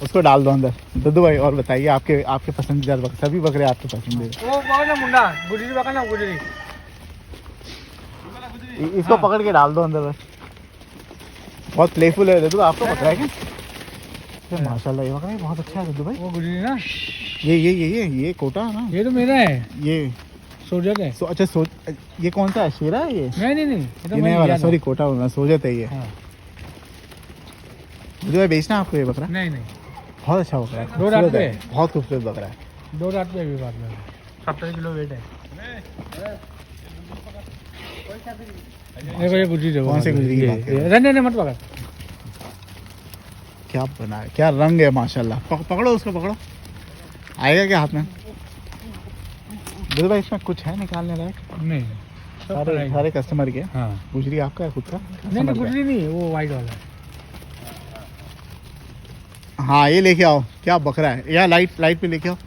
उसको डाल दो अंदर दद्दू भाई। और बताइए आपके पसंदीदा बकरे, सभी बकरे आपके पसंद है? इसको पकड़ के डाल दो अंदर बस। बहुत प्लेफुल है दद्दू। आपको बकरा है क्या? माशाल्लाह ये बकरा बहुत अच्छा है दद्दू भाई। वो गुजरी ना, ये कोटा है ना? ये तो मेरा है, ये सोजत है। अच्छा ये कौन सा है? शेरा है ये? नहीं ये नया वाला, सॉरी कोटा होना, सोजत है ये। दद्दू भाई बेचना आपको ये बकरा? नहीं बहुत अच्छा बकरा है, 2 रात पे, बहुत खूबसूरत बकरा है। 2 रात पे भी बात में 70 किलो वेट है। देखो ये गुजरी देखो, कौन से गुजरी की बात कर रहे हैं? रहने मत पकड़। क्या बना है, क्या रंग है माशाल्लाह। पकड़ो उसको, पकड़ो। आएगा क्या हाथ में? दद्दू भाई इसमें कुछ है निकालने लायक? नहीं, सारे कस्टमर के। हाँ गुजरी आपका है खुद का? नहीं गुजरी नहीं, वो वाइट वाला है। हाँ ये लेके आओ। क्या बकरा है यार? लाइट पे लेके आओ।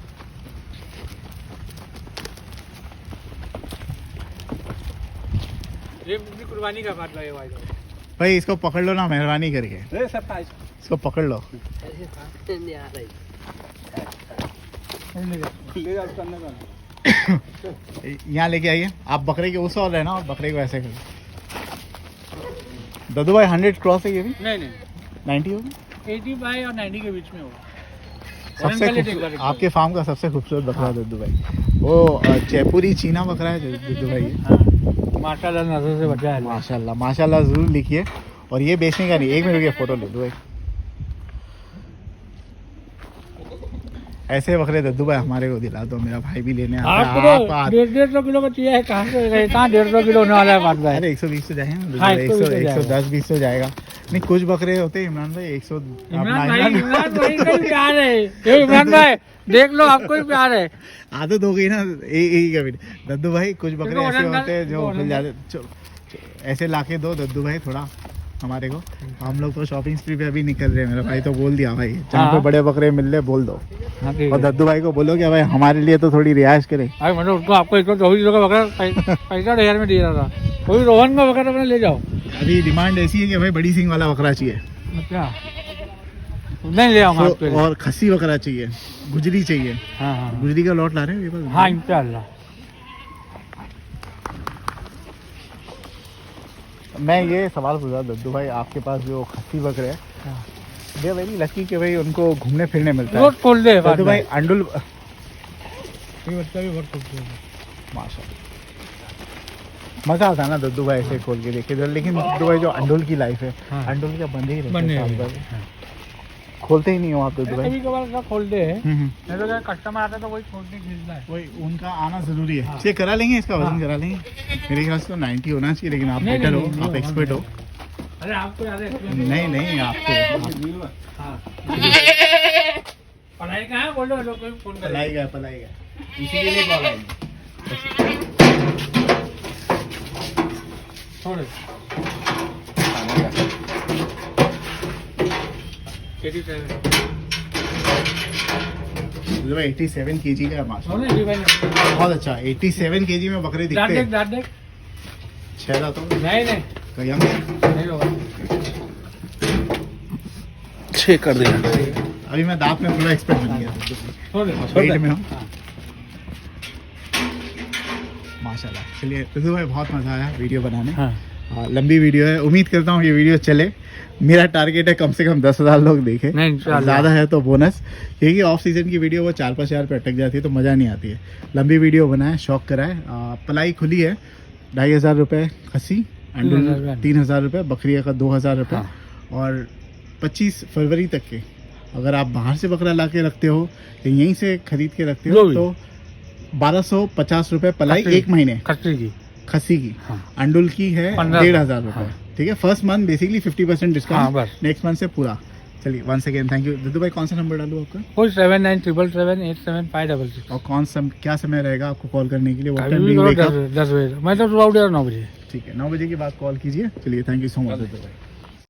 ये कुर्बानी का काट ये वाइट भाई इसको पकड़ लो ना मेहरबानी करके, इसको पकड़ लो। ले जा उसका अंदर का। यहाँ लेके आइए आप, बकरे के उस और रहना और बकरे को ऐसे कर। दद्दू भाई 100 क्रॉस है ये भी? नहीं नहीं 90 होगी? 85 और 90 के बीच में होगा। सबसे आपके फार्म का सबसे खूबसूरत बकरा दद्दू भाई, वो जयपुरी चीना बकरा है दद्दू भाई। माशाल्लाह नजर से बचा है। माशाल्लाह माशाल्लाह जरूर लिखिए। और ये बेचने का नहीं, एक मिनट रुकिए फोटो ले दो भाई। ऐसे बकरे दद्दू भाई हमारे को दिला दो, मेरा भाई भी लेने आता है। आप 150 किलो का चाहिए है, कहाँ से कहाँ 150 किलो होने वाला है बात भाई। अरे 120 तो जाएंगे, हाँ, 110-20 तो जाएगा। नहीं कुछ बकरे होते हैं इमरान भाई 100। इमरान भाई का भी प्यार है ये, इमरान भाई देख लो आपको भी प्यार है। आदत हो गई ना एक का भी। दद्दू भाई कुछ बकरे ऐसे होते हैं जो मिल जाते, ऐसे लाके दो दद्दू भाई थोड़ा हमारे को। हम लोग तो शॉपिंग स्ट्री पे अभी निकल रहे हैं, मेरा भाई तो बोल दिया भाई जहाँ पे बड़े बकरे मिल रहे बोल दो। और दद्दू भाई को बोलो क्या भाई हमारे लिए तो थोड़ी रियायत करे। भाई मतलब उसको आपको 124 किलो का बकरा पैसा 1000 में दिया था, कोई रोहन का बकरा अपने ले जाओ। अभी डिमांड ऐसी है कि भाई बड़ी सिंग वाला बकरा चाहिए। अच्छा नहीं ले आऊंगा आपके लिए। और खस्सी बकरा चाहिए, गुजरी चाहिए। हाँ गुजरी का लॉट ला रहे हो? हाँ इंशाल्लाह। मैं ये सवाल पूछा दद्दू भाई, आपके पास जो खस्सी बकरे हैं दे वेरी लकी के भाई उनको घूमने फिरने मिलता है। रोड खोल दे दद्दू भाई अंडुल बच्चा भी बहुत खूबसूरत माशाल्लाह मजा आता है ना दद्दू भाई ऐसे खोल के देखे। लेकिन दद्दू भाई जो अंडुल की लाइफ है, अंडुल के बंदे ही रहते हैं साल भर। खोलते ही नहीं हो आप दद्दू भाई? कभी कभार खोल दे, नहीं तो क्या कस्टमर आता है तो वही छोड़ने खरीदता है। वही उनका आना जरूरी है। चेक करा लेंगे, इसका वजन करा लेंगे। मेरे ख्याल से तो 90 होना चाहिए, लेकिन आप बेटर हो, आप एक्सपर्ट हो। अरे आपको याद है? नहीं आपको पढ़ाई कहाँ है? बोलो लोग फोन कर पलाई गया इसीलिए कॉल आई। थोड़े 87 kg का माशाल्लाह, बहुत अच्छा। 87 kg में बकरे दिखते हैं। देख 6 दांतों में नहीं कयम नहीं होगा। 6 कर दिया। अभी मैं दांत में थोड़ा एक्सपर्ट बन गया, वेट में हूँ माशाल्लाह। चलिए दद्दू भाई बहुत मजा आया वीडियो बनाने। लंबी वीडियो है, उम्मीद करता हूँ ये वीडियो चले। मेरा टारगेट है कम से कम 10,000 लोग देखें, ज़्यादा है तो बोनस। क्योंकि ऑफ सीजन की वीडियो वो 4-5 हज़ार पे अटक जाती है तो मज़ा नहीं आती है। लंबी वीडियो बनाए, शौक कराए। पलाई खुली है, 2,500 रुपये खसी, 3,000 रुपये, बकरिया का 2,000 रुपये। और 25 फरवरी तक के अगर आप बाहर से बकरा ला के रखते हो या यहीं से खरीद के रखते हो तो 1250 रुपये पलाई एक महीने खस्सी की। अंडुल की है 1,500 रुपये। ठीक है, first month basically 50% discount, next month से पूरा। चलिए once again thank you Daddu भाई। कौन सा नंबर डालूँ आपका? 7977787566। और कौन सा क्या समय रहेगा आपको कॉल करने के लिए? 10 बजे, मैं तो 9 बजे। ठीक है, 9 बजे के बाद कॉल कीजिए। चलिए thank you so much Daddu भाई।